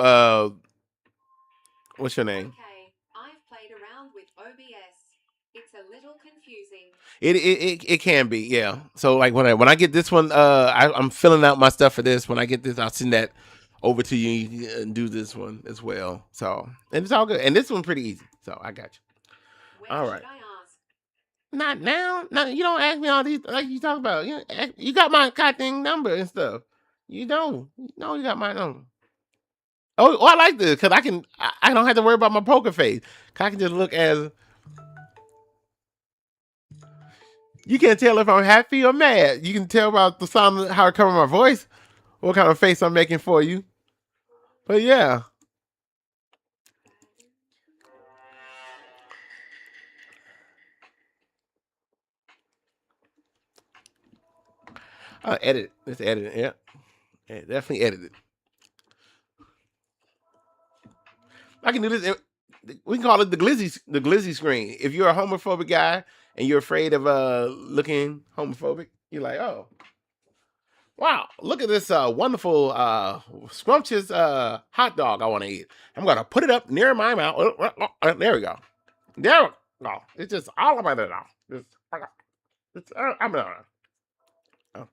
What's your name? Okay, I've played around with OBS. It's a little confusing. It can be, yeah. So like when I get this one, I'm filling out my stuff for this. When I get this, I'll send that over to you and do this one as well. So and it's all good. And this one's pretty easy. So I got you. Where all right. Should I ask? Not now. No, you don't ask me all these like you talk about. You got my goddamn number and stuff. You don't. No, you got my number. Oh, I like this because I don't have to worry about my poker face. 'Cause I can just look as you can't tell if I'm happy or mad. You can tell about the sound, how it comes in my voice, what kind of face I'm making for you. But yeah, I'll edit. Let's edit it. Yeah, definitely edit it. I can do this. We can call it the glizzy screen. If you're a homophobic guy and you're afraid of looking homophobic, you're like, oh, wow, look at this wonderful scrumptious hot dog I want to eat. I'm gonna put it up near my mouth. There we go. There we go. It's just all about it now. I'm not. Oh,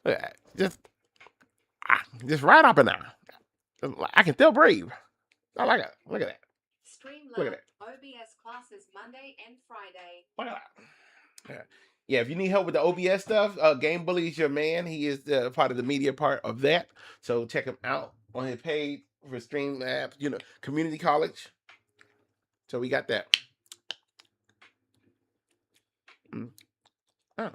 look at that. Just right up and down. I can still breathe. I like it. Look at that. Look at Streamlab OBS classes Monday and Friday. Look at that. Yeah, if you need help with the OBS stuff, Game Bully is your man. He is part of the media part of that. So check him out on his page for Streamlabs, community college. So we got that. Mm. Oh,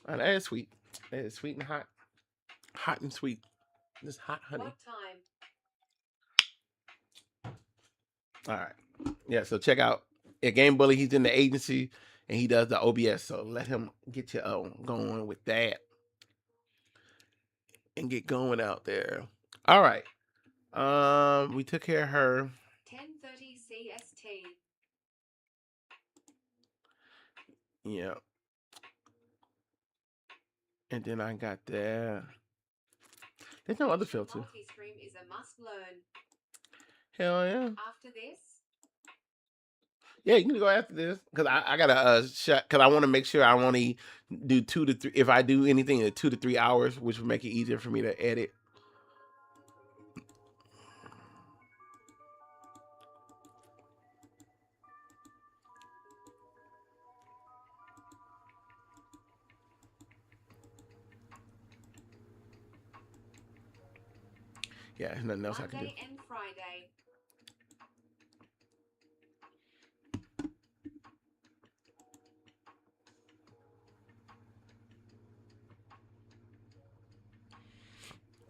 that is sweet. That is sweet and hot. Hot and sweet. Just hot honey. What time? All right. Yeah, so check out Game Bully. He's in the agency and he does the OBS. So let him get you going with that. And get going out there. All right. We took care of her. 10:30 CST. Yeah. And then I got that. There's no other filter. Multi-stream is a must learn. Hell yeah. After this? Yeah, you can go after this because I got a shot because I want to make sure I only do 2 to 3. If I do anything in 2 to 3 hours, which would make it easier for me to edit. Yeah, there's nothing else I can do. Monday and Friday.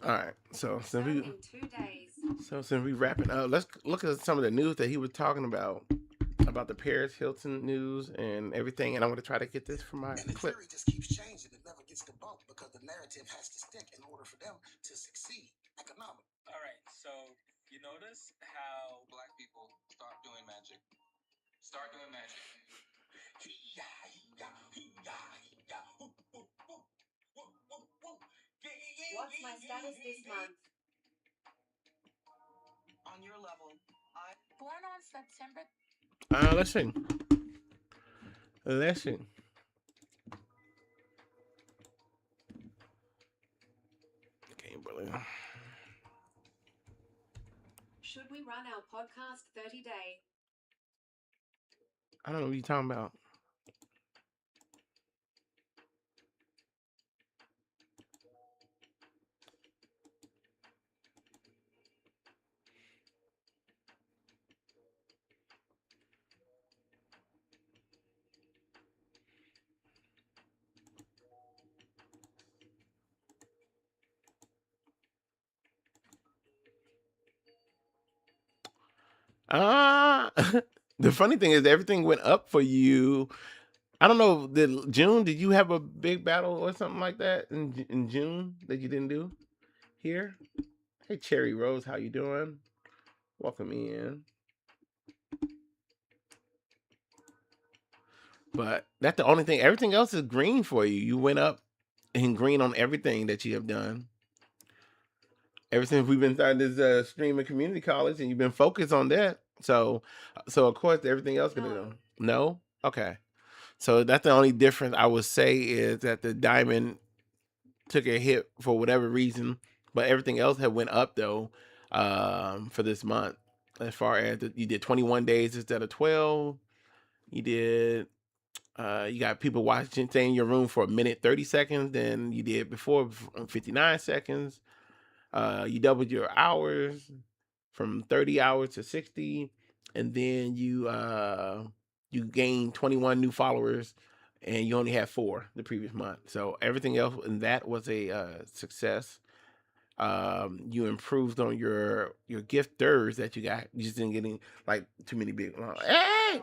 All right, so since in 2 days. we wrapping up, let's look at some of the news that he was talking about the Paris Hilton news and everything. And I'm going to try to get this from my and the clip. theory just keeps changing. It never gets debunked because the narrative has to stick in order for them to succeed economically. All right, so you notice how black people start doing magic. What's my status this month? On your level, I Born on September. Let's see. Okay, brilliant. Should we run our podcast 30 day? I don't know what you're talking about. The funny thing is everything went up for you. I don't know. Did you have a big battle or something like that in June that you didn't do here? Hey, Cherry Rose, how you doing? Welcome in. But that's the only thing. Everything else is green for you. You went up in green on everything that you have done. Ever since we've been starting this stream of community college, and you've been focused on that. So of course everything else gonna go. No? Okay. So that's the only difference I would say is that the diamond took a hit for whatever reason, but everything else had went up though for this month. as far as you did 21 days instead of 12. You did. You got people watching, stay in your room for a minute 30 seconds than you did before, 59 seconds. You doubled your hours from 30 hours to 60, and then you gained 21 new followers, and you only had 4 the previous month. So everything else in that was a success. You improved on your gifters that you got. You just didn't get any, like, too many big. Hey,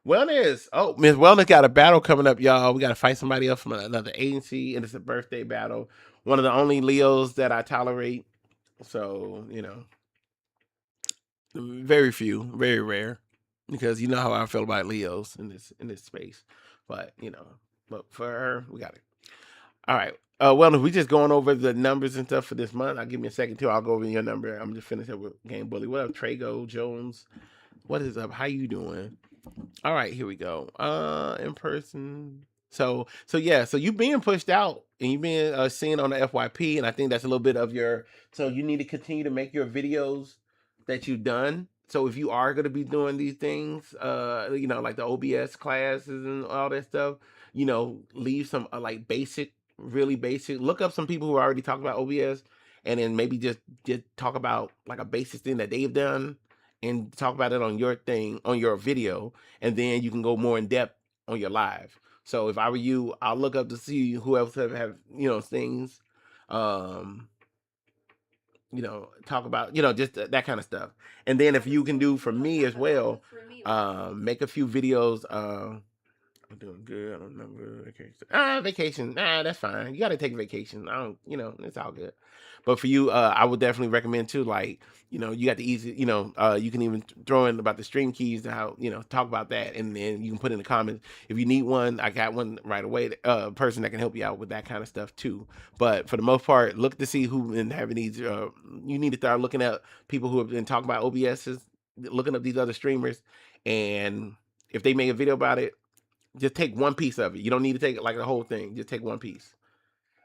Wellness. Oh, Miss Wellness got a battle coming up, y'all. We got to fight somebody else from another agency, and it's a birthday battle. One of the only Leos that I tolerate. So, very few, very rare, because you know how I feel about Leos in this space. But but for her, we got it. All right. Wellness, we just going over the numbers and stuff for this month. I'll give me a second too. I'll go over your number. I'm just finishing up with Game Bully. What up, Trago Jones? What is up? How you doing? All right, here we go. In person. So yeah, so you being pushed out and you being seen on the FYP, and I think that's a little bit of your. So you need to continue to make your videos that you've done. So if you are going to be doing these things, like the OBS classes and all that stuff, leave some like basic, really basic. Look up some people who already talk about OBS, and then maybe just talk about like a basic thing that they've done, and talk about it on your thing, on your video, and then you can go more in depth on your live. So if I were you, I'll look up to see who else have things, talk about, just that kind of stuff. And then if you can do for me as well, make a few videos. I'm doing good. I don't remember vacation. Vacation. That's fine. You got to take a vacation. I don't, it's all good. But for you, I would definitely recommend too. Like, you got the easy, you can even throw in about the stream keys to how, talk about that. And then you can put in the comments. If you need one, I got one right away. Person that can help you out with that kind of stuff too. But for the most part, look to see who been having these, you need to start looking at people who have been talking about OBSs, looking up these other streamers. And if they make a video about it, just take one piece of it. You don't need to take it like the whole thing. Just take one piece.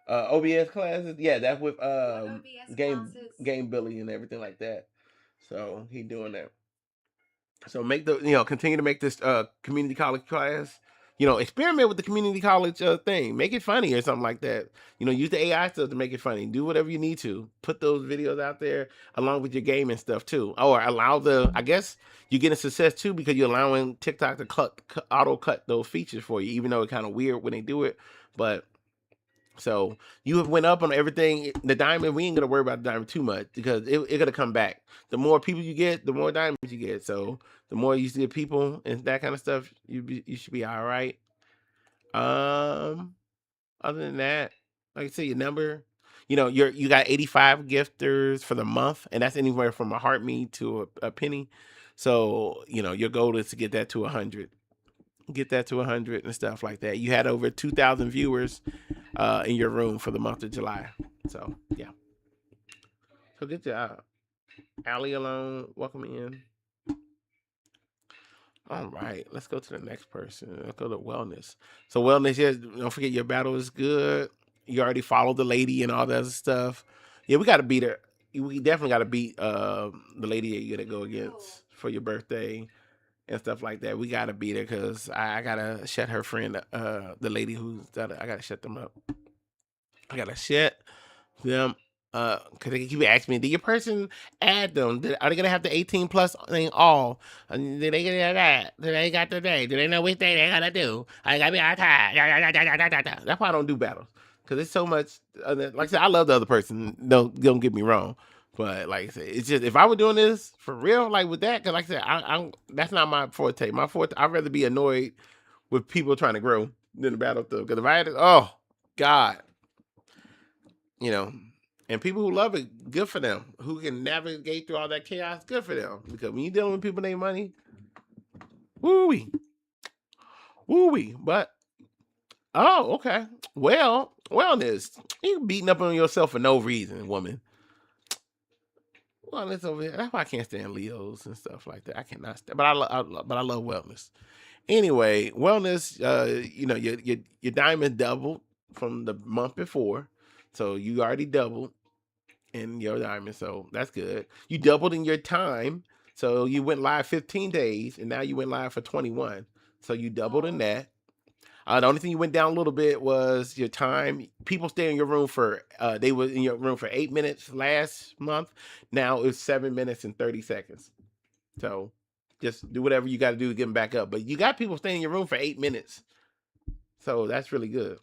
OBS classes, yeah, that's with game Billy and everything like that. So he doing that. So make continue to make this community college class. Experiment with the community college thing. Make it funny or something like that. Use the AI stuff to make it funny. Do whatever you need to. Put those videos out there along with your gaming stuff too. Or allow I guess you're getting success too because you're allowing TikTok to auto cut those features for you, even though it's kind of weird when they do it. But so you have went up on everything. The diamond, we ain't gonna worry about the diamond too much because it gonna come back. The more people you get, the more diamonds you get. So the more you see people and that kind of stuff, you should be all right. Other than that, like I say, your number, you got 85 gifters for the month, and that's anywhere from a heart me to a penny. So your goal is to get that to 100. Get that to 100 and stuff like that. You had over 2,000 viewers in your room for the month of July. So yeah. So good job. Allie alone, welcome in. All right, let's go to the next person. Let's go to wellness. So wellness, yes, don't forget your battle is good. You already followed the lady and all that other stuff. Yeah, we got to beat her. We definitely got to beat the lady that you got to go against for your birthday and stuff like that. We got to beat her because I got to shut her friend, the lady I got to shut them up. I got to shut them because they keep asking me, did your person add them? Are they gonna have the 18 plus thing all? Did they get that? Did they got the day? Do they know which day they gotta do? I gotta be on time. That's why I don't do battles because it's so much. Like I said, I love the other person. Don't get me wrong, but like I said, it's just if I were doing this for real, like with that, because like I said, I that's not my forte. My forte, I'd rather be annoyed with people trying to grow than the battle stuff. Because if I had to, oh God. And people who love it, good for them. Who can navigate through all that chaos, good for them. Because when you're dealing with people named money, woo-wee. Woo-wee. But, oh, okay. Well, wellness. You beating up on yourself for no reason, woman. Wellness over here. That's why I can't stand Leos and stuff like that. I cannot stand. But I love wellness. Anyway, wellness, your diamond doubled from the month before. So you already doubled in your diamond, so that's good. You doubled in your time, So you went live 15 days, and now you went live for 21. So you doubled in that. The only thing you went down a little bit was your time. People stay in your room for they were in your room for 8 minutes last month. Now it's 7 minutes and 30 seconds. So just do whatever you got to do to get them back up. But you got people staying in your room for 8 minutes, so that's really good.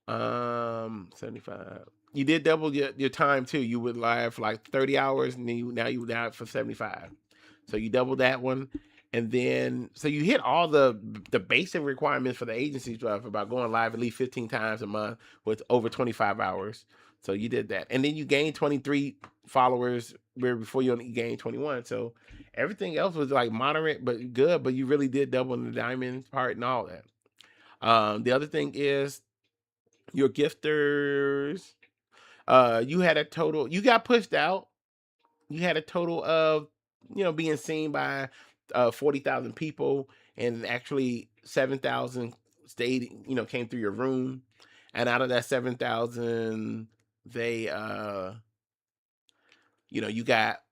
75. You did double your time too. You would live for like 30 hours, and then now you live for 75. So you double that one, and then so you hit all the basic requirements for the agency stuff about going live at least 15 times a month with over 25 hours. So you did that, and then you gained 23 followers where before you only gained 21. So everything else was like moderate but good, but you really did double in the diamond part and all that. The other thing is your gifters. You had a total. You got pushed out. You had a total of being seen by 40,000 people, and actually 7,000 stayed. Came through your room, and out of that 7,000, they you got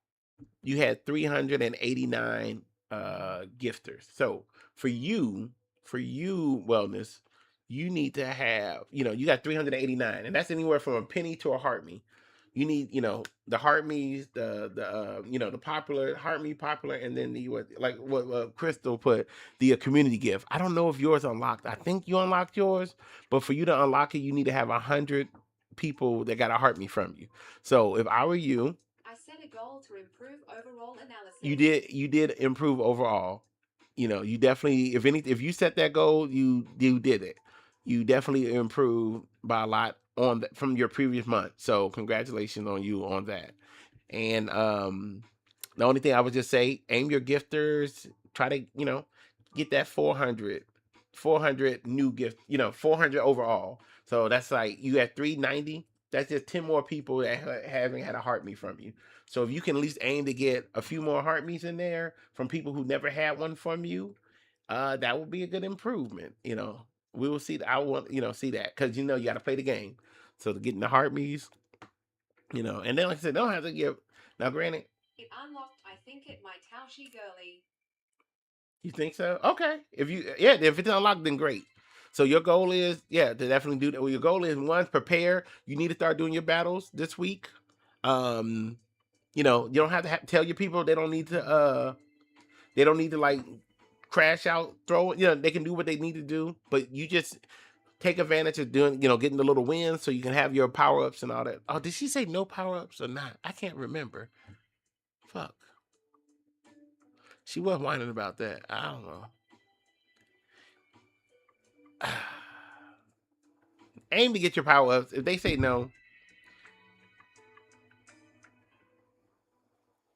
you had 389 gifters. So for you wellness, you need to have, you got 389, and that's anywhere from a penny to a heart me. You need, the heart me's, the popular heart me popular, and then the what Crystal put, the community gift. I don't know if yours unlocked. I think you unlocked yours, but for you to unlock it, you need to have 100 people that got a heart me from you. So if I were you, I set a goal to improve overall analysis. you did improve overall. You definitely, if you set that goal, you did it. You definitely improved by a lot from your previous month. So congratulations on you on that. And the only thing I would just say, aim your gifters, try to, get that 400 new gift, 400 overall. So that's like you had 390. That's just 10 more people that haven't had a heart me from you. So if you can at least aim to get a few more heart me's in there from people who never had one from you, that would be a good improvement. We will see. I want see that because you got to play the game. So to getting the heart me's, and then like I said, don't have to give. Now, granted, It unlocked, I think it my Taoshi girly. you think so? Okay. If it's unlocked, then great. So your goal is, to definitely do that. Well, your goal is one, prepare. You need to start doing your battles this week. Um, you don't have to tell your people they don't need to like crash out, throw it. They can do what they need to do, but you just take advantage of doing, getting the little wins so you can have your power ups and all that. Oh, did she say no power ups or not? I can't remember. Fuck. She was whining about that. I don't know. Aim to get your power ups. If they say no,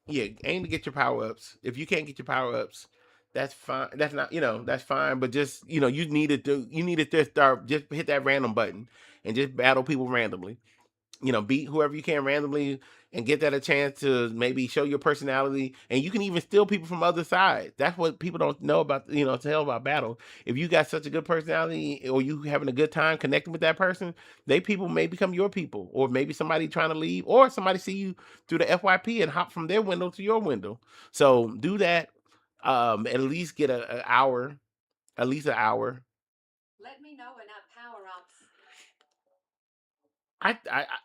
aim to get your power ups. If you can't get your power ups, that's fine. That's not, that's fine. But just, you needed to start, just hit that random button and just battle people randomly. Beat whoever you can randomly and get that a chance to maybe show your personality. And you can even steal people from other sides. That's what people don't know about, tell about battle. If you got such a good personality or you having a good time connecting with that person, they people may become your people, or maybe somebody trying to leave, or somebody see you through the FYP and hop from their window to your window. So do that. At least get an hour, at least an hour. Let me know when at power ups.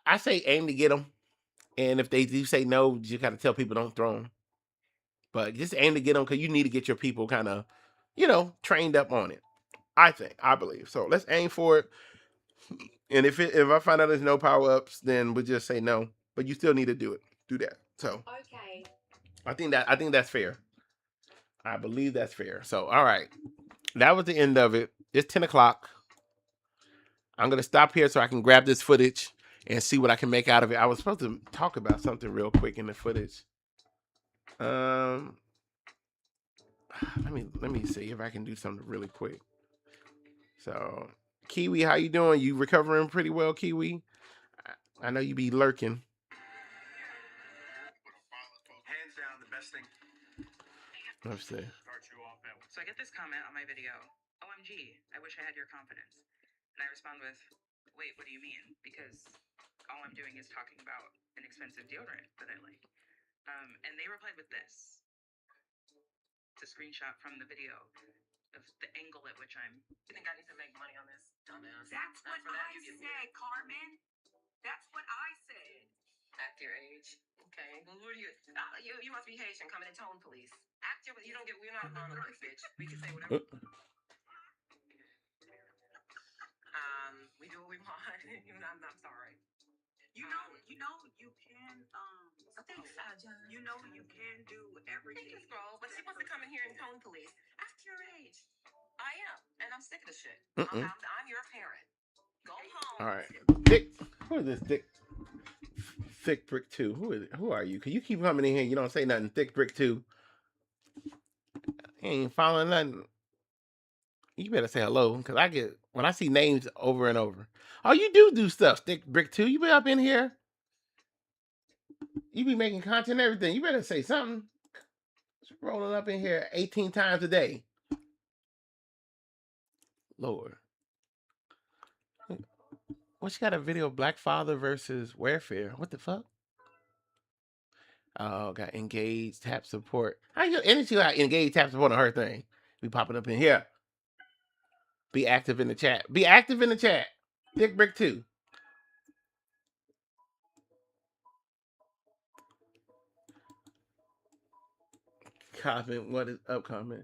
I say aim to get them. And if they do say no, you gotta tell people don't throw them. But just aim to get them because you need to get your people kind of, trained up on it. I believe. So let's aim for it. And if I find out there's no power ups, then we'll just say no. But you still need to do it. Do that. So Okay. I think that's fair. I believe that's fair. So all right, that was the end of it. It's 10 o'clock. I'm gonna stop here so I can grab this footage and see what I can make out of it. I was supposed to talk about something real quick in the footage. Um, let me see if I can do something really quick. So, Kiwi, how you doing? You recovering pretty well, Kiwi? I know you be lurking. Hands down, the best thing. Let's see. Start you off at. So I get this comment on my video, OMG, I wish I had your confidence. And I respond with, wait, what do you mean? Because all I'm doing is talking about an expensive deodorant that I like. And they replied with this. It's a screenshot from the video of the angle at which I'm. You think I need to make money on this, dumbass? That's what I said, Carmen. That's what I said. Act your age. Okay. Well, who are you? You must be Haitian coming to tone police. Act your. You don't get. We're not a monolith, bitch. We can say whatever. We do what we want. I'm sorry. You know, you can, you can do everything. But she wants to come in here and tone police. Act your age. I am, and I'm sick of the shit. I'm your parent. Go home. All right. Thick. Who is this Thick? Thick Brick 2. Who is it? Who are you? Cause you keep coming in here. You don't say nothing. Thick Brick 2. Ain't following nothing. You better say hello, because when I see names over and over. Oh, you do stuff, Thick Brick 2. You been up in here. You be making content and everything. You better say something. It's rolling up in here 18 times a day. Lord. What, you got a video of Black Father versus Warfare? What the fuck? Oh, got engage, tap support. How you and she got engage, tap support on her thing? We popping up in here. Be active in the chat. Be active in the chat. Thick Brick 2. Comment what is upcoming.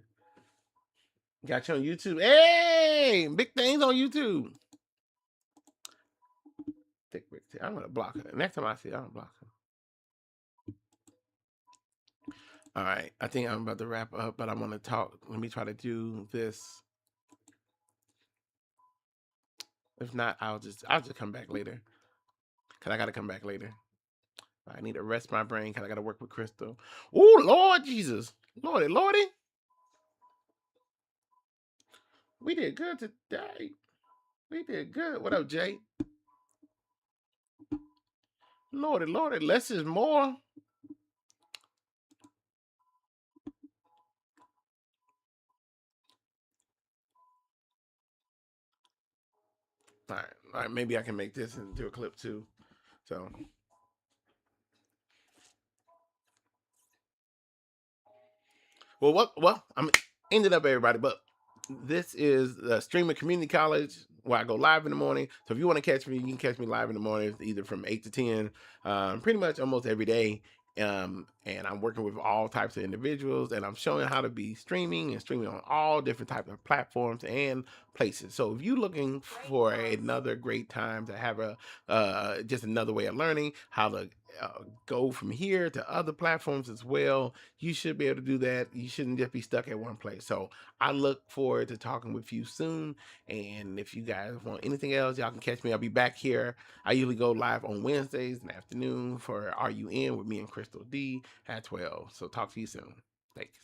Got you on YouTube. Hey, big things on YouTube. Thick Brick 2. I'm gonna block her. Next time I see her, I'm gonna block her. All right, I think I'm about to wrap up, but I want to talk. Let me try to do this. If not, I'll just come back later. Cause I gotta come back later. I need to rest my brain because I gotta work with Crystal. Oh Lord Jesus, Lordy. We did good today. We did good. What up, Jay? Lordy, less is more. All right. Maybe I can make this into a clip too. So, well, I'm ended up everybody, but this is the Streamer Community College where I go live in the morning. So if you want to catch me, you can catch me live in the morning, either from 8 to 10, pretty much almost every day. And I'm working with all types of individuals, and I'm showing how to be streaming on all different types of platforms and places. So if you're looking for another great time to have just another way of learning how to go from here to other platforms as well, you should be able to do that. You shouldn't just be stuck at one place. So I look forward to talking with you soon. And if you guys want anything else, y'all can catch me. I'll be back here. I usually go live on Wednesdays in the afternoon for Are You In with me and Crystal D at 12. So talk to you soon. Thanks.